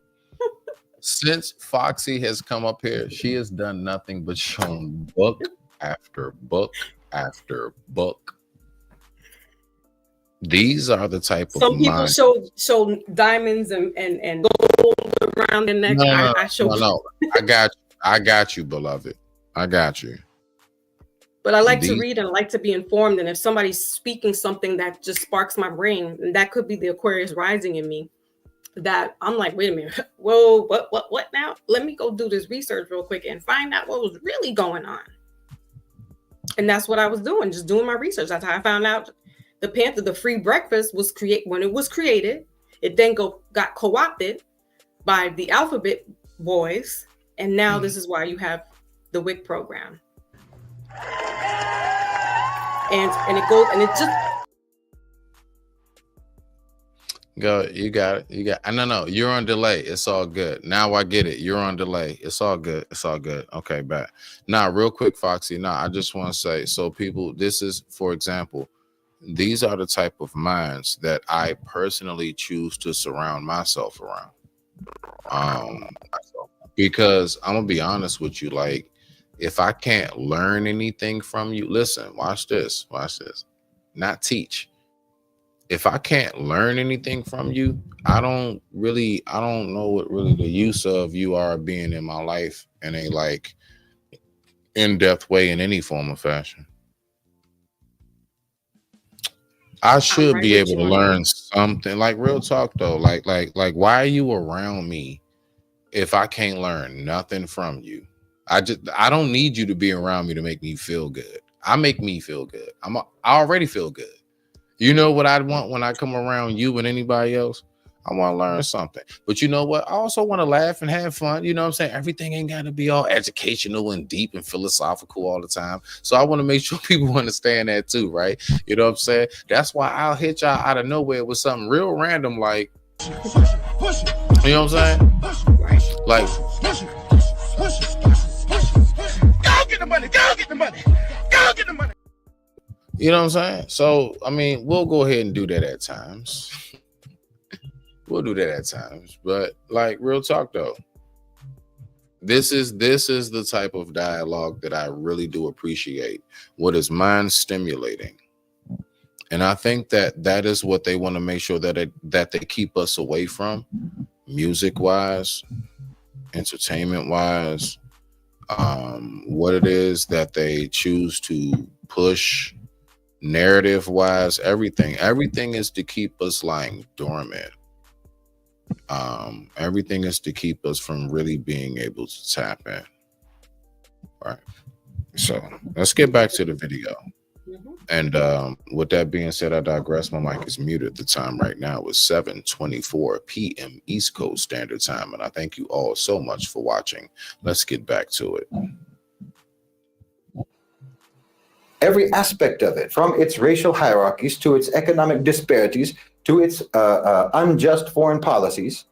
Since Foxy has come up here, she has done nothing but shown book after book after book. These are the type of some people show diamonds and gold around their neck. I show I got you, beloved. I got you. But I like to read and I like to be informed. And if somebody's speaking something that just sparks my brain, and that could be the Aquarius rising in me, that I'm like, wait a minute, whoa, what now? Let me go do this research real quick and find out what was really going on. And that's what I was doing, just doing my research. That's how I found out the Panther, the free breakfast was when it was created. It then got co-opted by the alphabet boys, and now this is why you have the WIC program. And it goes and it just go. You got it. No, you're on delay. It's all good. Now I get it. You're on delay. It's all good. Okay, back. Now, real quick, Foxy. Now, I just want to say, so people, this is, for example, these are the type of minds that I personally choose to surround myself around. Because I'm gonna be honest with you, like, if I can't learn anything from you, listen, watch this, not teach. if I can't learn anything from you, I don't know what really the use of you are being in my life in a like in-depth way in any form or fashion. I should be able to learn something. Like real talk though. Like why are you around me if I can't learn nothing from you? I don't need you to be around me to make me feel good. I make me feel good. I already feel good. You know what I want when I come around you and anybody else? I want to learn something. But you know what? I also want to laugh and have fun. You know what I'm saying? Everything ain't got to be all educational and deep and philosophical all the time. So I want to make sure people understand that too, right? You know what I'm saying? That's why I'll hit y'all out of nowhere with something real random like, you know what I'm saying? Like, go get the money, go get the money, go get the money. You know what I'm saying? So, I mean, we'll go ahead and do that at times. We'll do that at times. But like real talk though, this is the type of dialogue that I really do appreciate. What is mind stimulating. And I think that is what they want to make sure that they keep us away from, music wise, entertainment wise, what it is that they choose to push narrative wise, everything is to keep us lying dormant. Everything is to keep us from really being able to tap in. All right. So let's get back to the video. And with that being said, I digress. My mic is muted. The time right now is 7:24 p.m. East Coast Standard Time. And I thank you all so much for watching. Let's get back to it. Every aspect of it, from its racial hierarchies to its economic disparities to its unjust foreign policies,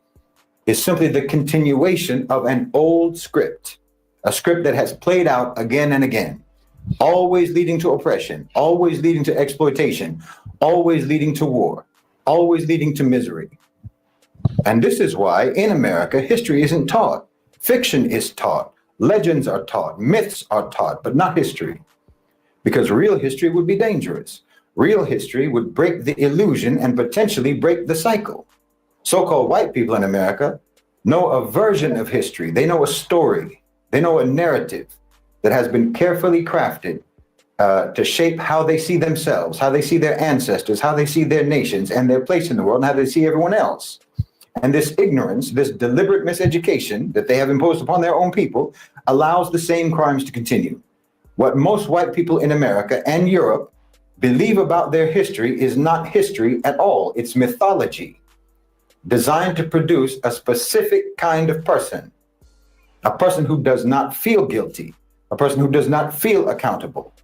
is simply the continuation of an old script, a script that has played out again and again, always leading to oppression, always leading to exploitation, always leading to war, always leading to misery. And this is why in America, history isn't taught. Fiction is taught, legends are taught, myths are taught, but not history. Because real history would be dangerous. Real history would break the illusion and potentially break the cycle. So-called white people in America know a version of history. They know a story. They know a narrative that has been carefully crafted to shape how they see themselves, how they see their ancestors, how they see their nations and their place in the world, and how they see everyone else. And this ignorance, this deliberate miseducation that they have imposed upon their own people allows the same crimes to continue. What most white people in America and Europe believe about their history is not history at all. It's mythology designed to produce a specific kind of person, a person who does not feel guilty, a person who does not feel accountable,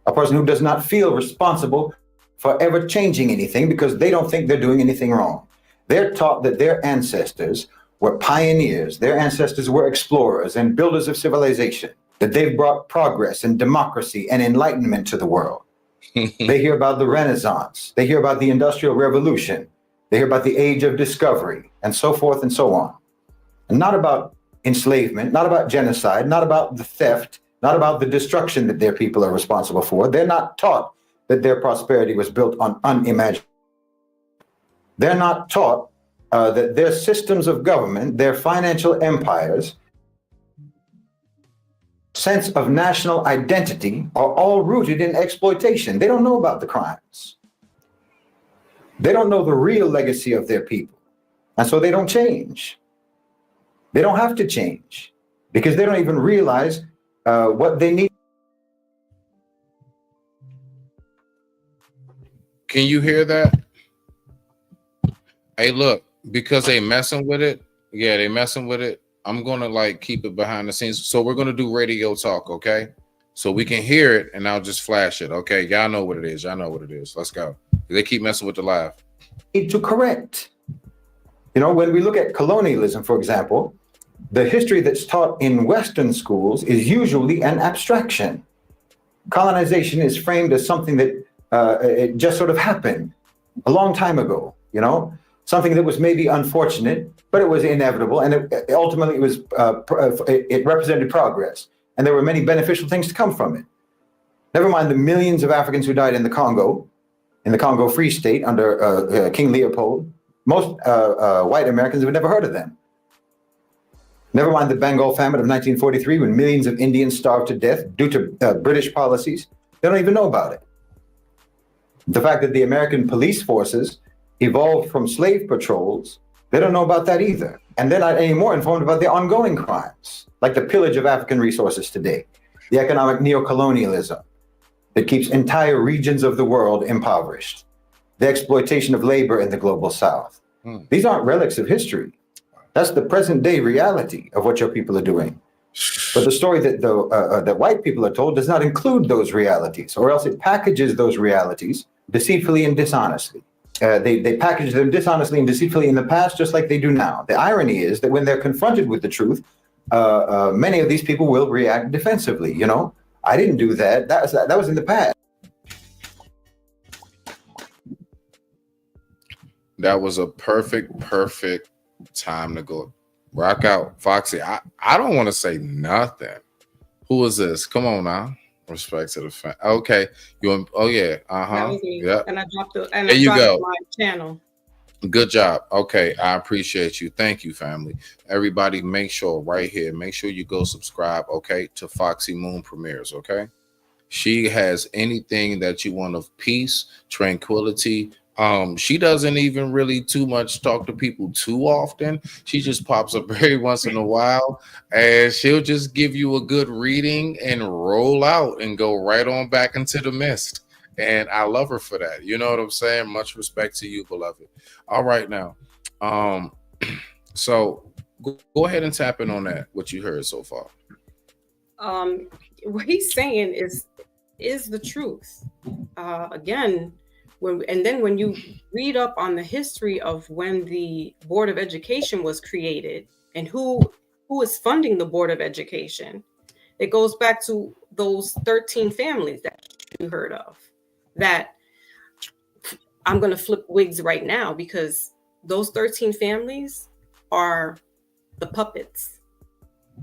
a person who does not feel responsible for ever changing anything because they don't think they're doing anything wrong. They're taught that their ancestors were pioneers, their ancestors were explorers and builders of civilization, that they've brought progress and democracy and enlightenment to the world. They hear about the Renaissance, they hear about the Industrial Revolution, they hear about the Age of Discovery, and so forth and so on. And not about enslavement, not about genocide, not about the theft, not about the destruction that their people are responsible for. They're not taught that their prosperity was built on unimaginable. They're not taught that their systems of government, their financial empires, sense of national identity are all rooted in exploitation. They don't know about the crimes. They don't know the real legacy of their people. And so they don't change. They don't have to change because they don't even realize what they need. Can you hear that? Hey, look, because they messing with it. Yeah, they messing with it. I'm going to like keep it behind the scenes. So we're going to do radio talk, okay? So we can hear it and I'll just flash it, okay? Y'all know what it is. Y'all know what it is. Let's go. They keep messing with the live. To correct. You know, when we look at colonialism, for example, the history that's taught in Western schools is usually an abstraction. Colonization is framed as something that it just sort of happened a long time ago, you know? Something that was maybe unfortunate, but it was inevitable, and ultimately it represented progress, and there were many beneficial things to come from it. Never mind the millions of Africans who died in the Congo, in the Congo Free State under King Leopold. Most white Americans have never heard of them. Never mind the Bengal famine of 1943, when millions of Indians starved to death due to British policies. They don't even know about it. The fact that the American police forces evolved from slave patrols, they don't know about that either. And they're not any more informed about the ongoing crimes, like the pillage of African resources today, the economic neocolonialism that keeps entire regions of the world impoverished, the exploitation of labor in the global South. These aren't relics of history. That's the present day reality of what your people are doing. But the story that that white people are told does not include those realities, or else it packages those realities deceitfully and dishonestly. They package them dishonestly and deceitfully in the past, just like they do now. The irony is that when they're confronted with the truth, many of these people will react defensively. You know, I didn't do that. That was in the past. That was a perfect time to go rock out. Foxy, I don't want to say nothing. Who is this? Come on now. Respect to the fan. Okay. Oh yeah. That was me. Yeah. And I dropped my channel. Good job. Okay. I appreciate you. Thank you, family. Everybody, make sure right here, make sure you go subscribe, okay, to Foxy Moon Premieres, okay? She has anything that you want of peace, tranquility. She doesn't even really too much talk to people too often. She just pops up every once in a while, and she'll just give you a good reading and roll out and go right on back into the mist. And I love her for that. You know what I'm saying? Much respect to you, beloved. All right, now. So go ahead and tap in on that, what you heard so far. What he's saying is the truth. Again, when you read up on the history of when the Board of Education was created and who is funding the Board of Education, it goes back to those 13 families that you heard of. That I'm going to flip wigs right now, because those 13 families are the puppets.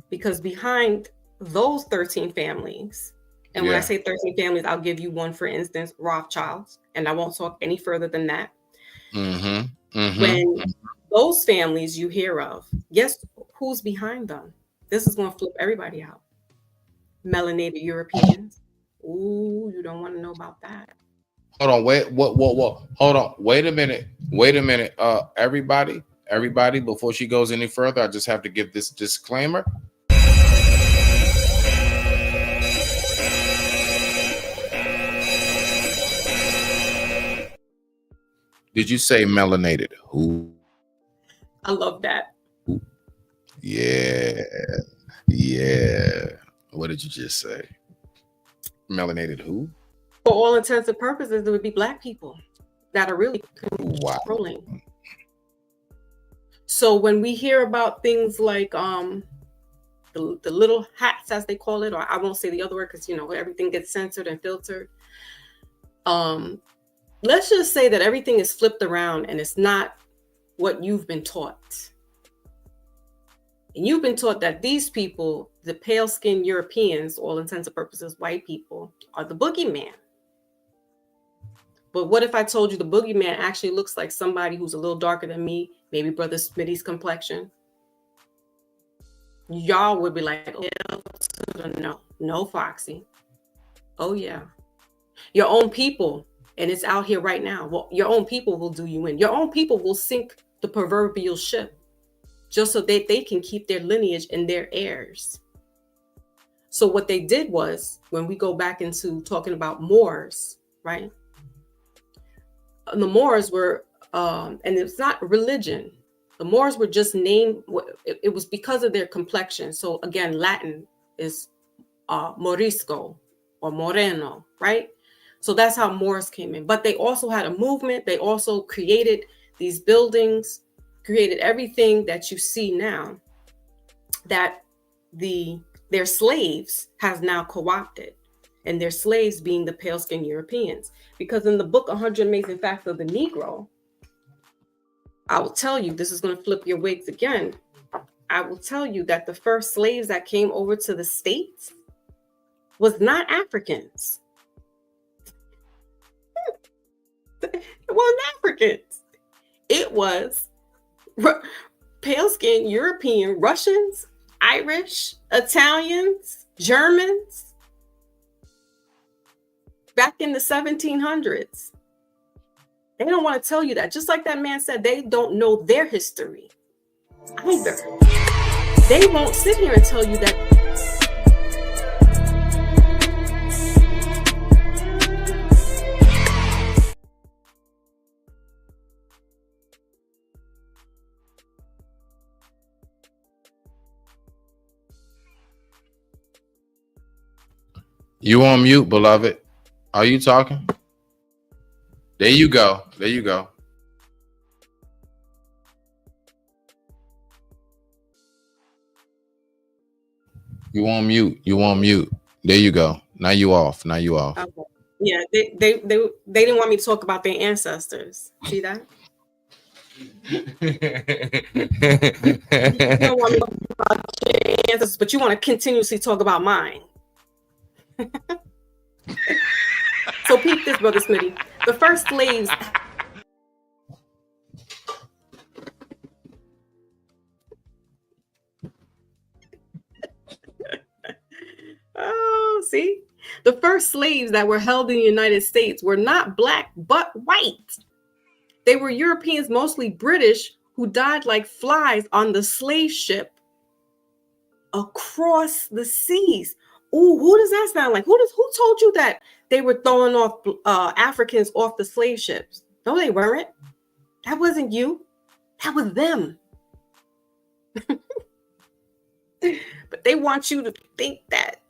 Because behind those 13 families, and when I say 13 families, I'll give you one, for instance, Rothschilds, and I won't talk any further than that. When those families you hear of, guess who's behind them? This is going to flip everybody out. Melanated Europeans. Ooh, you don't want to know about that. Hold on, wait, what? Hold on, wait a minute. Everybody, before she goes any further, I just have to give this disclaimer. Did you say melanated? Who? I love that. Yeah. What did you just say? Melanated who? For all intents and purposes, it would be Black people that are really controlling. Wow. So when we hear about things like the little hats, as they call it, or I won't say the other word because everything gets censored and filtered. Let's just say that everything is flipped around and it's not what you've been taught. And you've been taught that these people, the pale-skinned Europeans, all intents and purposes, white people, are the boogeyman. But what if I told you the boogeyman actually looks like somebody who's a little darker than me, maybe Brother Smitty's complexion? Y'all would be like, oh, no, Foxy. Oh, yeah. Your own people, and it's out here right now. Well, your own people will do you in. Your own people will sink the proverbial ship just so that they can keep their lineage and their heirs. So what they did was, when we go back into talking about Moors, right? The Moors were, and it's not religion. The Moors were just named, it was because of their complexion. So again, Latin is Morisco or Moreno, right? So that's how Moors came in. But they also had a movement. They also created these buildings, created everything that you see now that their slaves has now co-opted. And their slaves being the pale-skinned Europeans. Because in the book, 100 Amazing Facts of the Negro, I will tell you, this is going to flip your wigs again. I will tell you that the first slaves that came over to the States was not Africans. It wasn't Africans. It was pale-skinned European, Russians, Irish, Italians, Germans, back in the 1700s. They don't want to tell you that. Just like that man said, they don't know their history either. They won't sit here and tell you that. You on mute, beloved. Are you talking? There you go. There you go. You on mute. You on mute. There you go. Now you off. Now you off. Okay. Yeah, they didn't want me to talk about their ancestors. See that? You don't want me to talk about your ancestors, but you want to continuously talk about mine. So peep this, Brother Smitty. The first slaves. Oh, see? The first slaves that were held in the United States were not black, but white. They were Europeans, mostly British, who died like flies on the slave ship across the seas. Ooh, who does that sound like? Who told you that they were throwing off Africans off the slave ships? No, they weren't. That wasn't you. That was them. But they want you to think that.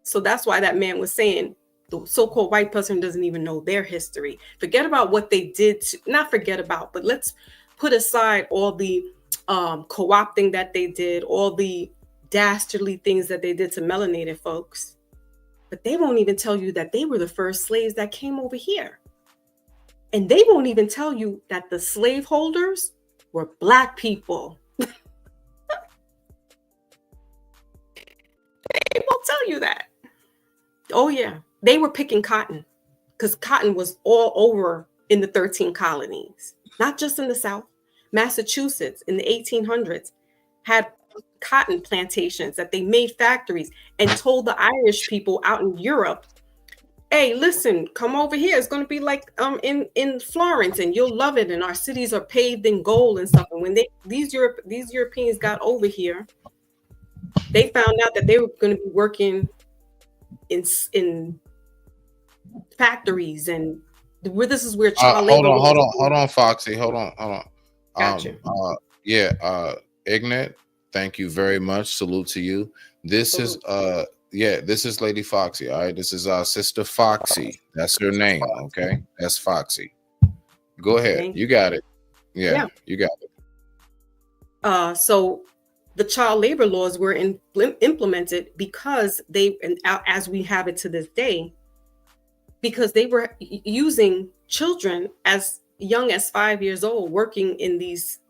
So that's why that man was saying the so-called white person doesn't even know their history. Forget about what they did. Not forget about, but let's put aside all the co-opting that they did, all the dastardly things that they did to melanated folks. But they won't even tell you that they were the first slaves that came over here. And they won't even tell you that the slave holders were black people. They won't tell you that. Oh, yeah. They were picking cotton because cotton was all over in the 13 colonies, not just in the South. Massachusetts in the 1800s had cotton plantations that they made factories and told the Irish people out in Europe, hey, listen, come over here. It's going to be like in Florence and you'll love it. And our cities are paved in gold and stuff. And when these Europeans got over here, they found out that they were going to be working in factories and this is where child labor. Hold on, Foxy. Hold on. Gotcha. Ignat, thank you very much. Salute to you. This is this is Lady Foxy. All right, this is our sister Foxy. That's her name. Okay, that's Foxy. Go ahead. You got it. Yeah, you got it. So the child labor laws were implemented because as we have it to this day, because they were using children as young as 5 years old working in these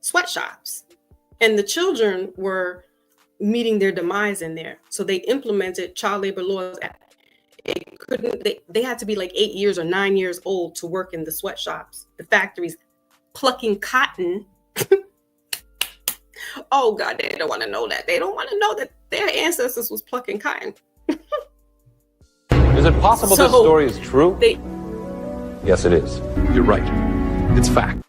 sweatshops, and the children were meeting their demise in there. So they implemented child labor laws. They had to be like 8 years or 9 years old to work in the sweatshops, the factories, plucking cotton. Oh God, they don't want to know that. They don't want to know that their ancestors was plucking cotton. Is it possible this story is true? Yes, it is. You're right. It's fact.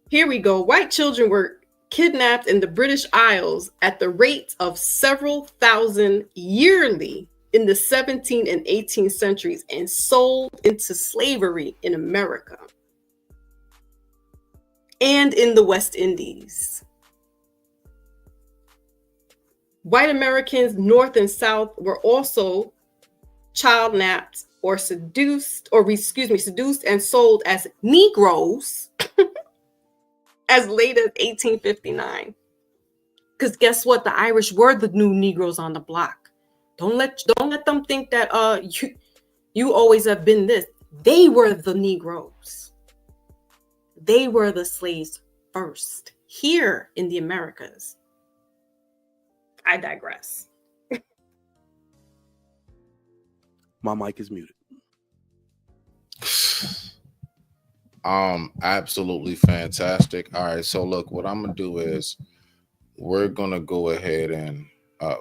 Here we go. White children were kidnapped in the British Isles at the rate of several thousand yearly in the 17th and 18th centuries and sold into slavery in America and in the West Indies. White Americans, North and South, were also child-napped or seduced and sold as Negroes as late as 1859. Because guess what? The Irish were the new Negroes on the block. Don't let them think that you always have been this. They were the Negroes. They were the slaves first here in the Americas. I digress. My mic is muted. Absolutely fantastic. All right, so look, what I'm gonna do is we're gonna go ahead and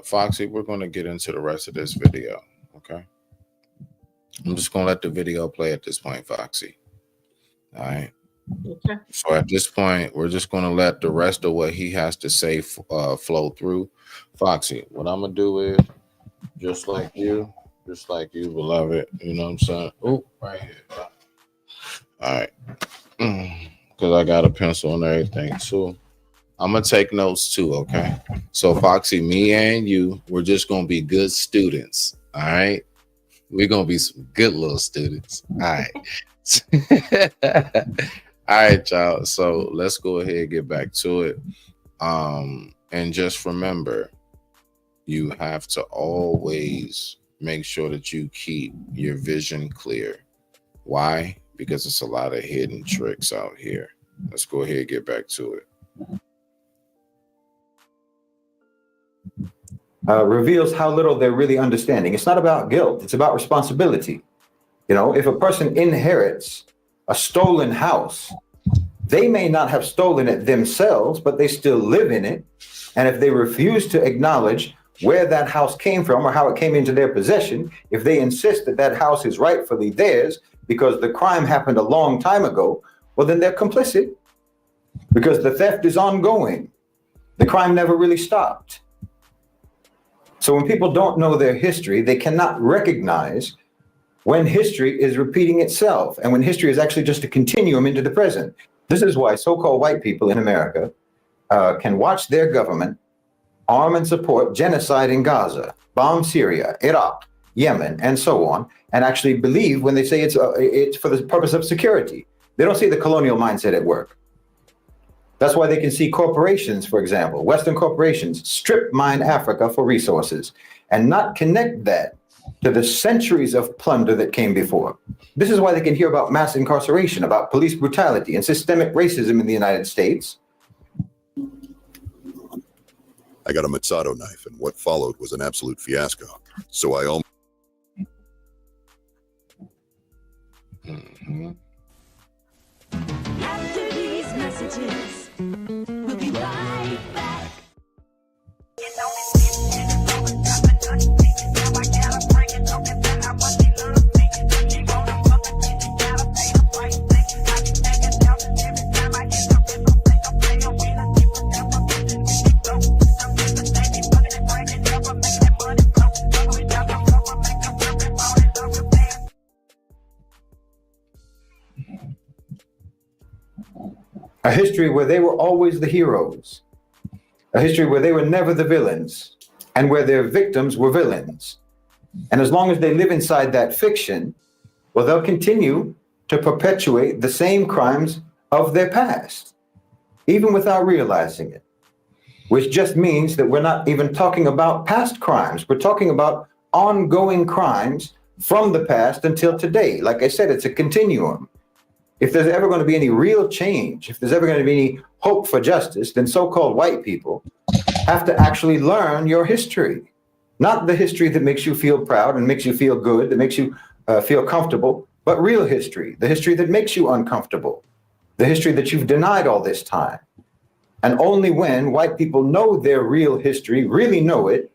Foxy, we're gonna get into the rest of this video. Okay, I'm just gonna let the video play at this point, Foxy. All right. Okay. So at this point, we're just gonna let the rest of what he has to say flow through. Foxy, what I'm gonna do is just like you, beloved. You know what I'm saying? Oh, right here. All right. Because I got a pencil and everything too. I'm gonna take notes too, okay? So Foxy, me and you, we're just gonna be good students. All right. We're gonna be some good little students. All right. All right, y'all. So let's go ahead and get back to it. And just remember, you have to always make sure that you keep your vision clear. Why? Because it's a lot of hidden tricks out here. Let's go ahead and get back to it. Reveals how little they're really understanding. It's not about guilt. It's about responsibility. You know, if a person inherits a stolen house, they may not have stolen it themselves, but they still live in it. And if they refuse to acknowledge where that house came from or how it came into their possession, if they insist that that house is rightfully theirs because the crime happened a long time ago, well, then they're complicit because the theft is ongoing. The crime never really stopped. So when people don't know their history, they cannot recognize when history is repeating itself and when history is actually just a continuum into the present. This is why so-called white people in America can watch their government arm and support genocide in Gaza, bomb Syria, Iraq, Yemen, and so on, and actually believe when they say it's for the purpose of security. They don't see the colonial mindset at work. That's why they can see corporations, for example, Western corporations, strip mine Africa for resources and not connect that to the centuries of plunder that came before. This is why they can hear about mass incarceration, about police brutality and systemic racism in the United States. I got a Machado knife, and what followed was an absolute fiasco. So I almost... After these messages, we'll be right back. A history where they were always the heroes. A history where they were never the villains and where their victims were villains. And as long as they live inside that fiction, well, they'll continue to perpetuate the same crimes of their past, even without realizing it, which just means that we're not even talking about past crimes. We're talking about ongoing crimes from the past until today. Like I said, it's a continuum. If there's ever going to be any real change, if there's ever going to be any hope for justice, then so-called white people have to actually learn your history, not the history that makes you feel proud and makes you feel good, that makes you feel comfortable, but real history, the history that makes you uncomfortable, the history that you've denied all this time. And only when white people know their real history, really know it,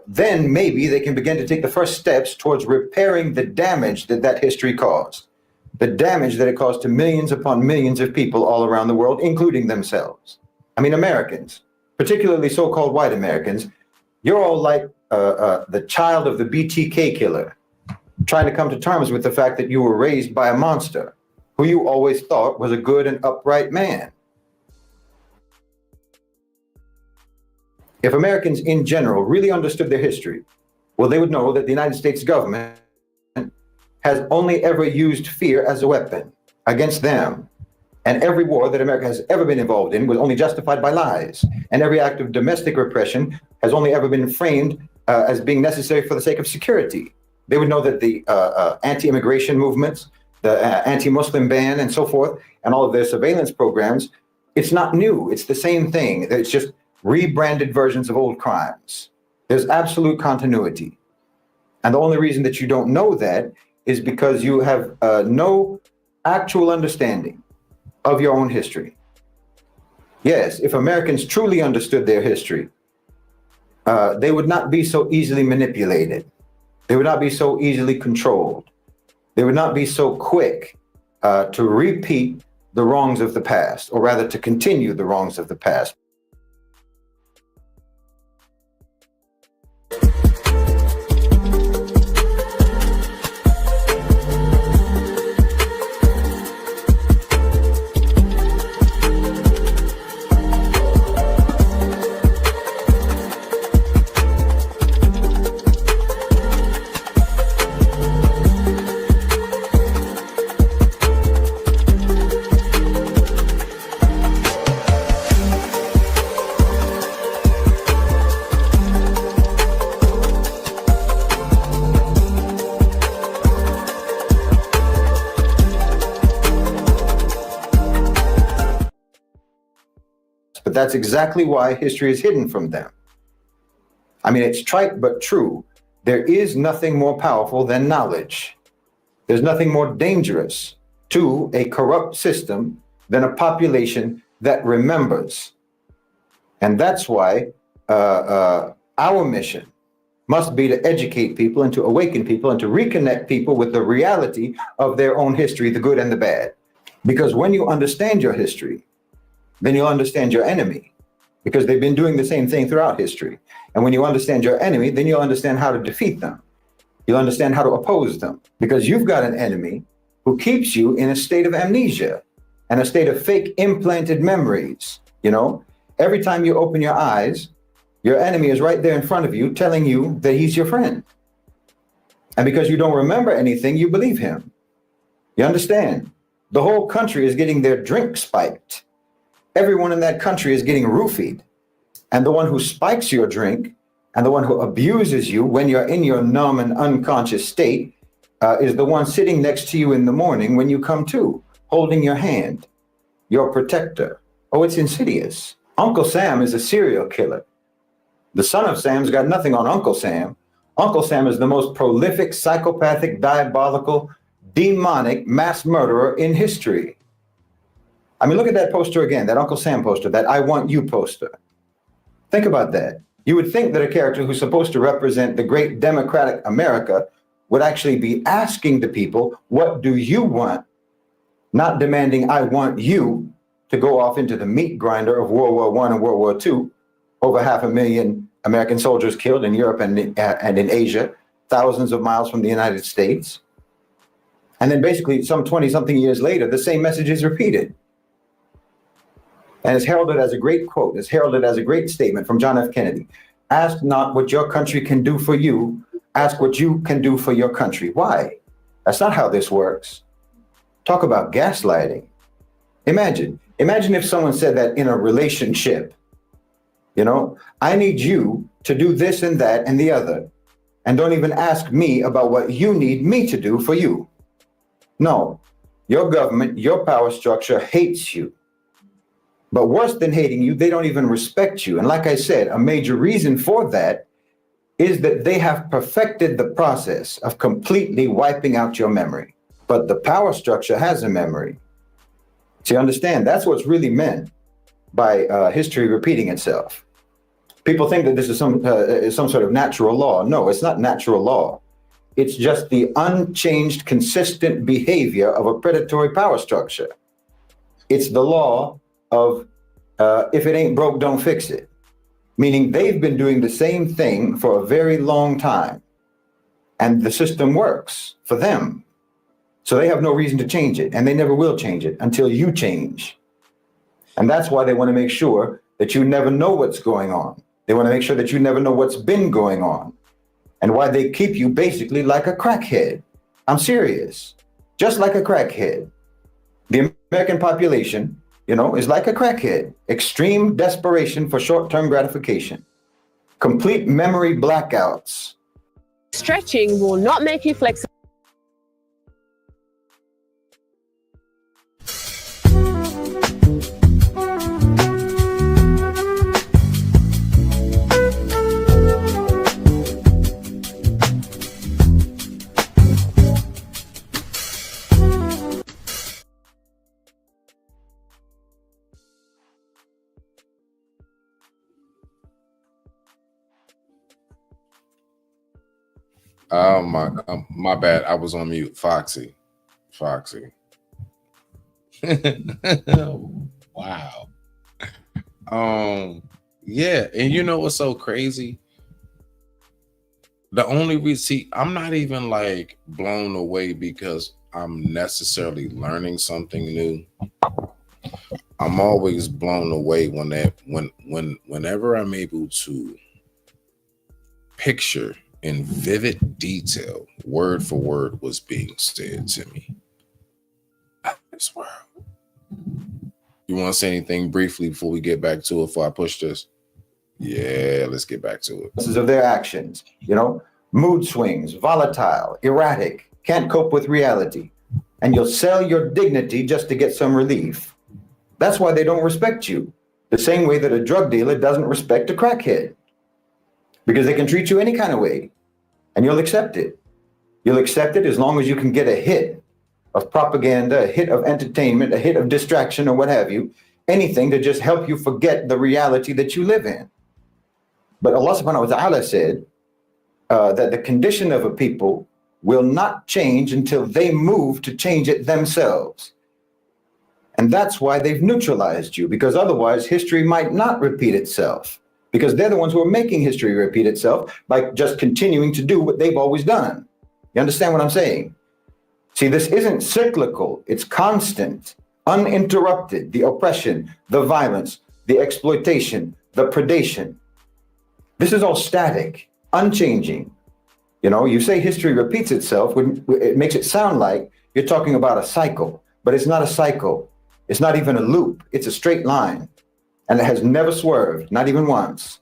then maybe they can begin to take the first steps towards repairing the damage that that history caused. The damage that it caused to millions upon millions of people all around the world, including themselves. I mean, Americans, particularly so-called white Americans, you're all like the child of the BTK killer, trying to come to terms with the fact that you were raised by a monster who you always thought was a good and upright man. If Americans in general really understood their history, well, they would know that the United States government has only ever used fear as a weapon against them. And every war that America has ever been involved in was only justified by lies. And every act of domestic repression has only ever been framed as being necessary for the sake of security. They would know that the anti-immigration movements, the anti-Muslim ban and so forth, and all of their surveillance programs, it's not new. It's the same thing. It's just rebranded versions of old crimes. There's absolute continuity. And the only reason that you don't know that is because you have no actual understanding of your own history. Yes, if Americans truly understood their history, they would not be so easily manipulated. They would not be so easily controlled. They would not be so quick to repeat the wrongs of the past, or rather to continue the wrongs of the past. But that's exactly why history is hidden from them. I mean, it's trite but true. There is nothing more powerful than knowledge. There's nothing more dangerous to a corrupt system than a population that remembers. And that's why our mission must be to educate people and to awaken people and to reconnect people with the reality of their own history, the good and the bad. Because when you understand your history, then you'll understand your enemy, because they've been doing the same thing throughout history. And when you understand your enemy, then you'll understand how to defeat them. You'll understand how to oppose them, because you've got an enemy who keeps you in a state of amnesia and a state of fake implanted memories. You know, every time you open your eyes, your enemy is right there in front of you telling you that he's your friend. And because you don't remember anything, you believe him. You understand? The whole country is getting their drink spiked. Everyone in that country is getting roofied. And the one who spikes your drink and the one who abuses you when you're in your numb and unconscious state is the one sitting next to you in the morning when you come to, holding your hand, your protector. Oh, it's insidious. Uncle Sam is a serial killer. The son of Sam's got nothing on Uncle Sam. Uncle Sam is the most prolific, psychopathic, diabolical, demonic mass murderer in history. I mean, look at that poster again, that Uncle Sam poster, that I Want You poster. Think about that. You would think that a character who's supposed to represent the great democratic America would actually be asking the people, what do you want? Not demanding, I want you to go off into the meat grinder of World War I and World War II. Over 500,000 American soldiers killed in Europe and in Asia, thousands of miles from the United States. And then basically some 20-something years later, the same message is repeated. And it's heralded as a great quote. It's heralded as a great statement from John F. Kennedy. Ask not what your country can do for you. Ask what you can do for your country. Why? That's not how this works. Talk about gaslighting. Imagine if someone said that in a relationship. You know, I need you to do this and that and the other. And don't even ask me about what you need me to do for you. No, your government, your power structure hates you. But worse than hating you, they don't even respect you. And like I said, a major reason for that is that they have perfected the process of completely wiping out your memory. But the power structure has a memory. So you understand, that's what's really meant by history repeating itself. People think that this is some sort of natural law. No, it's not natural law. It's just the unchanged, consistent behavior of a predatory power structure. It's the law of if it ain't broke, don't fix it. Meaning they've been doing the same thing for a very long time. And the system works for them. So they have no reason to change it. And they never will change it until you change. And that's why they want to make sure that you never know what's going on. They want to make sure that you never know what's been going on. And why they keep you basically like a crackhead. I'm serious. Just like a crackhead. The American population, you know, is like a crackhead. Extreme desperation for short-term gratification. Complete memory blackouts. Stretching will not make you flexible. Oh my bad. I was on mute. Foxy. Wow. Yeah, and you know what's so crazy? The only reason, I'm not even like blown away because I'm necessarily learning something new. I'm always blown away whenever I'm able to picture in vivid detail, word for word, what's being said to me. I swear. You want to say anything briefly before we get back to it, before I push this? Yeah, let's get back to it. Of their actions, mood swings, volatile, erratic, can't cope with reality, and you'll sell your dignity just to get some relief. That's why they don't respect you. The same way that a drug dealer doesn't respect a crackhead, because they can treat you any kind of way, and you'll accept it. You'll accept it as long as you can get a hit of propaganda, a hit of entertainment, a hit of distraction, or what have you, anything to just help you forget the reality that you live in. But Allah subhanahu wa ta'ala said that the condition of a people will not change until they move to change it themselves. And that's why they've neutralized you, because otherwise history might not repeat itself, because they're the ones who are making history repeat itself by just continuing to do what they've always done. You understand what I'm saying? See, this isn't cyclical, it's constant, uninterrupted, the oppression, the violence, the exploitation, the predation. This is all static, unchanging. You say history repeats itself, it makes it sound like you're talking about a cycle, but it's not a cycle. It's not even a loop. It's a straight line, and it has never swerved, not even once.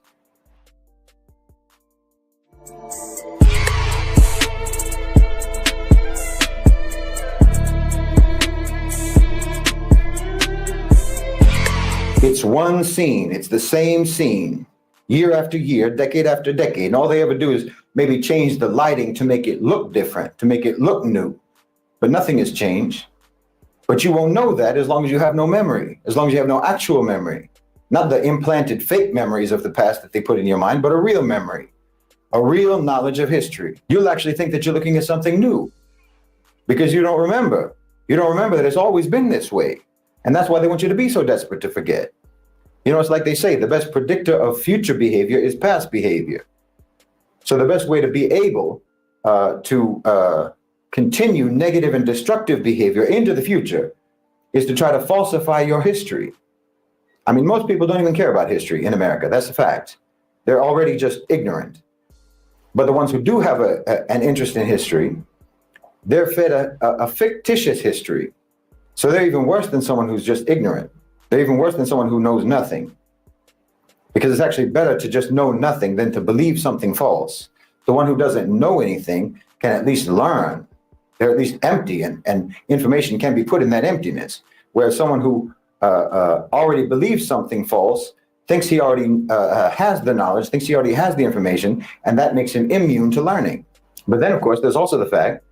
It's one scene. It's the same scene. Year after year, decade after decade. And all they ever do is maybe change the lighting to make it look different, to make it look new. But nothing has changed. But you won't know that as long as you have no memory, as long as you have no actual memory. Not the implanted fake memories of the past that they put in your mind, but a real memory, a real knowledge of history. You'll actually think that you're looking at something new because you don't remember. You don't remember that it's always been this way. And that's why they want you to be so desperate to forget. It's like they say, the best predictor of future behavior is past behavior. So the best way to be able to continue negative and destructive behavior into the future is to try to falsify your history. I mean, most people don't even care about history in America. That's a fact. They're already just ignorant. But the ones who do have an interest in history, they're fed a fictitious history. So they're even worse than someone who's just ignorant. They're even worse than someone who knows nothing. Because it's actually better to just know nothing than to believe something false. The one who doesn't know anything can at least learn. They're at least empty, and information can be put in that emptiness. Whereas someone who already believes something false thinks he already has the knowledge, thinks he already has the information, and that makes him immune to learning. But then, of course, there's also the fact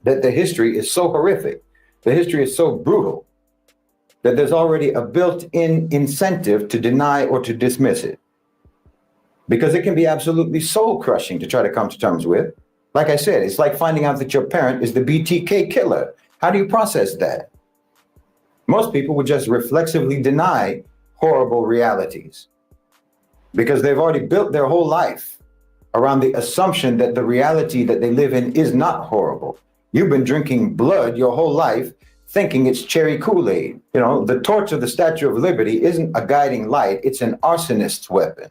that the history is so horrific, the history is so brutal, that there's already a built-in incentive to deny or to dismiss it. Because it can be absolutely soul-crushing to try to come to terms with. Like I said, it's like finding out that your parent is the BTK killer. How do you process that? Most people would just reflexively deny horrible realities because they've already built their whole life around the assumption that the reality that they live in is not horrible. You've been drinking blood your whole life thinking it's cherry Kool-Aid. The torch of the Statue of Liberty isn't a guiding light, it's an arsonist's weapon.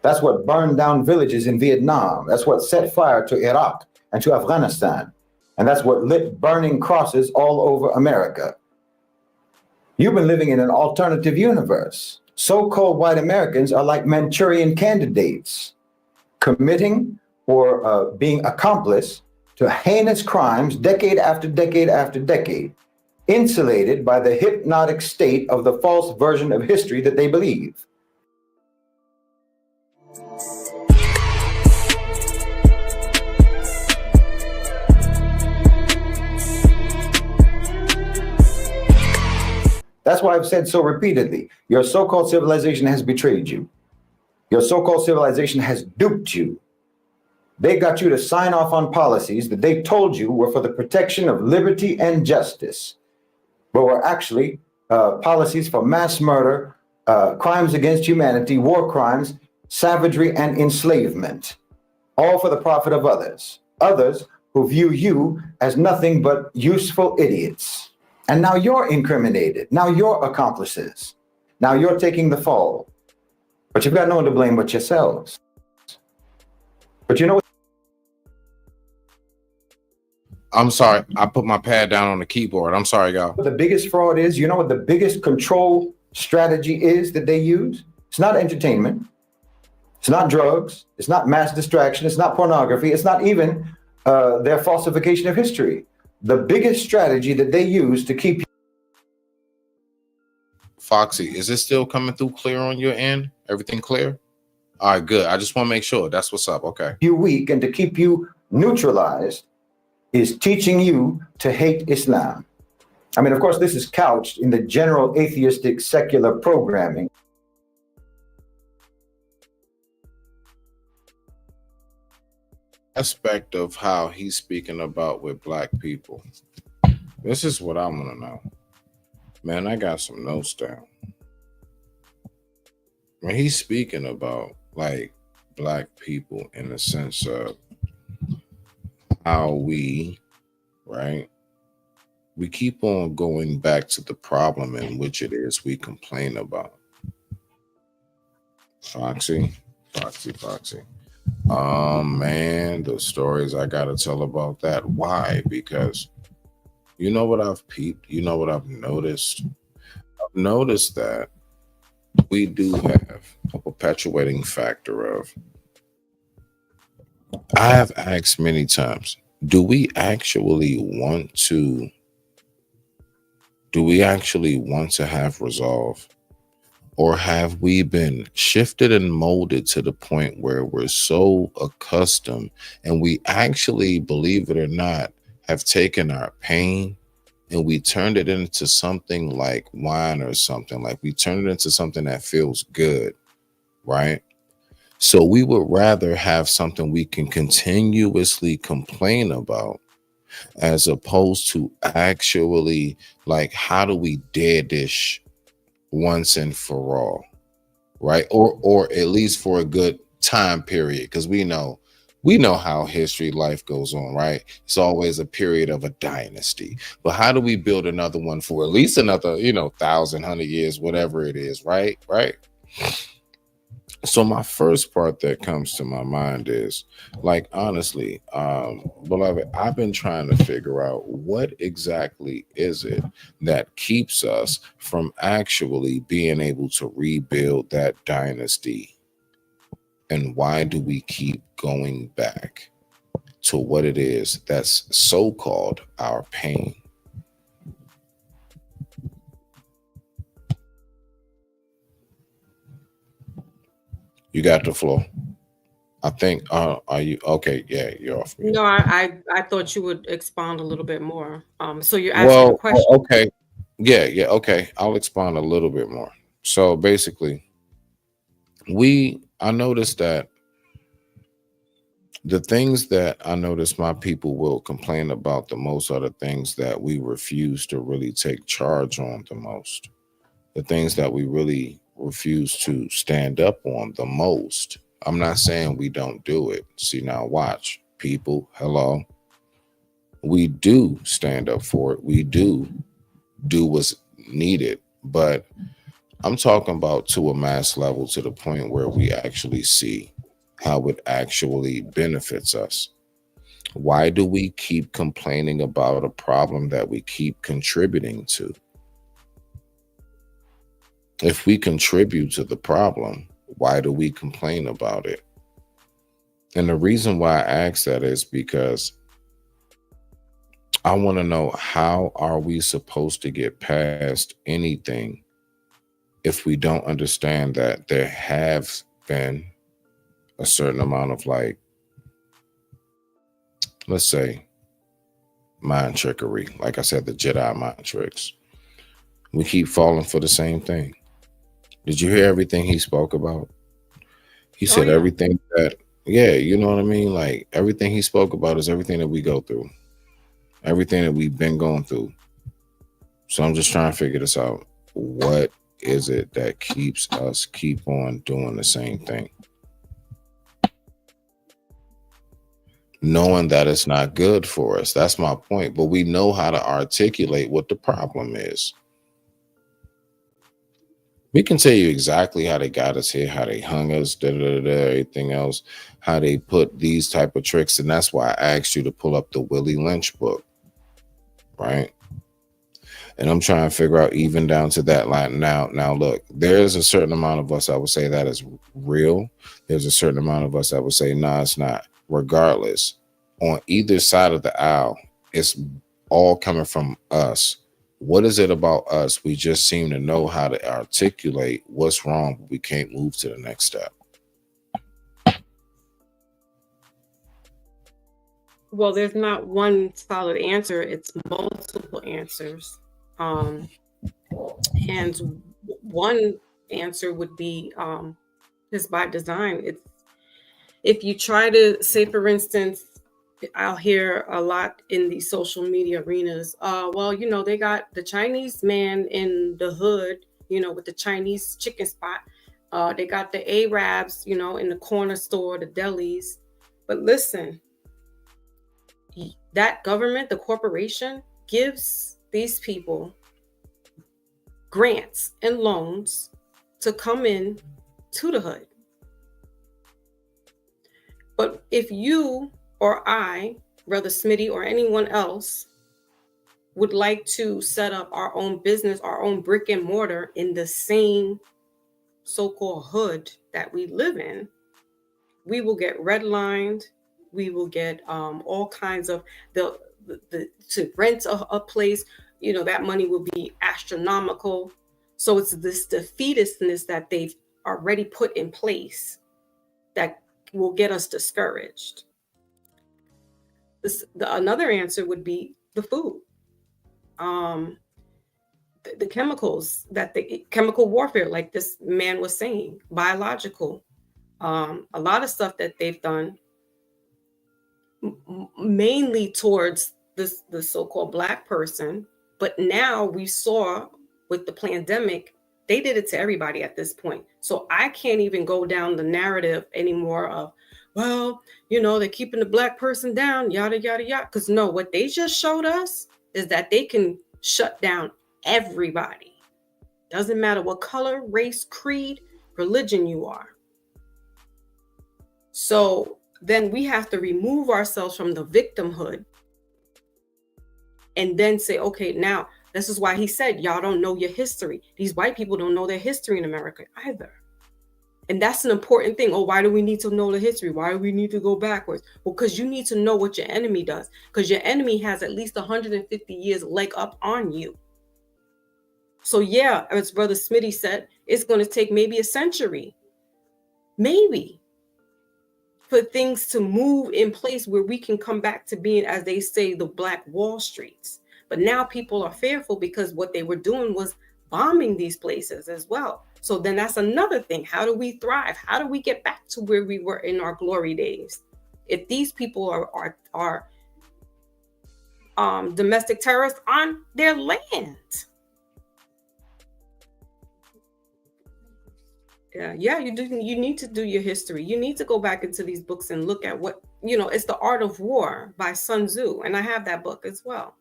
That's what burned down villages in Vietnam. That's what set fire to Iraq and to Afghanistan. And that's what lit burning crosses all over America. You've been living in an alternative universe. So-called white Americans are like Manchurian candidates, committing or being accomplice to heinous crimes decade after decade after decade, insulated by the hypnotic state of the false version of history that they believe. That's why I've said so repeatedly, your so-called civilization has betrayed you. Your so-called civilization has duped you. They got you to sign off on policies that they told you were for the protection of liberty and justice, but were actually policies for mass murder, crimes against humanity, war crimes, savagery, and enslavement, all for the profit of others. Others who view you as nothing but useful idiots. And now you're incriminated. Now you're accomplices. Now you're taking the fall. But you've got no one to blame but yourselves. But you know what? I'm sorry. I put my pad down on the keyboard. I'm sorry, y'all. The biggest fraud is, you know what the biggest control strategy is that they use? It's not entertainment. It's not drugs. It's not mass distraction. It's not pornography. It's not even their falsification of history. The biggest strategy that they use to keep Foxy, is it still coming through clear on your end? Everything clear? All right, good. I just want to make sure. That's what's up. Okay. you weak and to keep you neutralized is teaching you to hate Islam. I mean, of course, this is couched in the general atheistic secular programming. Aspect of how he's speaking about with black people. This is what I want to know. Man, I got some notes down. When he's speaking about like black people in the sense of how we, right? We keep on going back to the problem in which it is we complain about. Foxy. Oh man, the stories I gotta tell about that. Why? Because you know what I've peeped, you know what I've noticed. I've noticed that we do have a perpetuating factor of, I have asked many times, do we actually want to have resolve? Or have we been shifted and molded to the point where we're so accustomed and we actually, believe it or not, have taken our pain and we turned it into something like wine or something, like we turned it into something that feels good, right? So we would rather have something we can continuously complain about as opposed to actually like, how do we dead dish once and for all, right? Or at least for a good time period, because we know how history life goes on, right? It's always a period of a dynasty, but how do we build another one for at least another 1,000, 100 years, whatever it is, right? So my first part that comes to my mind is, like, honestly, beloved, I've been trying to figure out what exactly is it that keeps us from actually being able to rebuild that dynasty. And why do we keep going back to what it is that's so-called our pain? You got the floor. I think, are you okay? Yeah, you're off. No, I thought you would expound a little bit more. So you're asking a question. Okay. Yeah, okay. I'll expound a little bit more. So basically, I noticed that the things that I notice my people will complain about the most are the things that we refuse to really take charge on the most. The things that we really refuse to stand up on the most. I'm not saying we don't do it. See, now watch, people, hello. We do stand up for it. We do what's needed, but I'm talking about to a mass level, to the point where we actually see how it actually benefits us. Why do we keep complaining about a problem that we keep contributing to? If we contribute to the problem, why do we complain about it? And the reason why I ask that is because I want to know, how are we supposed to get past anything if we don't understand that there have been a certain amount of, like, let's say, mind trickery. Like I said, the Jedi mind tricks. We keep falling for the same thing. Did you hear everything he spoke about? He said everything that Yeah, you know what I mean? Like everything he spoke about is everything that we go through, everything that we've been going through. So I'm just trying to figure this out. What is it that keeps us keep on doing the same thing? Knowing that it's not good for us. That's my point. But we know how to articulate what the problem is. We can tell you exactly how they got us here, how they hung us, everything else, how they put these type of tricks. And that's why I asked you to pull up the Willie Lynch book, right? And I'm trying to figure out even down to that line. Now, look, there's a certain amount of us I would say that is real. There's a certain amount of us that would say, nah, it's not. Regardless, on either side of the aisle, it's all coming from us. What is it about us? We just seem to know how to articulate what's wrong, but we can't move to the next step. Well, there's not one solid answer. It's multiple answers. And one answer would be just by design. It's if you try to say, for instance, I'll hear a lot in the social media arenas. Well, you know, they got the Chinese man in the hood, you know, with the Chinese chicken spot. They got the Arabs, you know, in the corner store, the delis. But listen, that government, the corporation, gives these people grants and loans to come in to the hood. But if you or I, Brother Smitty, or anyone else would like to set up our own business, our own brick and mortar in the same so-called hood that we live in, we will get redlined. We will get all kinds of the to rent a place. You know, that money will be astronomical. So it's this defeatistness that they've already put in place that will get us discouraged. Another answer would be the food, the chemicals chemical warfare, like this man was saying, biological, a lot of stuff that they've done, mainly towards the so-called Black person. But now we saw with the pandemic, they did it to everybody at this point. So I can't even go down the narrative anymore of, well, you know, they're keeping the Black person down, yada, yada, yada. Because no, what they just showed us is that they can shut down everybody. Doesn't matter what color, race, creed, religion you are. So then we have to remove ourselves from the victimhood and then say, okay, now this is why he said, y'all don't know your history. These white people don't know their history in America either. And that's an important thing. Oh, why do we need to know the history? Why do we need to go backwards? Well, because you need to know what your enemy does, because your enemy has at least 150 years leg up on you. So yeah, as Brother Smitty said, it's going to take maybe a century, maybe, for things to move in place where we can come back to being, as they say, the Black Wall Streets. But now people are fearful because what they were doing was bombing these places as well. So then that's another thing. How do we thrive? How do we get back to where we were in our glory days? If these people are domestic terrorists on their land. Yeah, you do. You need to do your history. You need to go back into these books and look at what, you know, it's The Art of War by Sun Tzu. And I have that book as well.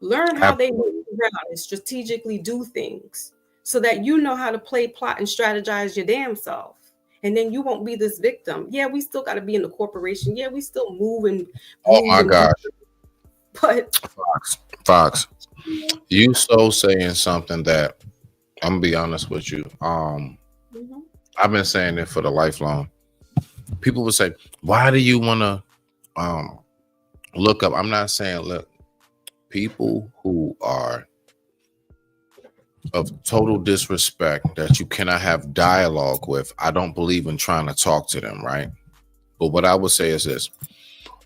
Learn how they move around and strategically do things so that you know how to play, plot, and strategize your damn self. And then you won't be this victim. Yeah, we still got to be in the corporation. Yeah, we still move and oh my gosh. But Fox, you so saying something that I'm gonna be honest with you. I've been saying it for the lifelong. People would say, why do you want to look up? I'm not saying, look, people who are of total disrespect that you cannot have dialogue with, I don't believe in trying to talk to them, right? But what I would say is this.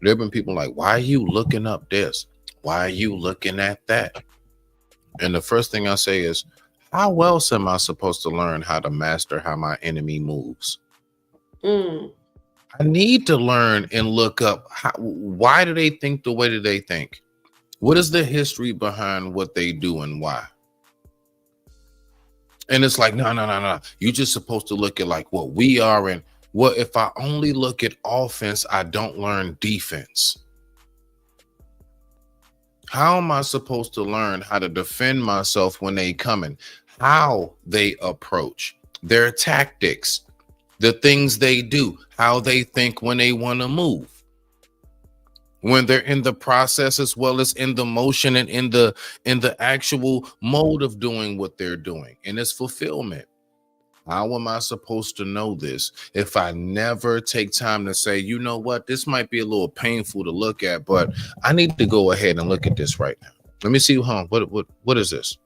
There have been people like, why are you looking up this? Why are you looking at that? And the first thing I say is, how else am I supposed to learn how to master how my enemy moves? I need to learn and look up why do they think the way that they think? What is the history behind what they do and why? And it's like, no. You're just supposed to look at like what we are. And what if I only look at offense, I don't learn defense? How am I supposed to learn how to defend myself when they coming? How they approach, their tactics, the things they do, how they think when they want to move, when they're in the process as well as in the motion and in the actual mode of doing what they're doing, and its fulfillment. How am I supposed to know this if I never take time to say, you know what, this might be a little painful to look at, but I need to go ahead and look at this right now. Let me see, what is this?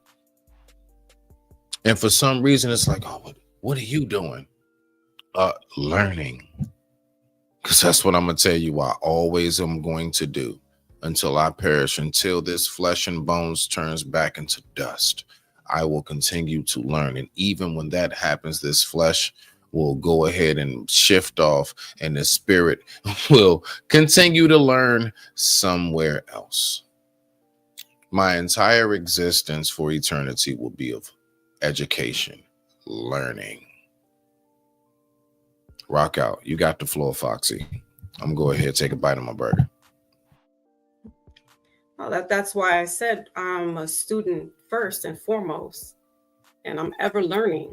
And for some reason, it's like, oh, what are you doing? Learning. Because that's what I'm going to tell you I always am going to do until I perish, until this flesh and bones turns back into dust. I will continue to learn. And even when that happens, this flesh will go ahead and shift off, and the spirit will continue to learn somewhere else. My entire existence for eternity will be of education, learning. Rock out. You got the floor, Foxy. I'm going to go ahead and take a bite of my burger. Well, that's why I said I'm a student first and foremost, and I'm ever learning.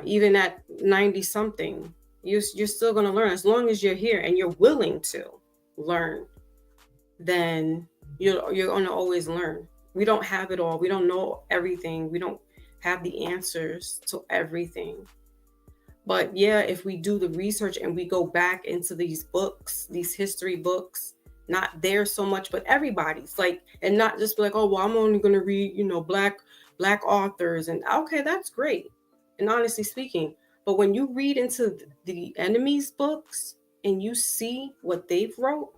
Even at 90 something, you're still going to learn. As long as you're here and you're willing to learn, then you're going to always learn. We don't have it all. We don't know everything. We don't have the answers to everything. But yeah, if we do the research and we go back into these books, these history books, not there so much, but everybody's like, and not just be like, oh, well, I'm only going to read, black authors. And okay, that's great. And honestly speaking, but when you read into the enemy's books and you see what they've wrote,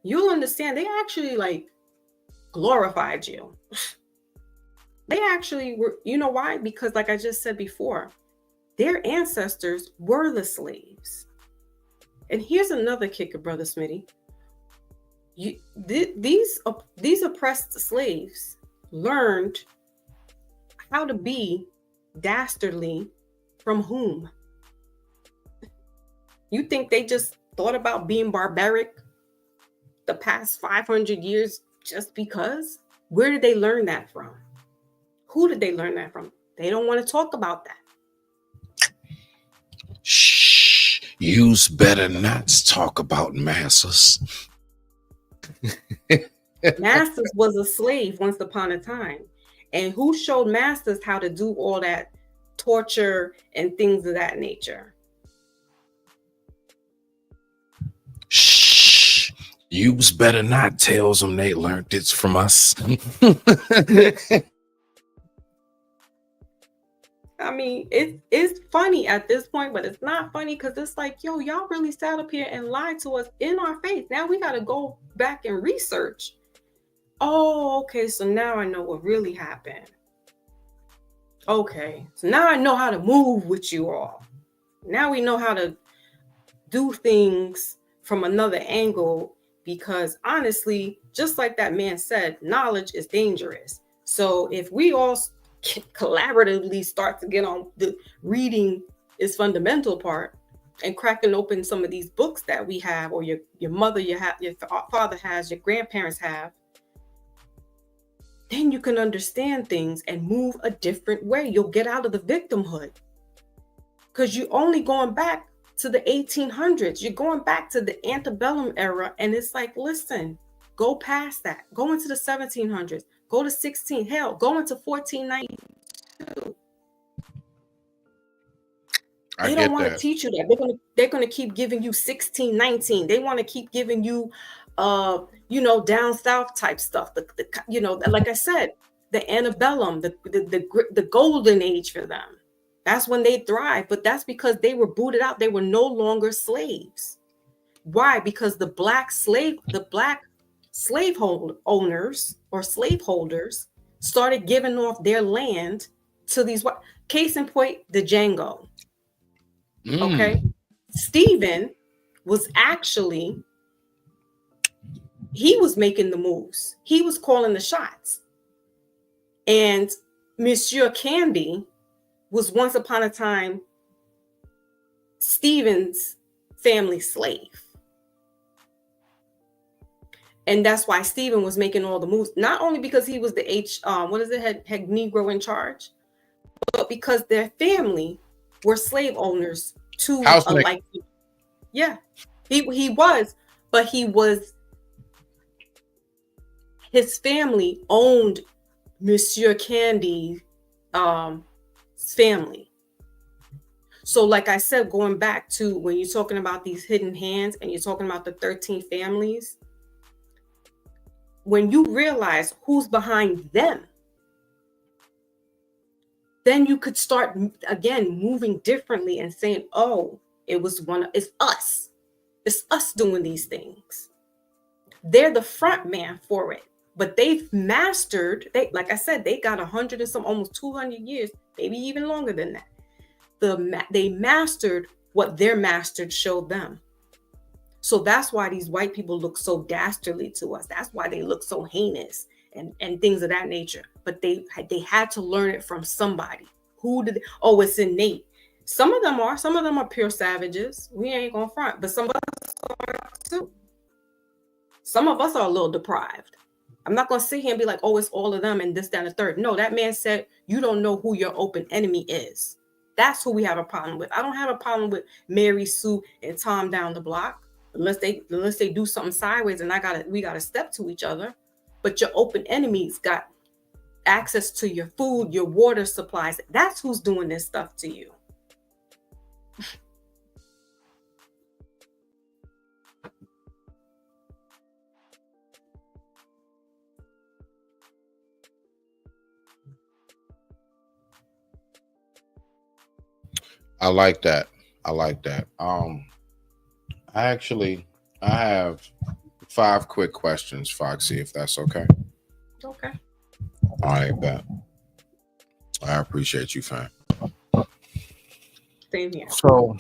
you'll understand they actually like glorified you. They actually were, you know why? Because like I just said before, their ancestors were the slaves. And here's another kicker, Brother Smitty. These oppressed slaves learned how to be dastardly from whom? You think they just thought about being barbaric the past 500 years just because? Where did they learn that from? Who did they learn that from? They don't want to talk about that. Shh, yous better not talk about Masses. Masters was a slave once upon a time. And who showed Masters how to do all that torture and things of that nature? Shh, yous better not tell them they learned it from us. I mean, it's funny at this point, but it's not funny because it's like, yo, y'all really sat up here and lied to us in our face. Now we got to go back and research. Oh, okay. So now I know what really happened. Okay. So now I know how to move with you all. Now we know how to do things from another angle, because honestly, just like that man said, knowledge is dangerous. So if we all collaboratively start to get on the reading is fundamental part and cracking open some of these books that we have, or your mother, your father has, your grandparents have, then you can understand things and move a different way. You'll get out of the victimhood, because you're only going back to the 1800s. You're going back to the antebellum era. And it's like, listen, go past that. Go into the 1700s. Go to 16. Hell, go into 1492. They don't want to teach you that. They're gonna keep giving you 1619. They want to keep giving you down south type stuff. Like I said, the antebellum, the golden age for them. That's when they thrive. But that's because they were booted out. They were no longer slaves. Why? Because the black slave owners or slaveholders started giving off their land to these. Case in point, the Django. Okay. Stephen was actually, he was making the moves. He was calling the shots. And Monsieur Candy was once upon a time Stephen's family slave. And that's why Stephen was making all the moves, not only because he was the head Negro in charge, but because their family were slave owners to yeah, he was, but his family owned Monsieur Candy's family. So like I said, going back to when you're talking about these hidden hands and you're talking about the 13 families, when you realize who's behind them, then you could start again moving differently and saying, oh, it's us. It's us doing these things. They're the front man for it, but they've mastered, like I said, they got 100 and some, almost 200 years, maybe even longer than that. They mastered what their masters showed them. So that's why these white people look so dastardly to us. That's why they look so heinous and things of that nature. But they had to learn it from somebody. It's innate. Some of them are pure savages. We ain't gonna front, but some of us are too. Some of us are a little deprived. I'm not gonna sit here and be like, oh, it's all of them and this, that, and the third. No, that man said you don't know who your open enemy is. That's who we have a problem with. I don't have a problem with Mary Sue and Tom down the block. Unless they do something sideways and we gotta step to each other. But your open enemies got access to your food, your water supplies. That's who's doing this stuff to you. I like that. I have 5 quick questions, Foxy, if that's okay. Okay. All right, bet. I appreciate you, fam. Same here. So,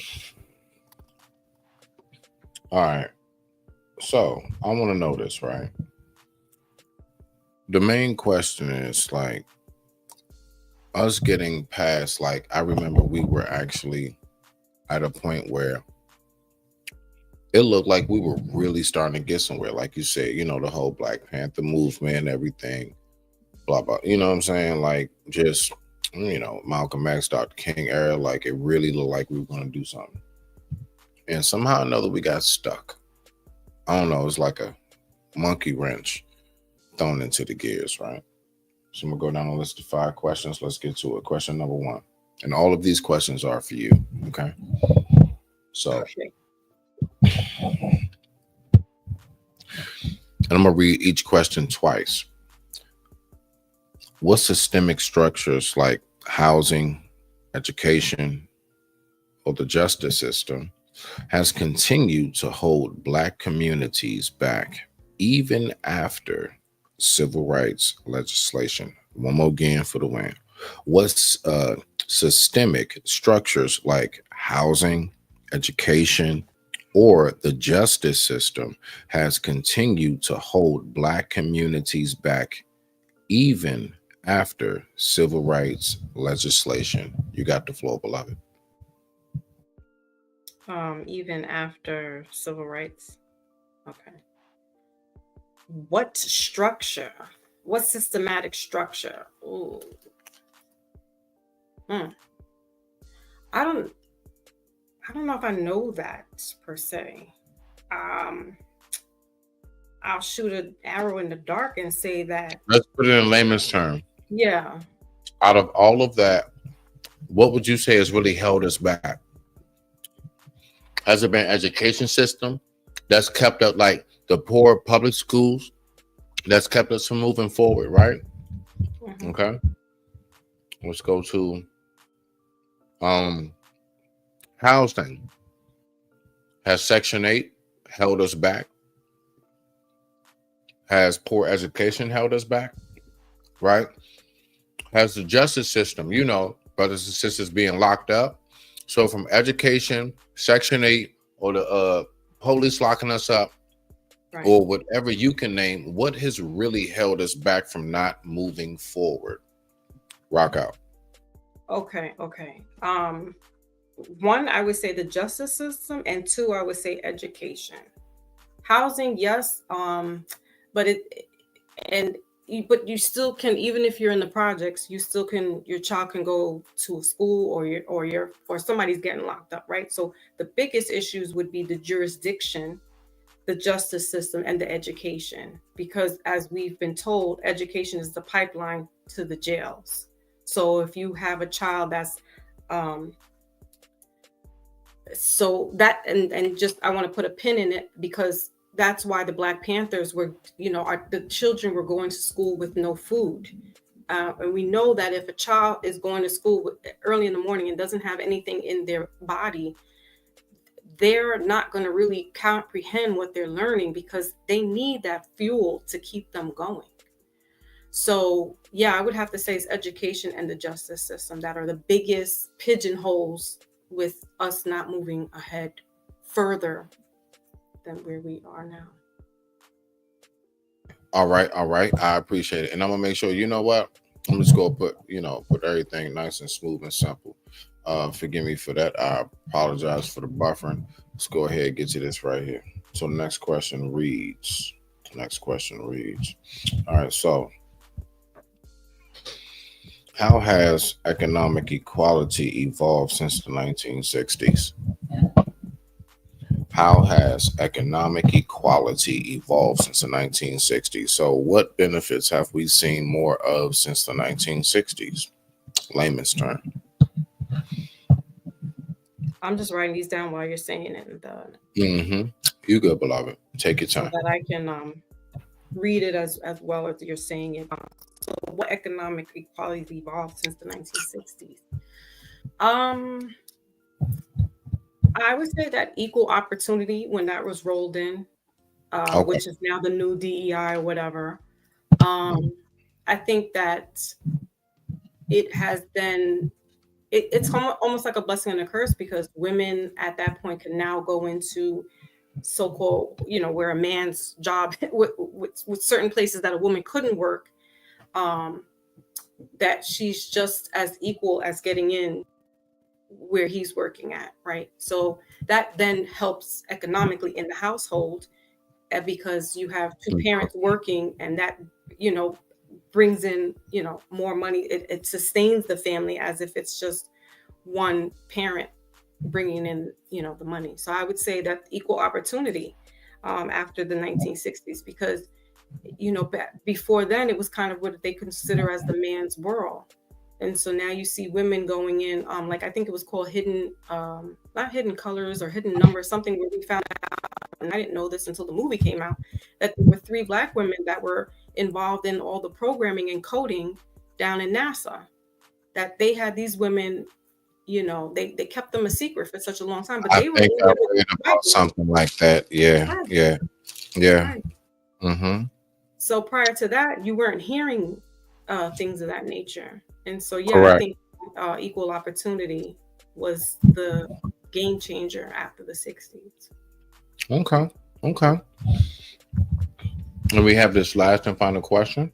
all right. So, I want to know this, right? The main question is like us getting past, like, I remember we were actually at a point where it looked like we were really starting to get somewhere. Like you said, the whole Black Panther movement, everything, blah, blah. You know what I'm saying? Like, just, Malcolm X, Dr. King era, like, it really looked like we were going to do something. And somehow or another, we got stuck. I don't know. It's like a monkey wrench thrown into the gears, right? So I'm going to go down a list of 5 questions. Let's get to it. Question number 1. And all of these questions are for you, okay? So... Okay. And I'm going to read each question twice. What systemic structures like housing, education, or the justice system has continued to hold Black communities back even after civil rights legislation? One more again for the win. What systemic structures like housing, education, or the justice system has continued to hold Black communities back even after civil rights legislation? You got the floor, beloved. Even after civil rights. Okay. What structure? What systematic structure? Ooh. I don't know if I know that per se. I'll shoot an arrow in the dark and say that. Let's put it in layman's term. Yeah. Out of all of that, what would you say has really held us back? Has it been education system that's kept up, like the poor public schools that's kept us from moving forward, right? Mm-hmm. Okay. Let's go to housing. Has Section 8 held us back? Has poor education held us back? Right? Has the justice system, brothers and sisters being locked up, So from education, Section 8, or the police locking us up, Right. or whatever you can name, what has really held us back from not moving forward? Rock out. Okay. One, I would say the justice system, and two, I would say education. Housing, yes, but but you still can, even if you're in the projects, you still can, your child can go to a school, or somebody's getting locked up, right? So the biggest issues would be the jurisdiction, the justice system, and the education, because as we've been told, education is the pipeline to the jails. So if you have a child that's so that, and just, I want to put a pin in it, because that's why the Black Panthers were, the children were going to school with no food. And we know that if a child is going to school early in the morning and doesn't have anything in their body, they're not going to really comprehend what they're learning, because they need that fuel to keep them going. So yeah, I would have to say it's education and the justice system that are the biggest pigeonholes with us not moving ahead further than where we are now. All right. I appreciate it. And I'm gonna make sure, you know what? I'm just gonna put everything nice and smooth and simple. Forgive me for that. I apologize for the buffering. Let's go ahead and get to this right here. So the next question reads. All right, so how has economic equality evolved since the 1960s? How has economic equality evolved since the 1960s? So what benefits have we seen more of since the 1960s? Layman's term. I'm just writing these down while you're saying it, You good, beloved. Take your time. so that I can read it as well as you're saying it. So what economic equality evolved since the 1960s? I would say that equal opportunity, when that was rolled in, Okay. which is now the new DEI or whatever. I think that it has then, it's almost like a blessing and a curse, because women at that point can now go into so-called, where a man's job with certain places that a woman couldn't work, that she's just as equal as getting in where he's working at, right? So that then helps economically in the household, because you have two parents working, and that, brings in, more money. It sustains the family, as if it's just one parent bringing in, the money. So I would say that equal opportunity after the 1960s, because, before then it was kind of what they consider as the man's world. And so now you see women going in, like, I think it was called hidden, not hidden colors or hidden numbers, something where we found out, and I didn't know this until the movie came out, that there were 3 Black women that were involved in all the programming and coding down in NASA, that they had these women, they kept them a secret for such a long time, but I they were think I read about something like that. Yeah. So prior to that, you weren't hearing things of that nature. And so, yeah, Correct. I think equal opportunity was the game changer after the 60s. Okay. And we have this last and final question.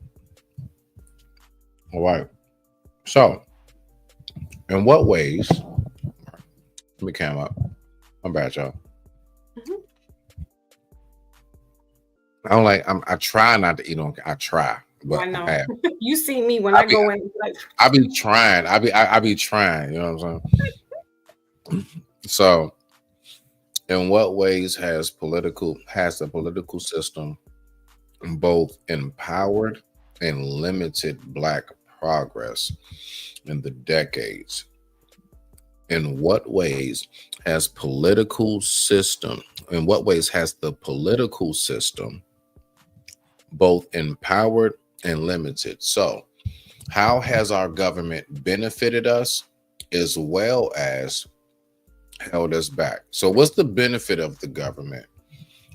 All right. So, in what ways? Let me cam up. I'm bad, y'all. I try not to eat on. I try, but I know. I have. You see me when I go in. Like, I be trying. I be trying. You know what I'm saying? So, in what ways has the political system both empowered and limited Black progress in the decades? In what ways has the political system both empowered and limited? So, how has our government benefited us as well as held us back? So, what's the benefit of the government?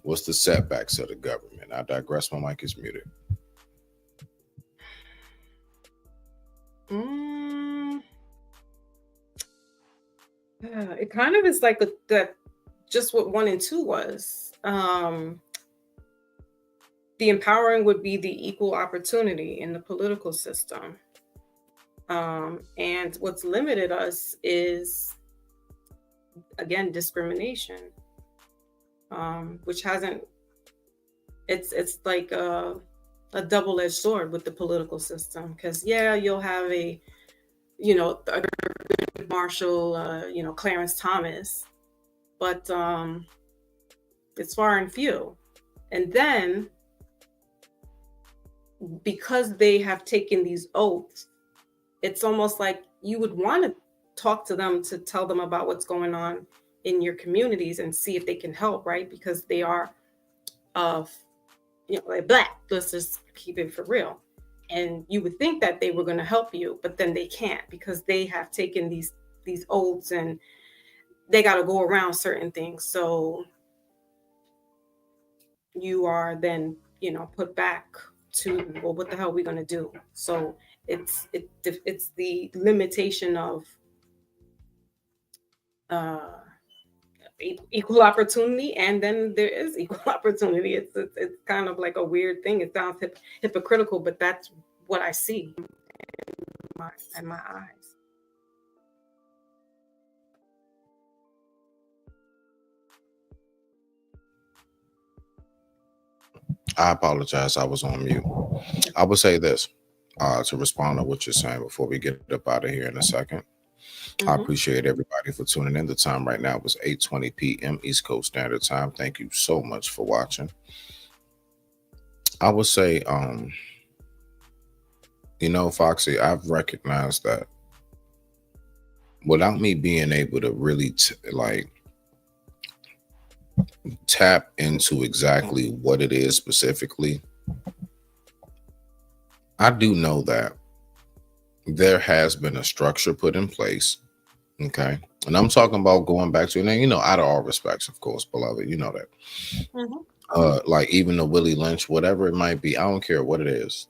What's the setbacks of the government? I digress. My mic is muted. It kind of is like that, just what 1 and 2 was. The empowering would be the equal opportunity in the political system. And what's limited us is, again, discrimination, which hasn't, it's like a double-edged sword with the political system. Because, yeah, you'll have a Marshall, Clarence Thomas, but it's far and few. And then, because they have taken these oaths, it's almost like you would want to talk to them to tell them about what's going on in your communities and see if they can help, right? Because they are like Black. Let's just keep it for real. And you would think that they were going to help you, but then they can't, because they have taken these oaths and they got to go around certain things. So you are then, put back to, well, what the hell are we going to do? So it's the limitation of equal opportunity, and then there is equal opportunity. It's kind of like a weird thing. It sounds hypocritical, but that's what I see in my eyes. I apologize. I was on mute. I would say this to respond to what you're saying before we get up out of here in a second. I appreciate everybody for tuning in. The time right now was 8:20 p.m. East Coast Standard Time. Thank you so much for watching. I would say, Foxy, I've recognized that without me being able to really tap into exactly what it is specifically, I do know that there has been a structure put in place. Okay. And I'm talking about going back to, and out of all respects, of course, beloved, you know that. Like even the Willie Lynch, whatever it might be, I don't care what it is.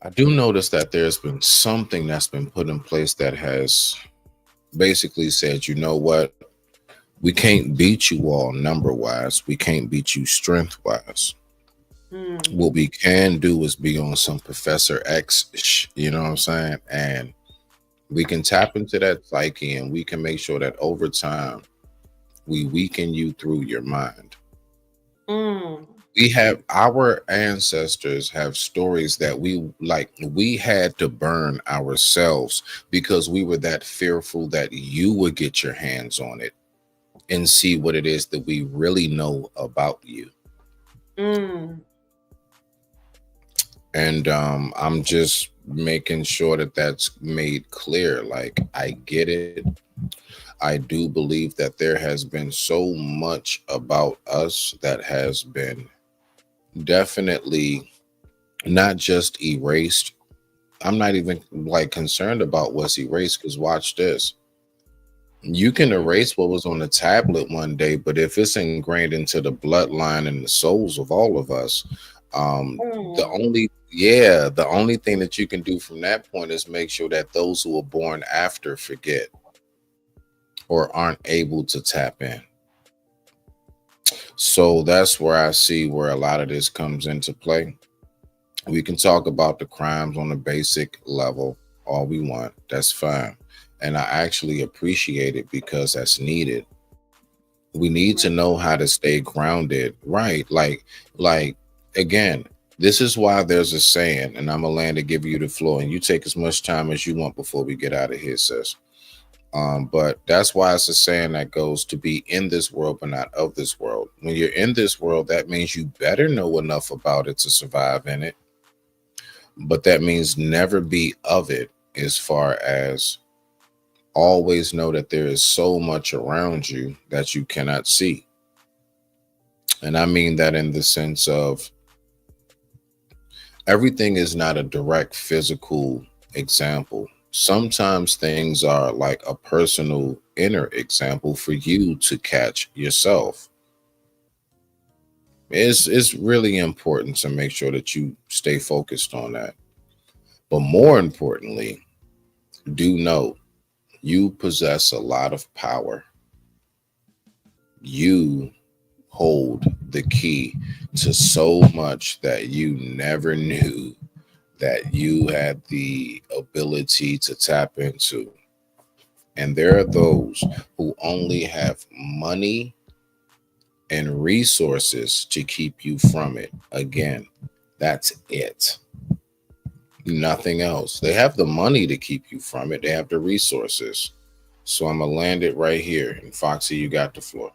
I do notice that there's been something that's been put in place that has basically said, you know what? We can't beat you all number wise. We can't beat you strength wise. What we can do is be on some Professor X, you know what I'm saying? And we can tap into that psyche, and we can make sure that over time we weaken you through your mind. We have, our ancestors have stories that we had to burn ourselves because we were that fearful that you would get your hands on it and see what it is that we really know about you. And I'm just making sure that that's made clear. Like, I get it. I do believe that there has been so much about us that has been definitely not just erased. I'm not even concerned about what's erased, because watch this. You can erase what was on the tablet one day, but if it's ingrained into the bloodline and the souls of all of us, the only thing that you can do from that point is make sure that those who are born after forget or aren't able to tap in. So that's where I see where a lot of this comes into play. We can talk about the crimes on the basic level all we want. That's fine. And I actually appreciate it because that's needed. We need to know how to stay grounded, right? Like again, this is why there's a saying, and I'm gonna land to give you the floor, and you take as much time as you want before we get out of here, sis. But that's why it's a saying that goes to be in this world, but not of this world. When you're in this world, that means you better know enough about it to survive in it. But that means never be of it, as far as always know that there is so much around you that you cannot see. And I mean that in the sense of everything is not a direct physical example. Sometimes things are like a personal inner example for you to catch yourself. It's really important to make sure that you stay focused on that. But more importantly, do know You possess a lot of power. You hold the key to so much that you never knew that you had the ability to tap into. And there are those who only have money and resources to keep you from it. Again, that's it. Nothing else. They have the money to keep you from it. They have the resources. So I'm going to land it right here. And Foxy, you got the floor.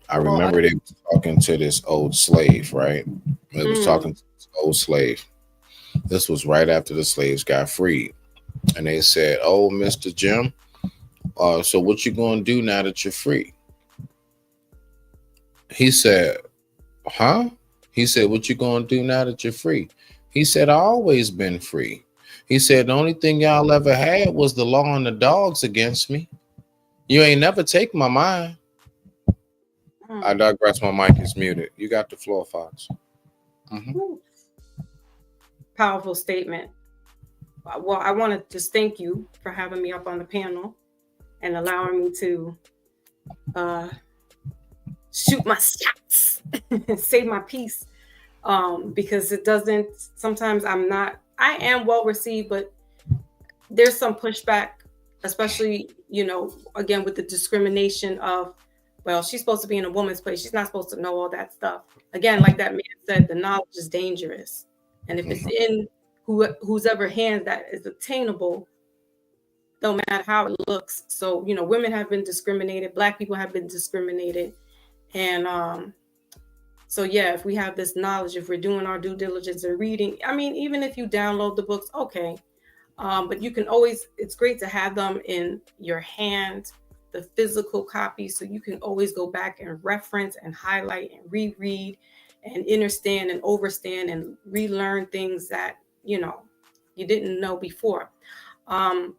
I remember they was talking to this old slave, right? They was talking to this old slave. This was right after the slaves got freed. And they said, "Oh, Mr. Jim, so what you going to do now that you're free?" He said, "Huh?" He said, "What you going to do now that you're free?" He said, "I always been free." He said, "The only thing y'all ever had was the law and the dogs against me. You ain't never take my mind." I digress. My mic is muted. You got the floor, Fox. Powerful statement. Well, I want to just thank you for having me up on the panel and allowing me to shoot my shots, say my piece, because it doesn't, sometimes I am well received, but there's some pushback, especially, again, with the discrimination of, well, she's supposed to be in a woman's place. She's not supposed to know all that stuff. Again, like that man said, the knowledge is dangerous. And if it's in whose ever hand that is obtainable, no matter how it looks. So, women have been discriminated. Black people have been discriminated. And so, yeah, if we have this knowledge, if we're doing our due diligence and reading, I mean, even if you download the books, okay. But you can always, it's great to have them in your hand, the physical copy, so you can always go back and reference and highlight and reread and understand and overstand and relearn things that, you didn't know before. A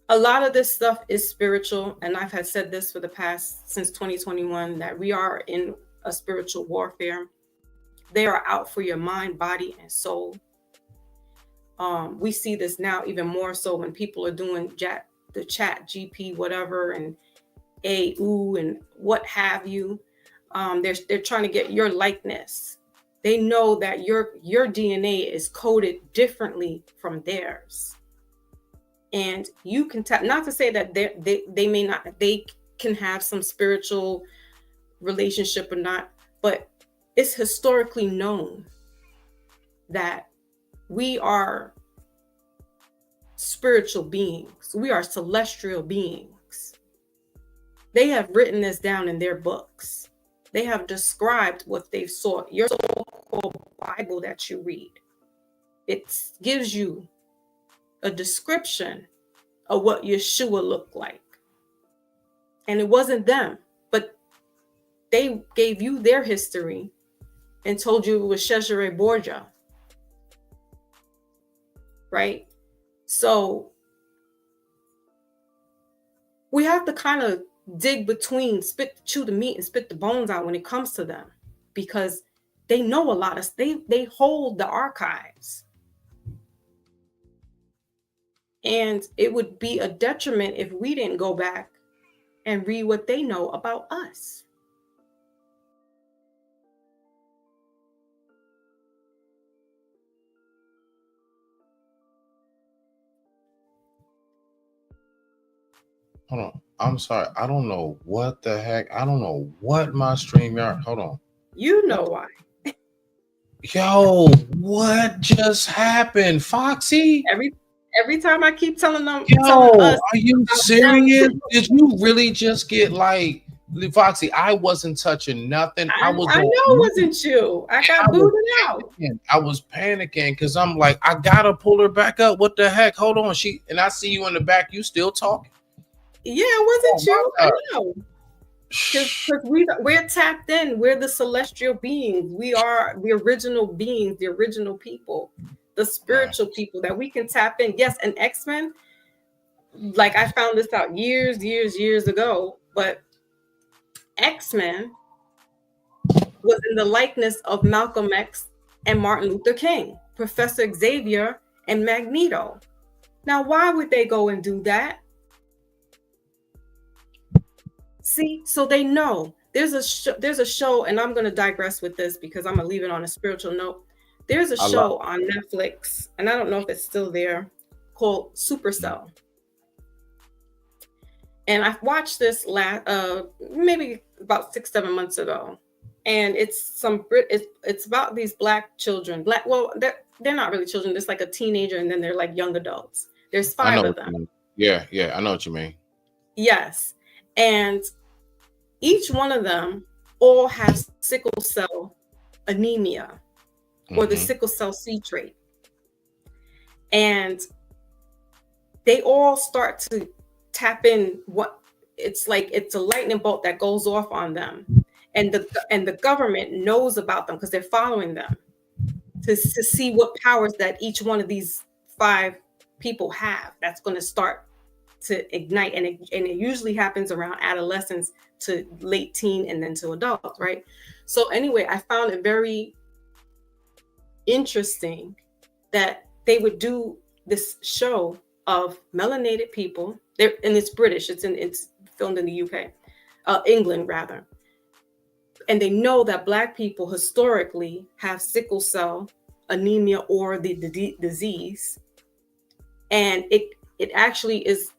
lot of this stuff is spiritual, and I've had said this for the past, since 2021, that we are in a spiritual warfare. They are out for your mind, body, and soul. We see this now even more so when people are doing the chat GP, whatever, and and what have you. They're trying to get your likeness. They know that your DNA is coded differently from theirs. And you can not to say that they may not, they can have some spiritual relationship or not, but it's historically known that we are spiritual beings. We are celestial beings. They have written this down in their books. They have described what they saw. Your so-called Bible that you read, it gives you a description of what Yeshua looked like. And it wasn't them, but they gave you their history and told you it was Cesare Borgia. Right? So we have to kind of dig between, chew the meat and spit the bones out when it comes to them, because they know a lot of, they hold the archives. And it would be a detriment if we didn't go back and read what they know about us. Hold on. I'm sorry. I don't know what the heck. I don't know what my StreamYard. Hold on. You know why. Yo, what just happened, Foxy? Every time I keep telling them, are you serious? Did you really just get like, Foxy? I wasn't touching nothing. I know it wasn't you. I got booted out. I was panicking because I'm like, I gotta pull her back up. What the heck? Hold on. And I see you in the back. You still talking? Yeah, it wasn't you. I know. Because we're tapped in. We're the celestial beings. We are the original beings, the original people, the spiritual people that we can tap in. Yes, and X-Men, like I found this out years ago, but X-Men was in the likeness of Malcolm X and Martin Luther King, Professor Xavier and Magneto. Now, why would they go and do that? See, so they know there's a show, and I'm going to digress with this because I'm going to leave it on a spiritual note. There's a show on Netflix, and I don't know if it's still there, called Supercell. And I watched this maybe about 6-7 months ago, and it's about these black children. They're not really children. It's like a teenager, and then they're like young adults. There's 5 of them. Yeah, I know what you mean. Yes, and each one of them all have sickle cell anemia or the sickle cell C trait, and they all start to tap in what it's like. It's a lightning bolt that goes off on them, and the government knows about them because they're following them to see what powers that each one of these 5 people have. That's going to start to ignite, and it usually happens around adolescence to late teen and then to adults, right? So anyway, I found it very interesting that they would do this show of melanated people. And it's British. It's filmed in the UK, England rather. And they know that Black people historically have sickle cell anemia or the disease, and it actually is.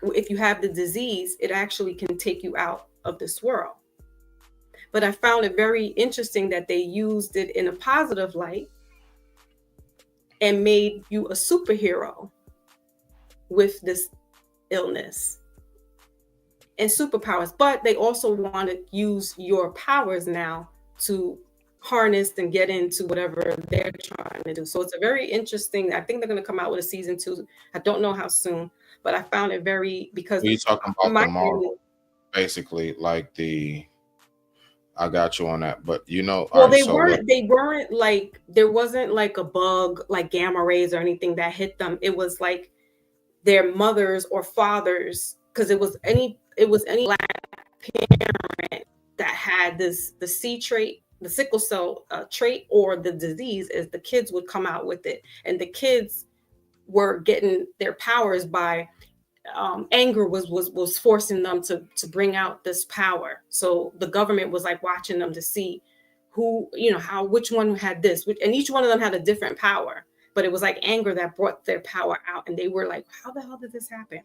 If you have the disease, it actually can take you out of this world. But I found it very interesting that they used it in a positive light and made you a superhero with this illness and superpowers. But they also want to use your powers now to harness and get into whatever they're trying to do. So it's a very interesting. I think they're going to come out with a season 2. I don't know how soon, but I found it very, because you're talking about the Marvel, basically, like I got you on that, but well, they weren't like, there wasn't like a bug like gamma rays or anything that hit them. It was like their mothers or fathers, because it was any Black parent that had the C trait, the sickle cell trait, or the disease, is the kids would come out with it, and the kids were getting their powers by anger was forcing them to bring out this power. So the government was like watching them to see who, which one had this, and each one of them had a different power, but it was like anger that brought their power out, and they were like, how the hell did this happen?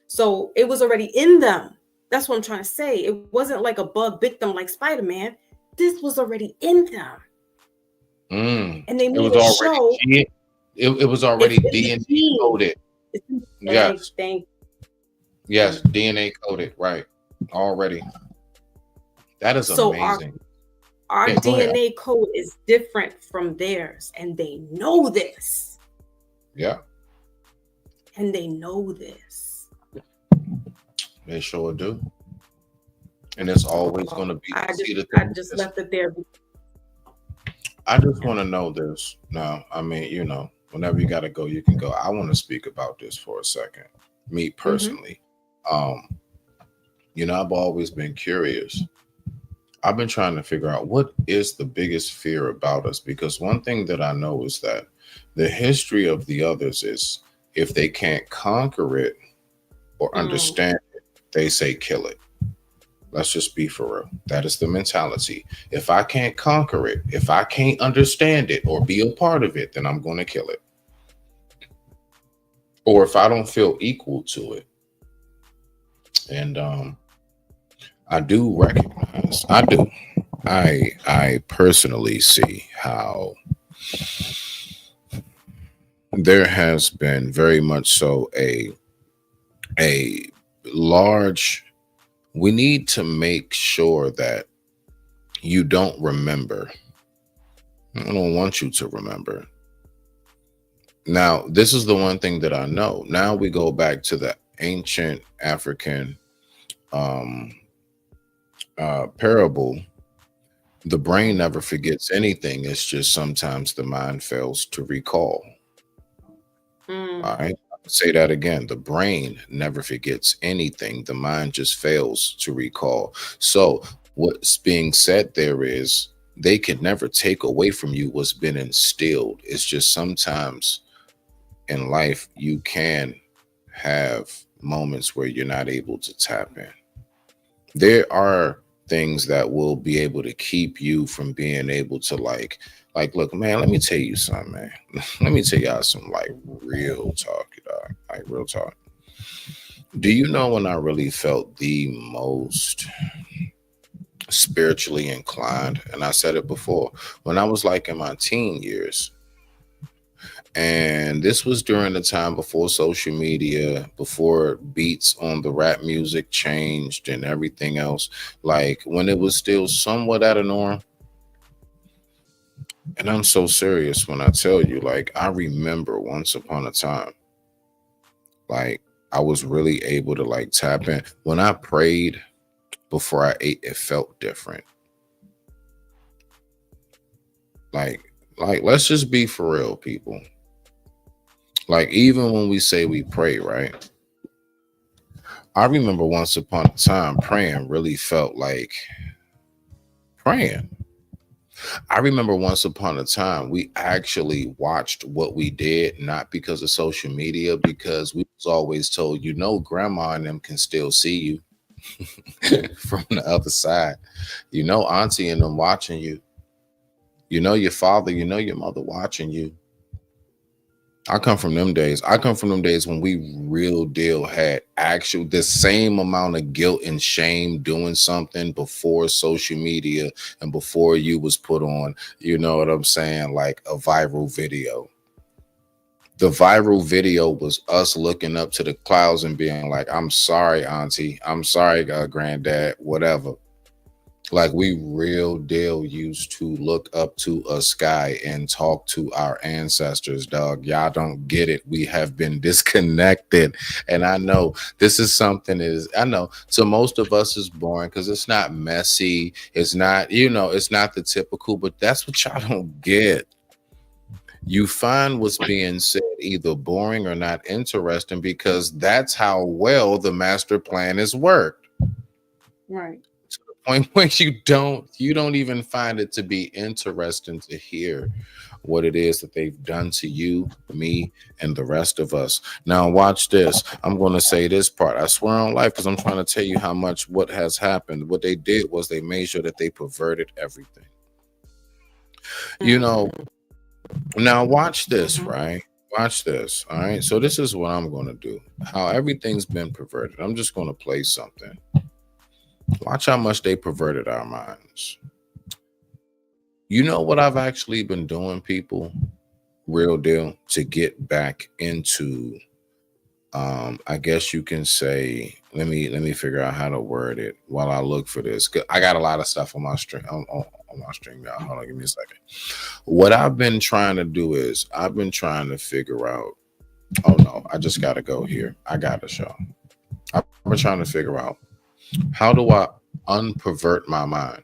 So it was already in them. That's what I'm trying to say. It wasn't like a bug bit them like Spider-Man. This was already in them. And they made a show. It was already DNA coded. Yes. Yes, DNA coded, right. Already. That is amazing. Our DNA code is different from theirs, and they know this. Yeah. And they know this. They sure do. And it's always going to be. I just left it there. I just want to know this now. I mean, whenever you got to go, you can go. I want to speak about this for a second. Me personally. I've always been curious. I've been trying to figure out what is the biggest fear about us, because one thing that I know is that the history of the others is, if they can't conquer it or understand it, they say kill it. Let's just be for real. That is the mentality. If I can't conquer it, if I can't understand it or be a part of it, then I'm going to kill it. Or if I don't feel equal to it. And I do recognize, I personally see how there has been very much so a large, we need to make sure that you don't remember. I don't want you to remember. Now, this is the one thing that I know. Now we go back to the ancient African parable. The brain never forgets anything. It's just sometimes the mind fails to recall. All right. Say that again. The brain never forgets anything. The mind just fails to recall. So what's being said there is, they can never take away from you what's been instilled. It's just sometimes in life you can have moments where you're not able to tap in. There are things that will be able to keep you from being able to look, man, let me tell you something, man. Let me tell y'all some like real talk, dog. Like real talk. Do you know when I really felt the most spiritually inclined? And I said it before, when I was like in my teen years. And this was during the time before social media, before beats on the rap music changed and everything else, like when it was still somewhat at a norm. And I'm so serious when I tell you, like, I remember once upon a time, like, I was really able to like tap in. When I prayed before I ate, it felt different. Like, let's just be for real, people. Like, even when we say we pray, right? I remember once upon a time praying really felt like praying. I remember once upon a time we actually watched what we did, not because of social media, because we was always told, you know, grandma and them can still see you from the other side. You know, auntie and them watching you. You know, your father, you know, your mother watching you. I come from them days. I come from them days when we real deal had actual the same amount of guilt and shame doing something before social media and before you was put on, you know what I'm saying, like a viral video. The viral video was us looking up to the clouds and being like, I'm sorry, auntie. I'm sorry, granddad, whatever. Like we real deal used to look up to a sky and talk to our ancestors, dog. Y'all don't get it. We have been disconnected. And I know this is something I know to most of us is boring because it's not messy. It's not, you know, it's not the typical, but that's what y'all don't get. You find what's being said either boring or not interesting because that's how well the master plan is worked. Right. Point where you don't even find it to be interesting to hear what it is that they've done to you, me, and the rest of us. Now watch this. I'm going to say this part. I swear on life, because I'm trying to tell you how much what has happened. What they did was they made sure that they perverted everything. You know, now watch this, right? Watch this. All right. So this is what I'm going to do. How everything's been perverted. I'm just going to play something. Watch how much they perverted our minds. You know what I've actually been doing, people? Real deal, to get back into, I guess you can say, let me figure out how to word it while I look for this. I got a lot of stuff on my stream, on my stream, y'all. Hold on, give me a second. What I've been trying to do is I've been trying to figure out, oh no, I just got to go here. I got to show. I've been trying to figure out, how do I unpervert my mind?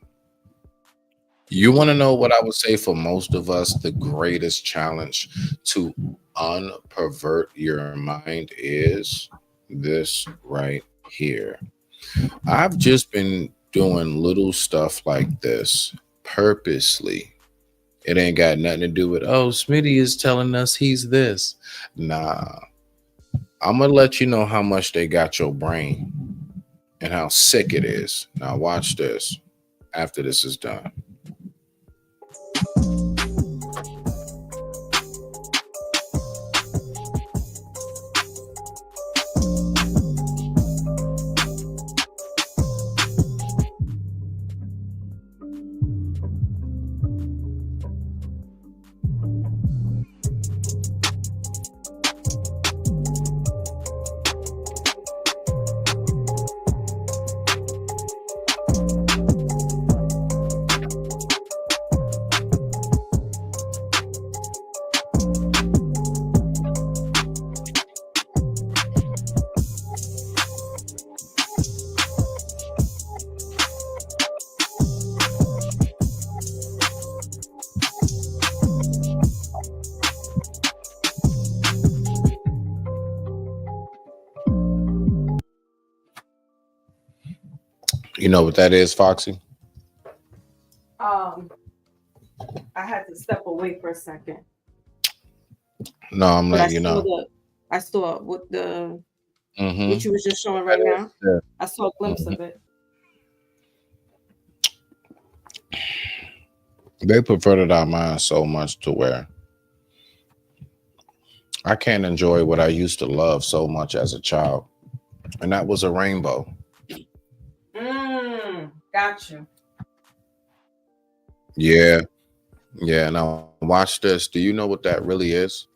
You want to know what I would say for most of us, the greatest challenge to unpervert your mind is this right here. I've just been doing little stuff like this purposely. It ain't got nothing to do with, oh, Smitty is telling us he's this. Nah, I'm going to let you know how much they got your brain and how sick it is. Now watch this after this is done. You know what that is, Foxy? I had to step away for a second. No, I'm But letting you know. I saw what the which you was just showing right now. Yeah. I saw a glimpse of it. They perverted our minds so much to where I can't enjoy what I used to love so much as a child, and that was a rainbow. Gotcha. Yeah. Now watch this. Do you know what that really is?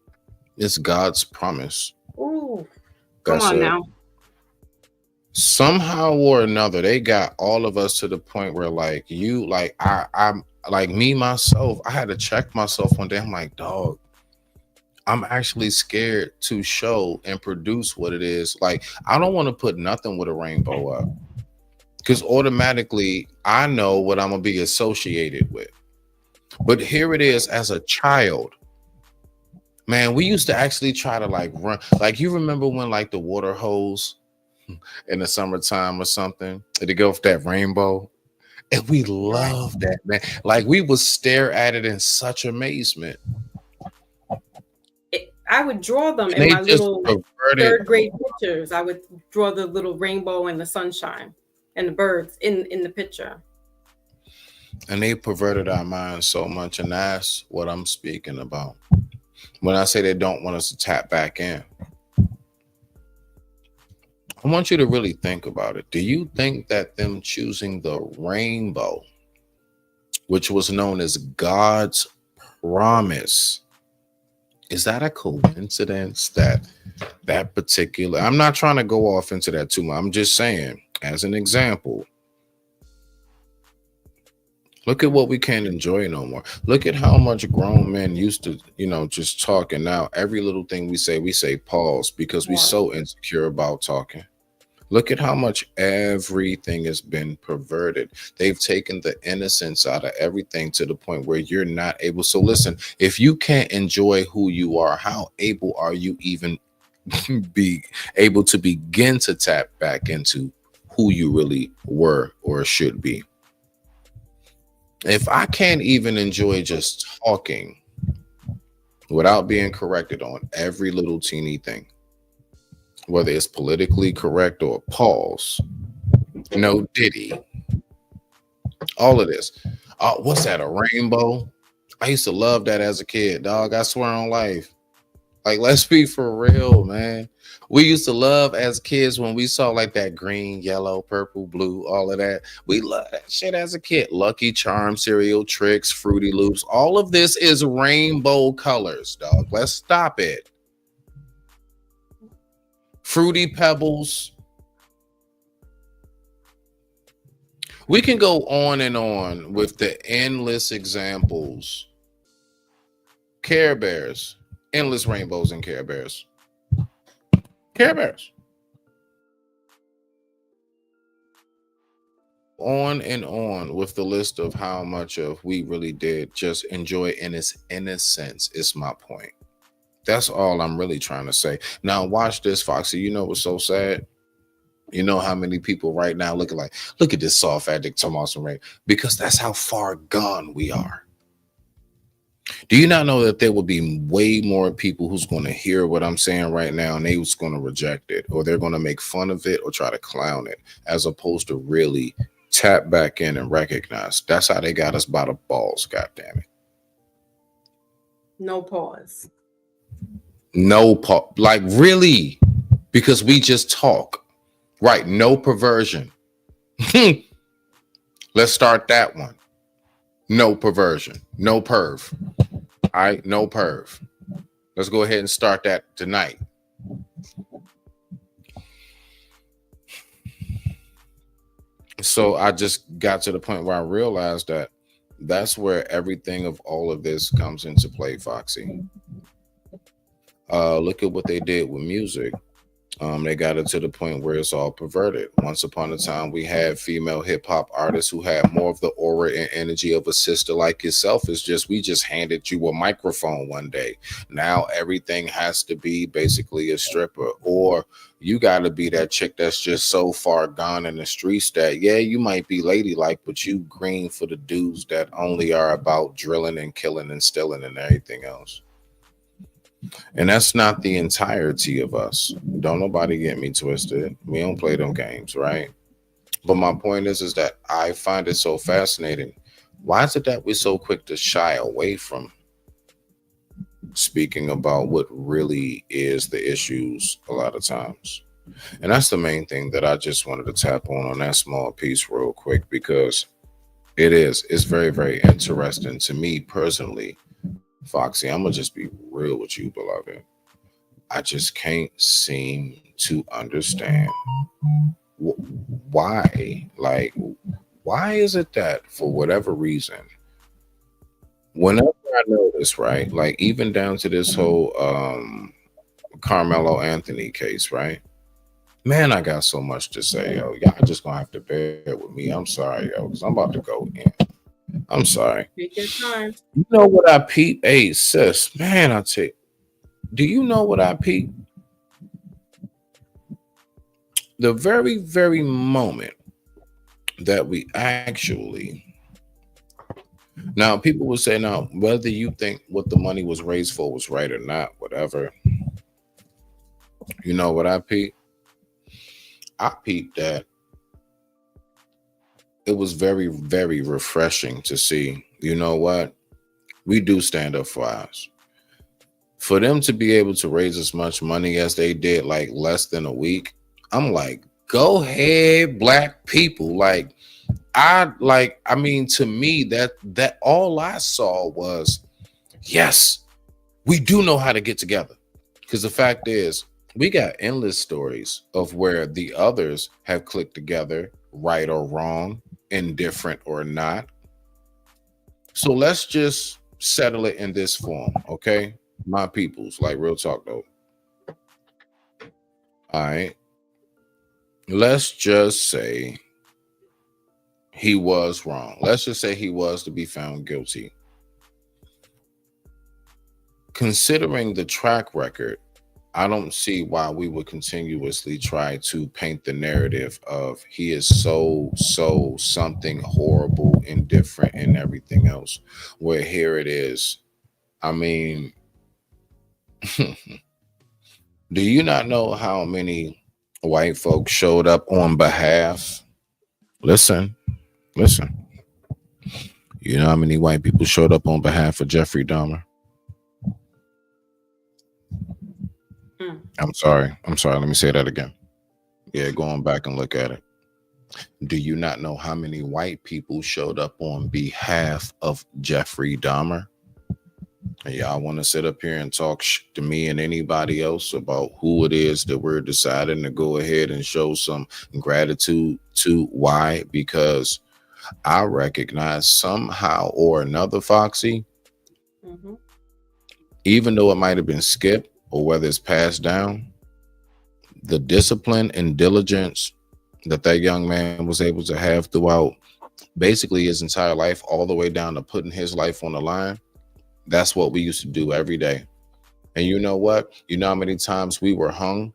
It's God's promise. Ooh, come That's on it. now. Somehow or another, they got all of us to the point where, like, I'm like me myself. I had to check myself one day. I'm like, dog, I'm actually scared to show and produce what it is. Like, I don't want to put nothing with a rainbow up, because automatically I know what I'm gonna be associated with. But here it is, as a child, man, we used to actually try to like run. Like, you remember when like the water hose in the summertime or something, to go with that rainbow? And we love that, man. Like, we would stare at it in such amazement. I would draw them And in they my just little perverted. third grade pictures. I would draw the little rainbow and the sunshine and the birds in the picture. And they perverted our minds so much, and that's what I'm speaking about when I say they don't want us to tap back in. I want you to really think about it. Do you think that them choosing the rainbow, which was known as God's promise, is that a coincidence that that particular, I'm not trying to go off into that too much. I'm just saying, as an example, look at what we can't enjoy no more. Look at how much grown men used to, just talk. And now every little thing we say pause, because we're so insecure about talking. Look at how much everything has been perverted. They've taken the innocence out of everything to the point where you're not able. So listen, if you can't enjoy who you are, how able are you even be able to begin to tap back into who you really were or should be? If I can't even enjoy just talking without being corrected on every little teeny thing, whether it's politically correct or pause, no Diddy, all of this. What's that, a rainbow? I used to love that as a kid, dog. I swear on life. Like, let's be for real, man. We used to love as kids when we saw like that green, yellow, purple, blue, all of that. We love that shit as a kid. Lucky Charm, cereal, Tricks, Fruity Loops. All of this is rainbow colors, dog. Let's stop it. Fruity Pebbles. We can go on and on with the endless examples. Care Bears. Endless rainbows in Care Bears. Care Bears. On and on with the list of how much of we really did just enjoy in its innocence is my point. That's all I'm really trying to say. Now watch this, Foxy. You know what's so sad? You know how many people right now looking like, look at this soft addict Thomas Ray, because that's how far gone we are. Do you not know that there will be way more people who's going to hear what I'm saying right now and they was going to reject it, or they're going to make fun of it or try to clown it, as opposed to really tap back in and recognize that's how they got us by the balls. God damn it. No pause. No pause. Like, really? Because we just talk. Right. No perversion. Let's start that one. No perversion. No perv. All right. No perv. Let's go ahead and start that tonight. So I just got to the point where I realized that that's where everything of all of this comes into play, Foxy. Look at what they did with music. They got it to the point where it's all perverted. Once upon a time, we had female hip hop artists who had more of the aura and energy of a sister like yourself. It's just, we just handed you a microphone one day. Now everything has to be basically a stripper, or you got to be that chick that's just so far gone in the streets that, yeah, you might be ladylike, but you green for the dudes that only are about drilling and killing and stealing and everything else. And that's not the entirety of us. Don't nobody get me twisted. We don't play them games, right? But my point is that I find it so fascinating. Why is it that we're so quick to shy away from speaking about what really is the issues a lot of times? And that's the main thing that I just wanted to tap on that small piece real quick, because it's very, very interesting to me personally. Foxy, I'm gonna just be real with you, beloved. I just can't seem to understand why. Like, why is it that for whatever reason, whenever I notice, right, like even down to this whole Carmelo Anthony case, right? Man, I got so much to say, yo. Y'all just gonna have to bear with me. I'm sorry, yo, because I'm about to go in. I'm sorry. Take your time. You know what I peep? Hey, sis, man, I tell you, do you know what I peep? The very, very moment that we actually, now people will say, now, whether you think what the money was raised for was right or not, whatever. You know what I peep? I peeped that it was very, very refreshing to see, you know what? We do stand up for us. For them to be able to raise as much money as they did, like less than a week, I'm like, go ahead, black people. Like, I mean, to me, that all I saw was, yes, we do know how to get together. Because the fact is, we got endless stories of where the others have clicked together, right or wrong, indifferent or not. So let's just settle it in this form, okay? My peoples, like real talk though. All right. Let's just say he was wrong. Let's just say he was to be found guilty. Considering the track record, I don't see why we would continuously try to paint the narrative of he is so something horrible, indifferent, and everything else. Where here it is. I mean, do you not know how many white folks showed up on behalf? Listen. You know how many white people showed up on behalf of Jeffrey Dahmer? I'm sorry. Let me say that again. Yeah, going back and look at it. Do you not know how many white people showed up on behalf of Jeffrey Dahmer? And y'all want to sit up here and talk to me and anybody else about who it is that we're deciding to go ahead and show some gratitude to? Why? Because I recognize somehow or another, Foxy, even though it might have been skipped or whether it's passed down, the discipline and diligence that young man was able to have throughout basically his entire life, all the way down to putting his life on the line, that's what we used to do every day. And you know what? You know how many times we were hung?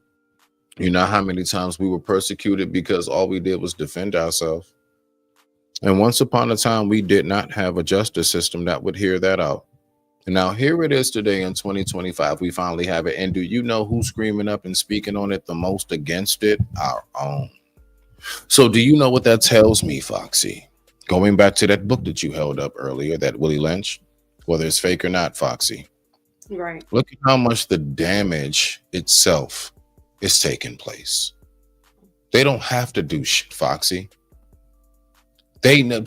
You know how many times we were persecuted because all we did was defend ourselves? And once upon a time, we did not have a justice system that would hear that out. And now here it is today in 2025, we finally have it. And do you know who's screaming up and speaking on it the most against it? Our own. So do you know what that tells me, Foxy? Going back to that book that you held up earlier, that Willie Lynch, whether it's fake or not, Foxy. Right. Look at how much the damage itself is taking place. They don't have to do shit, Foxy. They know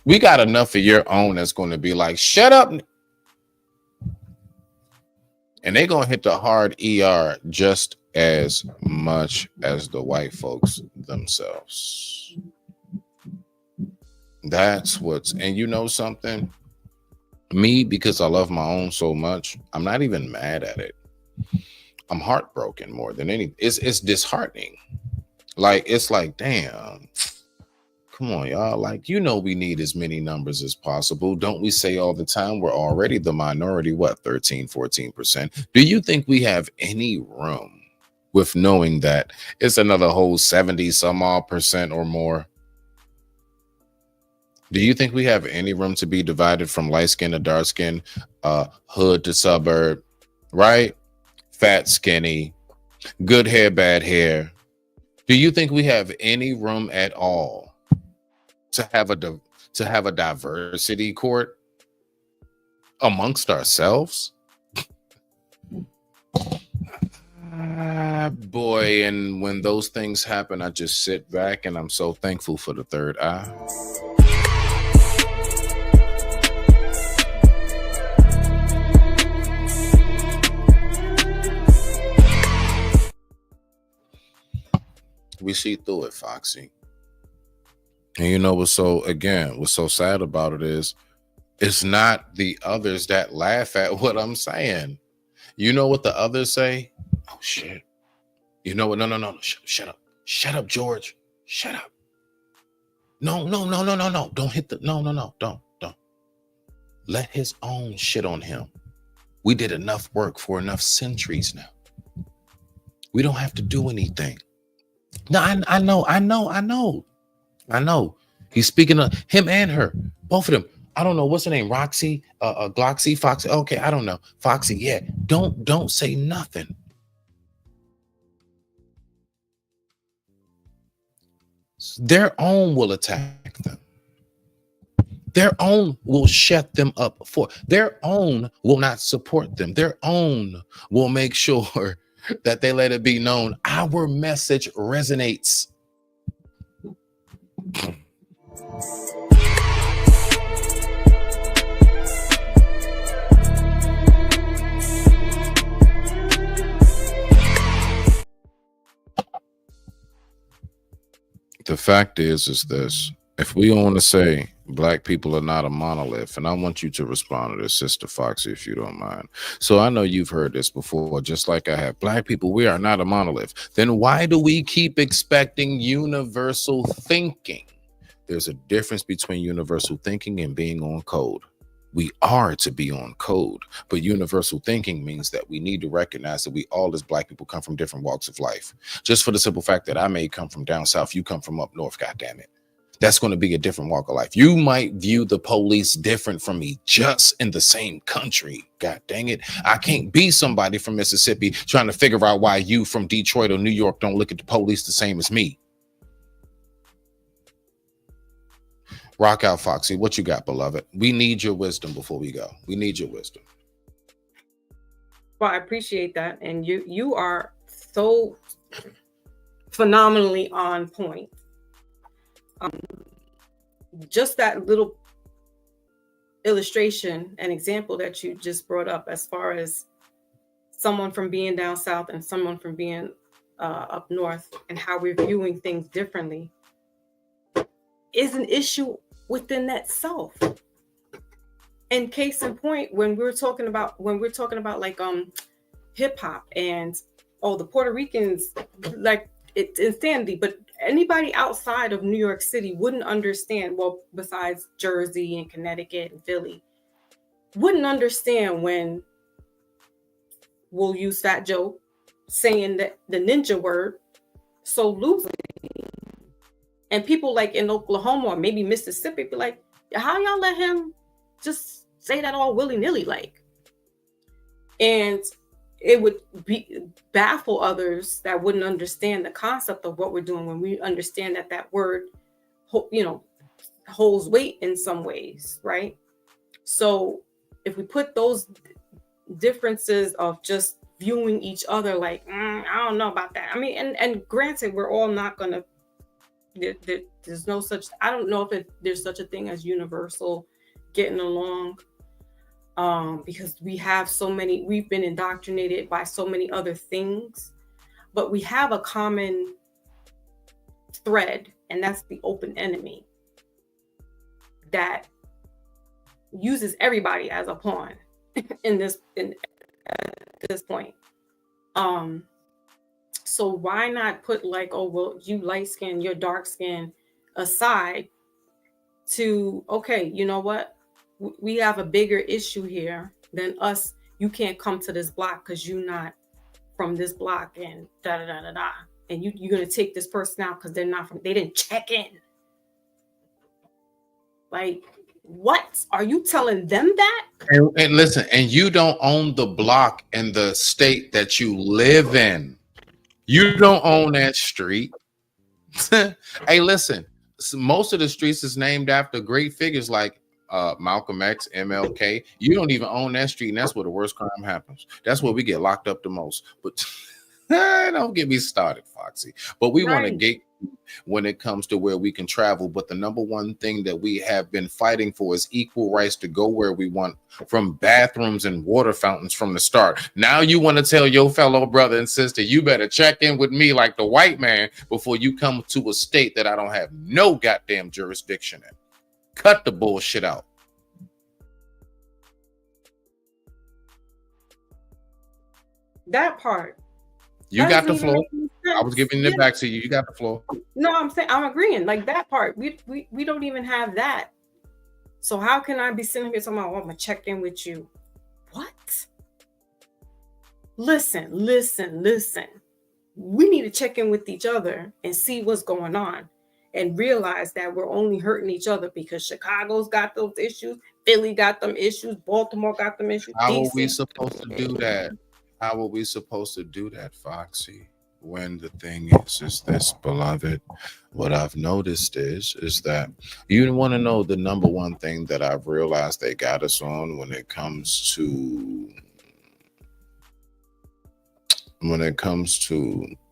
we got enough of your own that's going to be like, shut up. And they're going to hit the hard ER just as much as the white folks themselves. That's what's, and you know something? Me, because I love my own so much, I'm not even mad at it. I'm heartbroken more than anything. It's disheartening. Like, it's like, damn. Come on, y'all. Like, you know, we need as many numbers as possible. Don't we say all the time we're already the minority, what, 13, 14%? Do you think we have any room with knowing that it's another whole 70 some odd percent or more? Do you think we have any room to be divided from light skin to dark skin, hood to suburb, right? Fat, skinny, good hair, bad hair. Do you think we have any room at all to have a diversity court amongst ourselves? Boy, and when those things happen, I just sit back and I'm so thankful for the third eye. We see through it, Foxy. And you know what's so sad about it is it's not the others that laugh at what I'm saying. You know what the others say? Oh shit. You know what? No. Shut up. Shut up, George. Shut up. No. Don't hit the no. Don't. Let his own shit on him. We did enough work for enough centuries now. We don't have to do anything. No, I know. He's speaking of him and her, both of them. I don't know what's her name, Roxy, Gloxy, Foxy. Okay, I don't know, Foxy. Yeah, don't say nothing. Their own will attack them. Their own will shut them up. Their own will not support them. Their own will make sure that they let it be known our message resonates. The fact is this. If we want to say black people are not a monolith, and I want you to respond to this, Sister Foxy, if you don't mind. So I know you've heard this before, just like I have. Black people, we are not a monolith. Then why do we keep expecting universal thinking? There's a difference between universal thinking and being on code. We are to be on code, but universal thinking means that we need to recognize that we all as black people come from different walks of life. Just for the simple fact that I may come from down south, you come from up north, goddamn it. That's going to be a different walk of life. You might view the police different from me just in the same country. God dang it. I can't be somebody from Mississippi trying to figure out why you from Detroit or New York don't look at the police the same as me. Rock out, Foxy. What you got, beloved? We need your wisdom before we go. We need your wisdom. Well, I appreciate that. And you are so phenomenally on point. Just that little illustration and example that you just brought up as far as someone from being down south and someone from being up north and how we're viewing things differently is an issue within that self. And case in point, when we're talking about like hip hop and the Puerto Ricans, like it's insanity, but anybody outside of New York City wouldn't understand, well, besides Jersey and Connecticut and Philly, wouldn't understand when we'll use Fat Joe saying that the ninja word so loosely. And people like in Oklahoma or maybe Mississippi be like, how y'all let him just say that all willy-nilly like? And it would baffle others that wouldn't understand the concept of what we're doing when we understand that word, holds weight in some ways, right? So if we put those differences of just viewing each other like, I don't know about that. I mean, and granted, we're all not going to, there's no such, I don't know if there's such a thing as universal getting along, because we've been indoctrinated by so many other things, but we have a common thread, and that's the open enemy that uses everybody as a pawn at this point. So why not put like, oh, well, you light skin, you're dark skin aside to, okay, you know what? We have a bigger issue here than us. You can't come to this block because you're not from this block and da-da-da-da-da. And you're going to take this person out because they didn't check in. Like, What? Are you telling them that? And listen, and you don't own the block in the state that you live in. You don't own that street. Hey, listen, most of the streets is named after great figures like Malcolm X, MLK. You don't even own that street, and that's where the worst crime happens. That's where we get locked up the most. But don't get me started, Foxy. But we want to gate when it comes to where we can travel. But the number one thing that we have been fighting for is equal rights to go where we want, from bathrooms and water fountains from the start. Now you want to tell your fellow brother and sister, you better check in with me like the white man before you come to a state that I don't have no goddamn jurisdiction in. Cut the bullshit out. That part. You got the floor. I was giving it back to you. You got the floor. No, I'm saying I'm agreeing. Like that part, we don't even have that. So how can I be sitting here talking about, I'm gonna check in with you? What? Listen. We need to check in with each other and see what's going on, and realize that we're only hurting each other because Chicago's got those issues, Philly got them issues, Baltimore got them issues. How are DC. we supposed to do that? How are we supposed to do that, Foxy? When the thing is this, beloved, what I've noticed is that you want to know the number one thing that I've realized they got us on when it comes to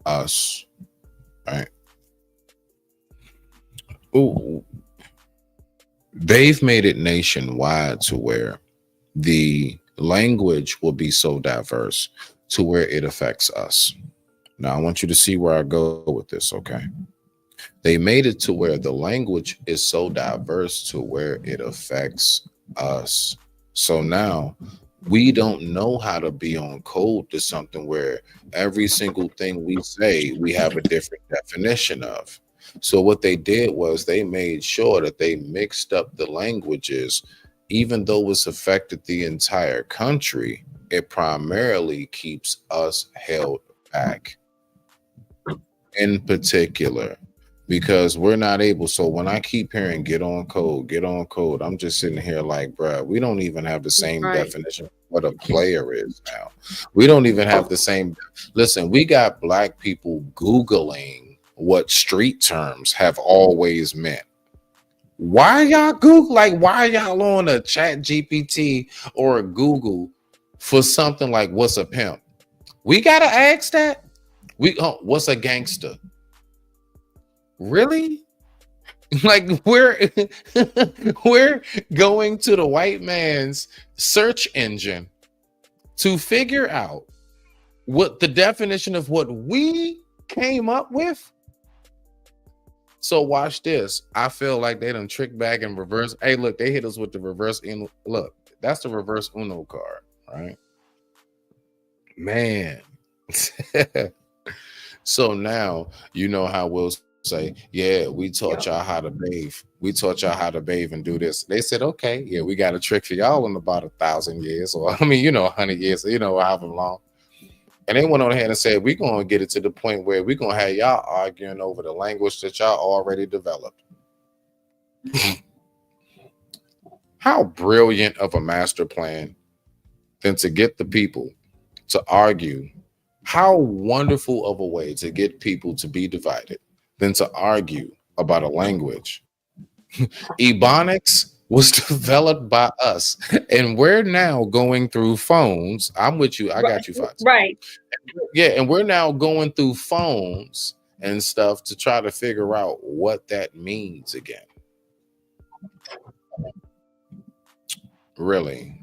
us, right? Ooh, they've made it nationwide to where the language will be so diverse to where it affects us. Now, I want you to see where I go with this, okay? They made it to where the language is so diverse to where it affects us. So now we don't know how to be on code to something where every single thing we say, we have a different definition of. So what they did was they made sure that they mixed up the languages. Even though it's affected the entire country, it primarily keeps us held back in particular, because we're not able. So when I keep hearing get on code, I'm just sitting here like, bruh, we don't even have the same definition of what a player is now. We don't even have the same. Listen, we got black people Googling what street terms have always meant. Why y'all Google? Like, why y'all on a Chat GPT or a Google for something like what's a pimp? We gotta ask that. What's a gangster? Really? Like we're going to the white man's search engine to figure out what the definition of what we came up with. So watch this. I feel like they done trick back and reverse. Hey, look, they hit us with the reverse. Look, that's the reverse Uno card, right? Man. So now you know how we'll say, yeah, we taught y'all how to bathe. We taught y'all how to bathe and do this. They said, okay, yeah, we got a trick for y'all in about 1,000 years, or 100 years, however long. And they went on ahead and said, we're going to get it to the point where we're going to have y'all arguing over the language that y'all already developed. How brilliant of a master plan than to get the people to argue. How wonderful of a way to get people to be divided than to argue about a language. Ebonics was developed by us, and we're now going through phones. I'm with you. I got you, Fox. Right. Yeah, and we're now going through phones and stuff to try to figure out what that means again. Really.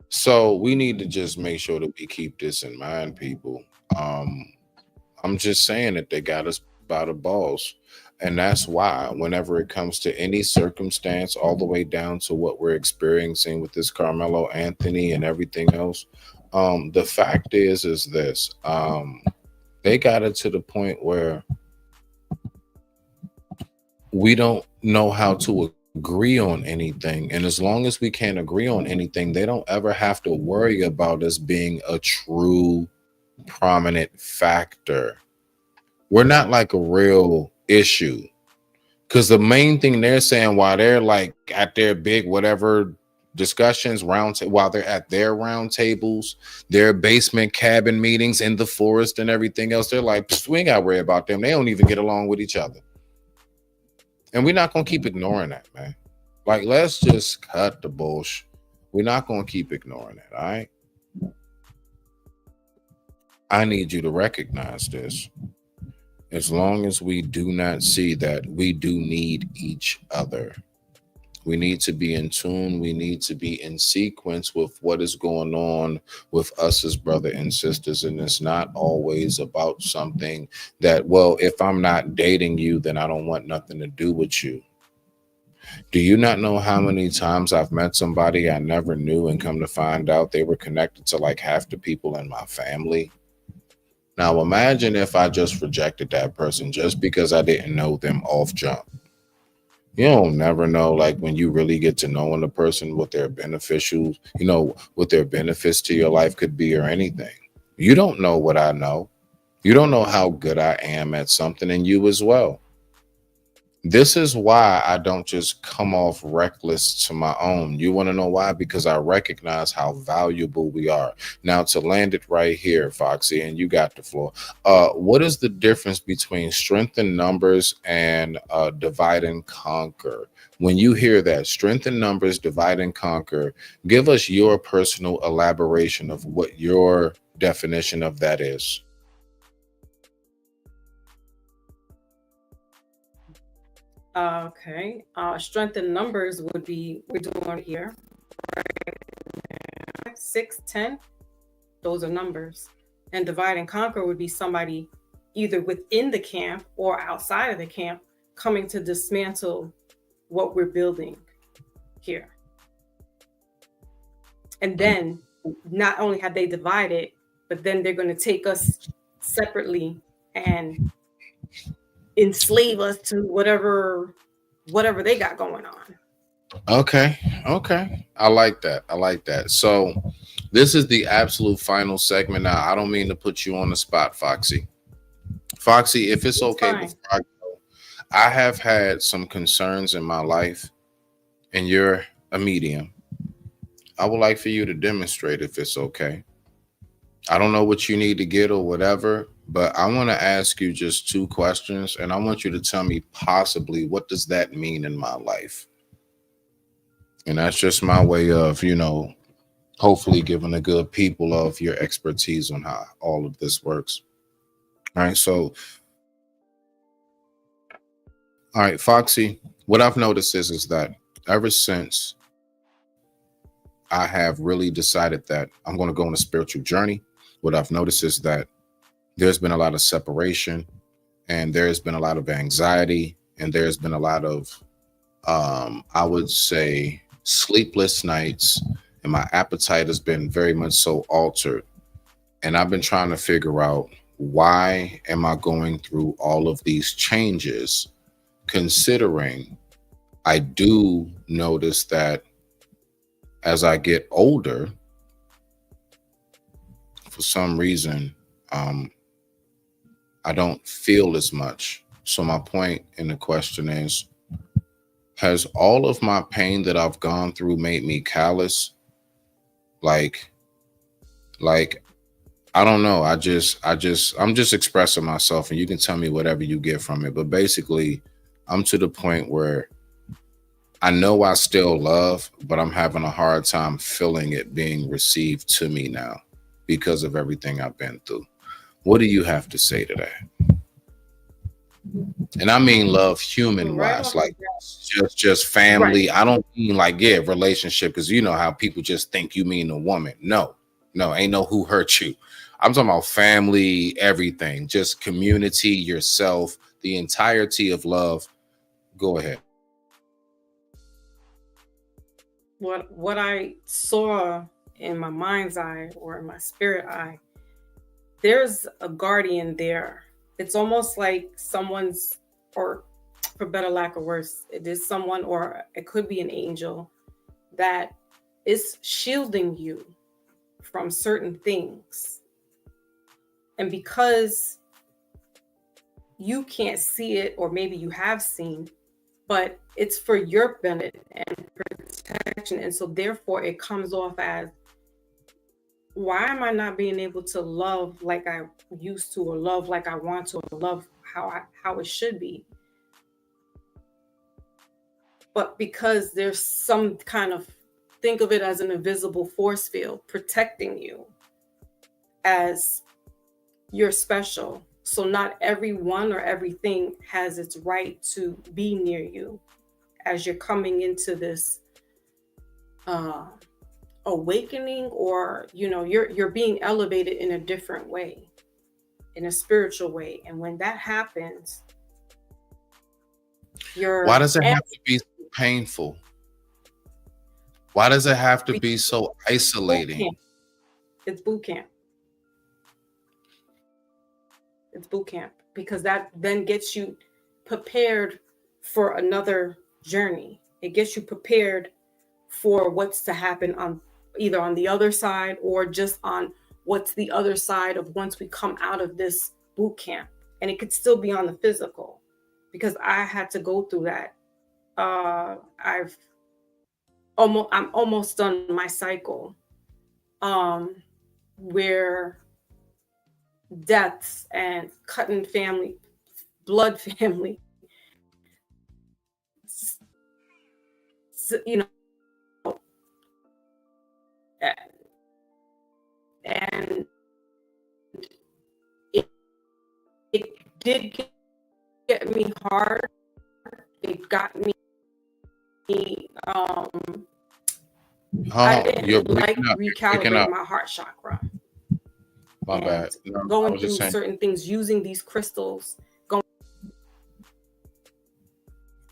So we need to just make sure that we keep this in mind, people. I'm just saying that they got us by the balls. And that's why whenever it comes to any circumstance, all the way down to what we're experiencing with this Carmelo Anthony and everything else, the fact is this, they got it to the point where we don't know how to agree on anything. And as long as we can't agree on anything, they don't ever have to worry about us being a true prominent factor. We're not like a real issue, Because the main thing they're saying while they're like at their big whatever discussions while they're at their round tables, their basement cabin meetings in the forest and everything else, they're like, we ain't gotta worry about them. They don't even get along with each other. And we're not gonna keep ignoring that, man. Like, let's just cut the bullshit. We're not gonna keep ignoring it, all right? I need you to recognize this. As long as we do not see that we do need each other, we need to be in tune. We need to be in sequence with what is going on with us as brother and sisters. And it's not always about something that, well, if I'm not dating you, then I don't want nothing to do with you. Do you not know how many times I've met somebody I never knew and come to find out they were connected to like half the people in my family? Now, imagine if I just rejected that person just because I didn't know them off jump. You don't never know, like when you really get to knowing a person, what their beneficial, what their benefits to your life could be or anything. You don't know what I know. You don't know how good I am at something, and you as well. This is why I don't just come off reckless to my own. You want to know why? Because I recognize how valuable we are. Now, to land it right here, Foxy, and you got the floor. What is the difference between strength in numbers and divide and conquer? When you hear that, strength in numbers, divide and conquer, give us your personal elaboration of what your definition of that is. Okay. Strength in numbers would be, we're doing here. 6, 10. Those are numbers. And divide and conquer would be somebody either within the camp or outside of the camp coming to dismantle what we're building here. And then not only have they divided, but then they're going to take us separately and enslave us to whatever they got going on. Okay. I like that. So this is the absolute final segment. Now, I don't mean to put you on the spot, Foxy. Foxy, if it's okay, before I go, I have had some concerns in my life, and you're a medium. I would like for you to demonstrate if it's okay. I don't know what you need to get or whatever, but I want to ask you just 2 questions, and I want you to tell me possibly what does that mean in my life. And that's just my way of, hopefully giving the good people of your expertise on how all of this works. All right, Foxy, what I've noticed is that ever since I have really decided that I'm going to go on a spiritual journey, what I've noticed is that there's been a lot of separation, and there's been a lot of anxiety, and there's been a lot of, I would say, sleepless nights, and my appetite has been very much so altered. And I've been trying to figure out, why am I going through all of these changes, considering I do notice that as I get older, for some reason, I don't feel as much. So my point in the question is, has all of my pain that I've gone through made me callous? Like, I don't know. I'm just expressing myself, and you can tell me whatever you get from it. But basically, I'm to the point where I know I still love, but I'm having a hard time feeling it being received to me now because of everything I've been through. What do you have to say to that? And I mean love human wise, like just family. Right. I don't mean like, relationship, because you know how people just think you mean a woman. No, ain't no who hurt you. I'm talking about family, everything, just community, yourself, the entirety of love. Go ahead. What I saw in my mind's eye or in my spirit eye, there's a guardian there. It's almost like someone's, or for better lack of words, it is someone, or it could be an angel that is shielding you from certain things. And because you can't see it, or maybe you have seen, but it's for your benefit and protection. And so therefore it comes off as, why am I not being able to love like I used to, or love like I want to, or love how it should be? But because there's some kind of, think of it as an invisible force field protecting you as you're special. So not everyone or everything has its right to be near you as you're coming into this awakening, or you're being elevated in a different way, in a spiritual way. And when that happens, Why does it have to be so painful? Why does it have to be so isolating? It's boot camp. It's boot camp, because that then gets you prepared for another journey. It gets you prepared for what's to happen on either on the other side, or just on what's the other side of once we come out of this boot camp. And it could still be on the physical, because I had to go through that. I'm almost done my cycle, where deaths and cutting family, blood family, and it did get me hard. It got me. I didn't like recalibrate my heart chakra. My bad. No, going through certain things, using these crystals.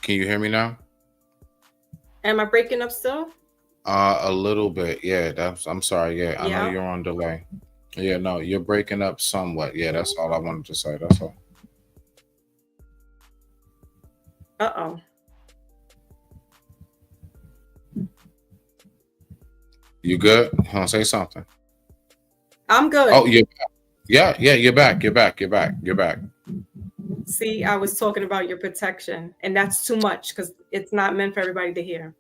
Can you hear me now? Am I breaking up still? A little bit. Yeah, I'm sorry. Yeah, I know you're on delay. Yeah, no, you're breaking up somewhat. Yeah, that's all I wanted to say. That's all. Uh-oh. You good? Huh, say something. I'm good. Oh, you're back. Yeah, you're back. You're back. See, I was talking about your protection, and that's too much because it's not meant for everybody to hear.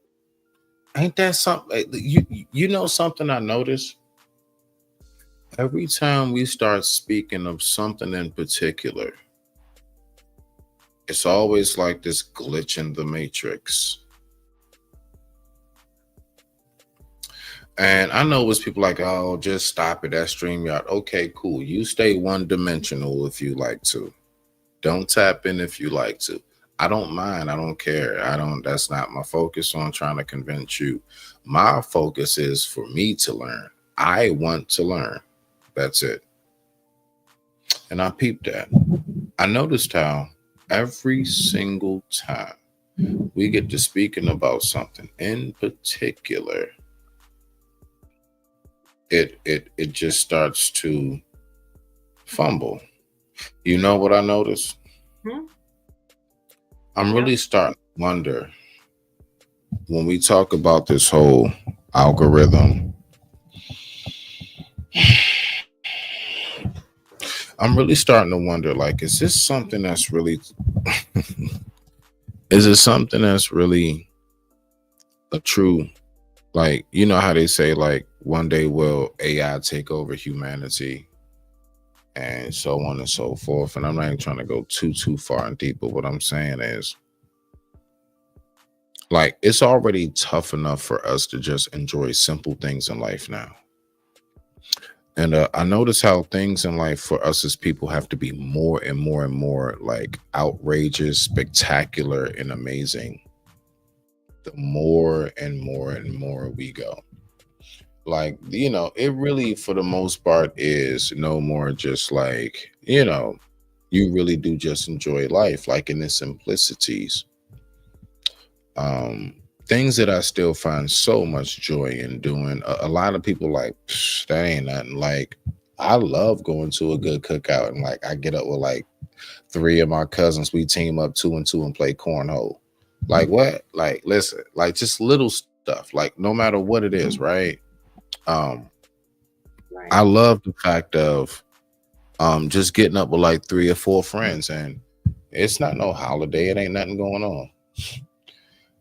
Ain't that something? You know something I noticed? Every time we start speaking of something in particular, it's always like this glitch in the matrix. And I know it's people like, oh, just stop it. That's StreamYard. Okay, cool. You stay one-dimensional if you like to. Don't tap in if you like to. I don't mind. I don't care. That's not my focus on trying to convince you. My focus is for me to learn. I want to learn. That's it. And I peeped that. I noticed how every single time we get to speaking about something in particular, it just starts to fumble. You know what I noticed? I'm really starting to wonder, when we talk about this whole algorithm, I'm really starting to wonder, like, is this something that's really is it something that's really a true, like, you know how they say, like, one day will AI take over humanity and so on and so forth. And I'm not even trying to go too far and deep, but what I'm saying is, like, it's already tough enough for us to just enjoy simple things in life now. And I notice how things in life for us as people have to be more and more and more like outrageous, spectacular, and amazing. The more and more and more we go. Like, it really, for the most part, is no more just like, you really do just enjoy life, like in the simplicities. Things that I still find so much joy in doing. A lot of people like, that ain't nothing. Like, I love going to a good cookout, and like I get up with like 3 of my cousins. We team up 2 and 2 and play cornhole. Like, what? Like, listen, like just little stuff. Like, no matter what it is, right? I love the fact of just getting up with like 3 or 4 friends, and it's not no holiday. It ain't nothing going on.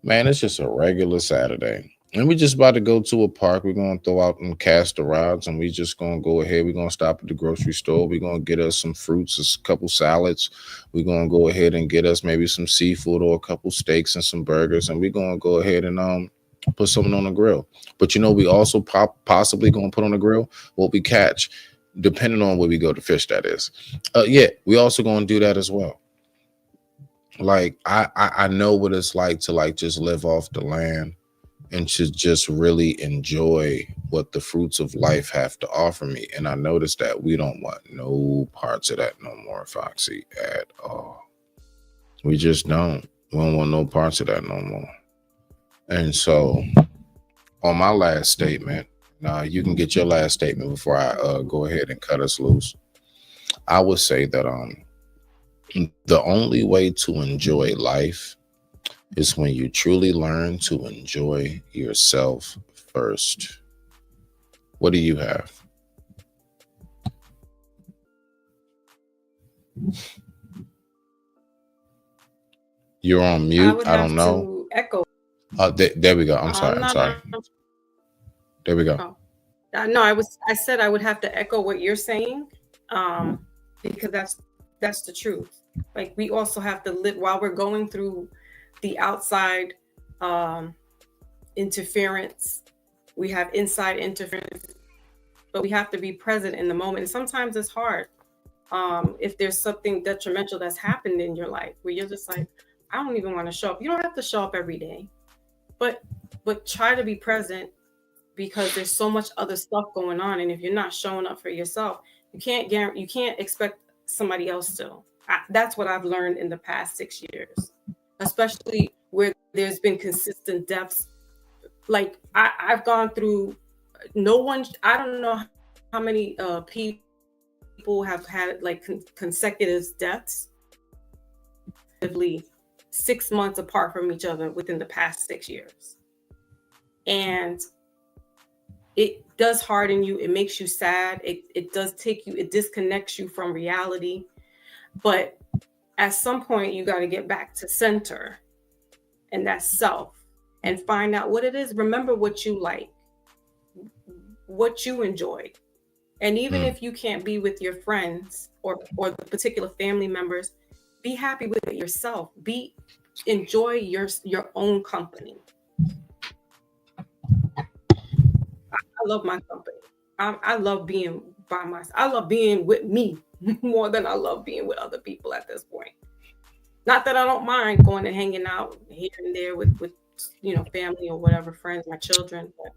Man, it's just a regular Saturday. And we just about to go to a park. We're going to throw out and cast the rods, and we just going to go ahead. We're going to stop at the grocery store. We're going to get us some fruits, a couple salads. We're going to go ahead and get us maybe some seafood or a couple steaks and some burgers. And we're going to go ahead and put something on the grill. But, you know, we also possibly going to put on the grill what we catch, depending on where we go to fish, that is. Yeah, we also going to do that as well. Like, I know what it's like to, like, just live off the land and to just really enjoy what the fruits of life have to offer me. And I noticed that we don't want no parts of that no more, Foxy, at all. We just don't. We don't want no parts of that no more. And so on my last statement, now you can get your last statement before I go ahead and cut us loose. I would say that the only way to enjoy life is when you truly learn to enjoy yourself first. What do you have? You're on mute. I don't know. Echo. There we go. I'm sorry. There we go. No, I said I would have to echo what you're saying, because that's the truth. Like, we also have to live while we're going through the outside interference. We have inside interference, but we have to be present in the moment. And sometimes it's hard if there's something detrimental that's happened in your life where you're just like, I don't even want to show up. You don't have to show up every day, but try to be present, because there's so much other stuff going on. And if you're not showing up for yourself, you can't expect somebody else to. That's what I've learned in the past 6 years, especially where there's been consistent deaths. Like, I've gone through, I don't know how many people have had like consecutive deaths, 6 months apart from each other within the past 6 years. And it does harden you. It makes you sad. It does it disconnects you from reality. But at some point, you got to get back to center, and that's self, and find out what it is. Remember what you like, what you enjoy. And even if you can't be with your friends or the particular family members, be happy with it yourself. Enjoy your own company. I love my company. I love being by myself. I love being with me more than I love being with other people at this point. Not that I don't mind going and hanging out here and there with family or whatever, friends, my children, but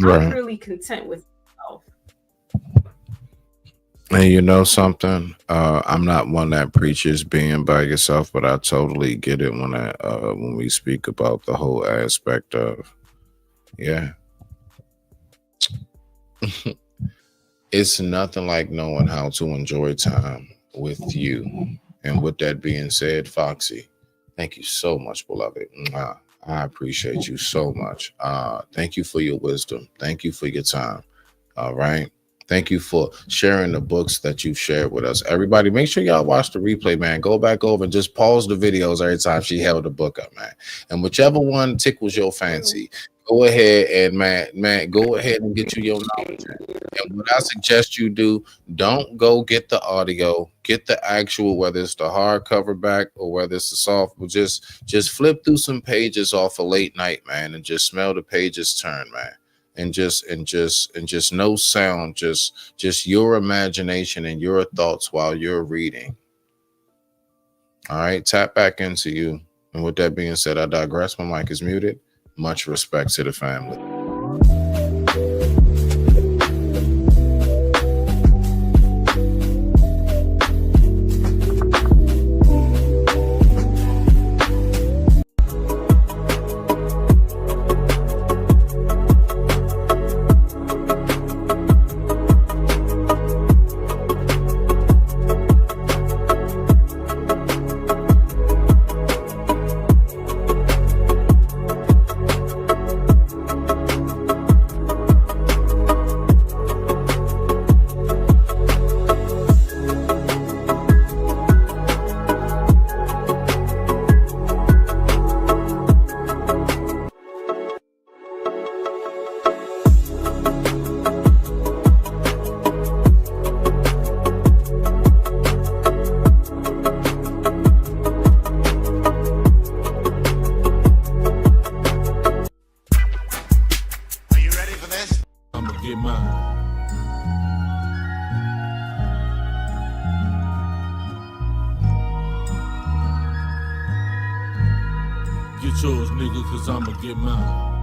I'm really content with myself. And you know something? I'm not one that preaches being by yourself, but I totally get it when we speak about the whole aspect of, yeah. It's nothing like knowing how to enjoy time with you. And with that being said, Foxy, thank you so much, beloved. I appreciate you so much. Thank you for your wisdom. Thank you for your time. All right. Thank you for sharing the books that you've shared with us. Everybody, make sure y'all watch the replay, man. Go back over and just pause the videos every time she held the book up, man. And whichever one tickles your fancy, go ahead and man, go ahead and get you your knowledge. And what I suggest you do, don't go get the audio, get the actual, whether it's the hardcover back or whether it's the soft, just flip through some pages off a late night, man, and just smell the pages turn, man. And just no sound, just your imagination and your thoughts while you're reading. All right, tap back into you. And with that being said, I digress. My mic is muted. Much respect to the family. Get yours, nigga, cause I'ma get mine.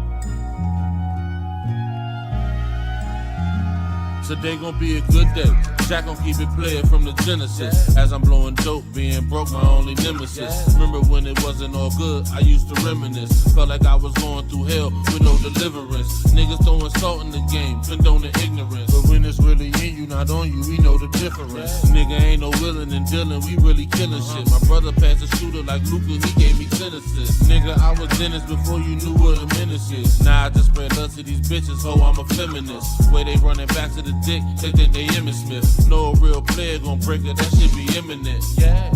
Today gon' be a good day. Jack gon' keep it playing from the Genesis. As I'm blowing dope, being broke my only nemesis. Remember when it wasn't all good, I used to reminisce. Felt like I was going through hell with no deliverance. Niggas throwing salt in the game, condoning ignorance. But when it's really in you, not on you, we know the difference. Nigga ain't no willing and dealing, we really killing shit. My brother passed a shooter like Luca, he gave me 10 assists. Nigga, I was Dennis before you knew what a menace is. Now I just spread love to these bitches, ho, I'm a feminist. Way they running back to the dick, they think they Emmitt Smith. No real player gon' break it, that shit be imminent. Yeah.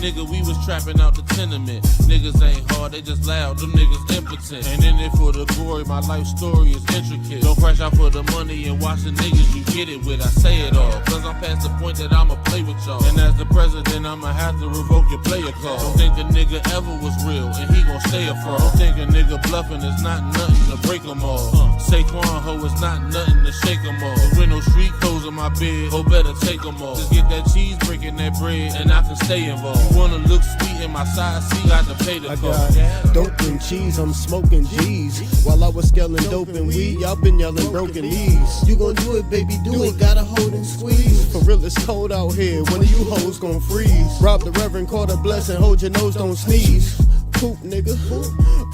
Nigga, we was trapping out the tenement. Niggas ain't hard, they just loud, them niggas impotent. Ain't in it for the glory, my life story is intricate. Don't crash out for the money and watch the niggas you get it with. I say it all, cause I'm past the point that I'ma play with y'all. And as the president, I'ma have to revoke your player call. Don't think the nigga ever was real, and he gon' stay a fraud. Don't think a nigga bluffing is not nothing to break them all. Saquon, ho, it's not nothing to shake them all. But with no street clothes on my bed, ho, better take them all. Just get that cheese, breaking that bread, and I can stay involved. You wanna look sweet in my side seat, got to pay the cost. I got dope and cheese, I'm smoking G's. While I was scaling dope and weed, y'all been yelling broken knees. You gon' do it, baby, do it, gotta hold and squeeze. For real, it's cold out here, one of you hoes gon' freeze. Rob the reverend, call the blessing, hold your nose, don't sneeze. Poop, nigga.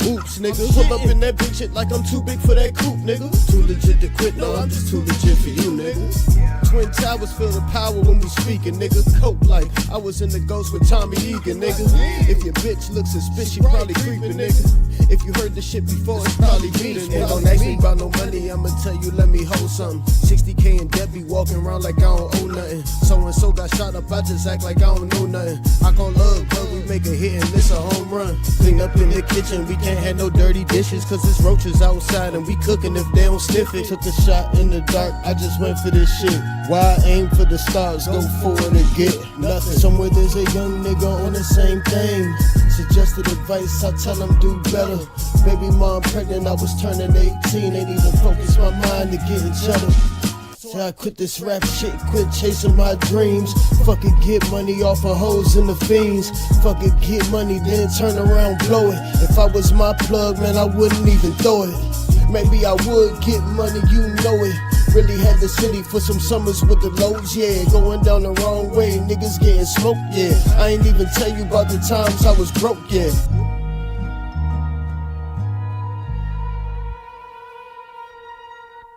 Oops, nigga. Pull up in that bitch shit like I'm too big for that coupe, nigga. Too legit to quit, no, I'm just too legit for you, nigga. Twin Towers feel the power when we speaking, nigga. Cope like I was in the Ghost with Tommy Egan, nigga. If your bitch looks suspicious, she probably creeping, nigga. If you heard the shit before, it's probably beating, nigga. Don't ask me about no money, I'ma tell you, let me hold something. 60K and Debbie walking around like I don't owe nothing. So-and-so got shot up, I just act like I don't know nothing. I call love, but we make a hit and this a home run. Clean up in the kitchen, we can't have no dirty dishes, cause it's roaches outside and we cooking if they don't sniff it. Took a shot in the dark, I just went for this shit. Why aim for the stars, go forward and get nothing. Somewhere there's a young nigga on the same thing. Suggested advice, I tell him do better. Baby mom pregnant, I was turning 18. Ain't even focused my mind to getting cheddar. So I quit this rap shit, quit chasing my dreams. Fuck it, get money off of hoes and the fiends. Fuck it, get money, then turn around, blow it. If I was my plug, man, I wouldn't even throw it. Maybe I would get money, you know it. Really had the city for some summers with the lows, yeah. Going down the wrong way, niggas getting smoked, yeah. I ain't even tell you about the times I was broke, yeah.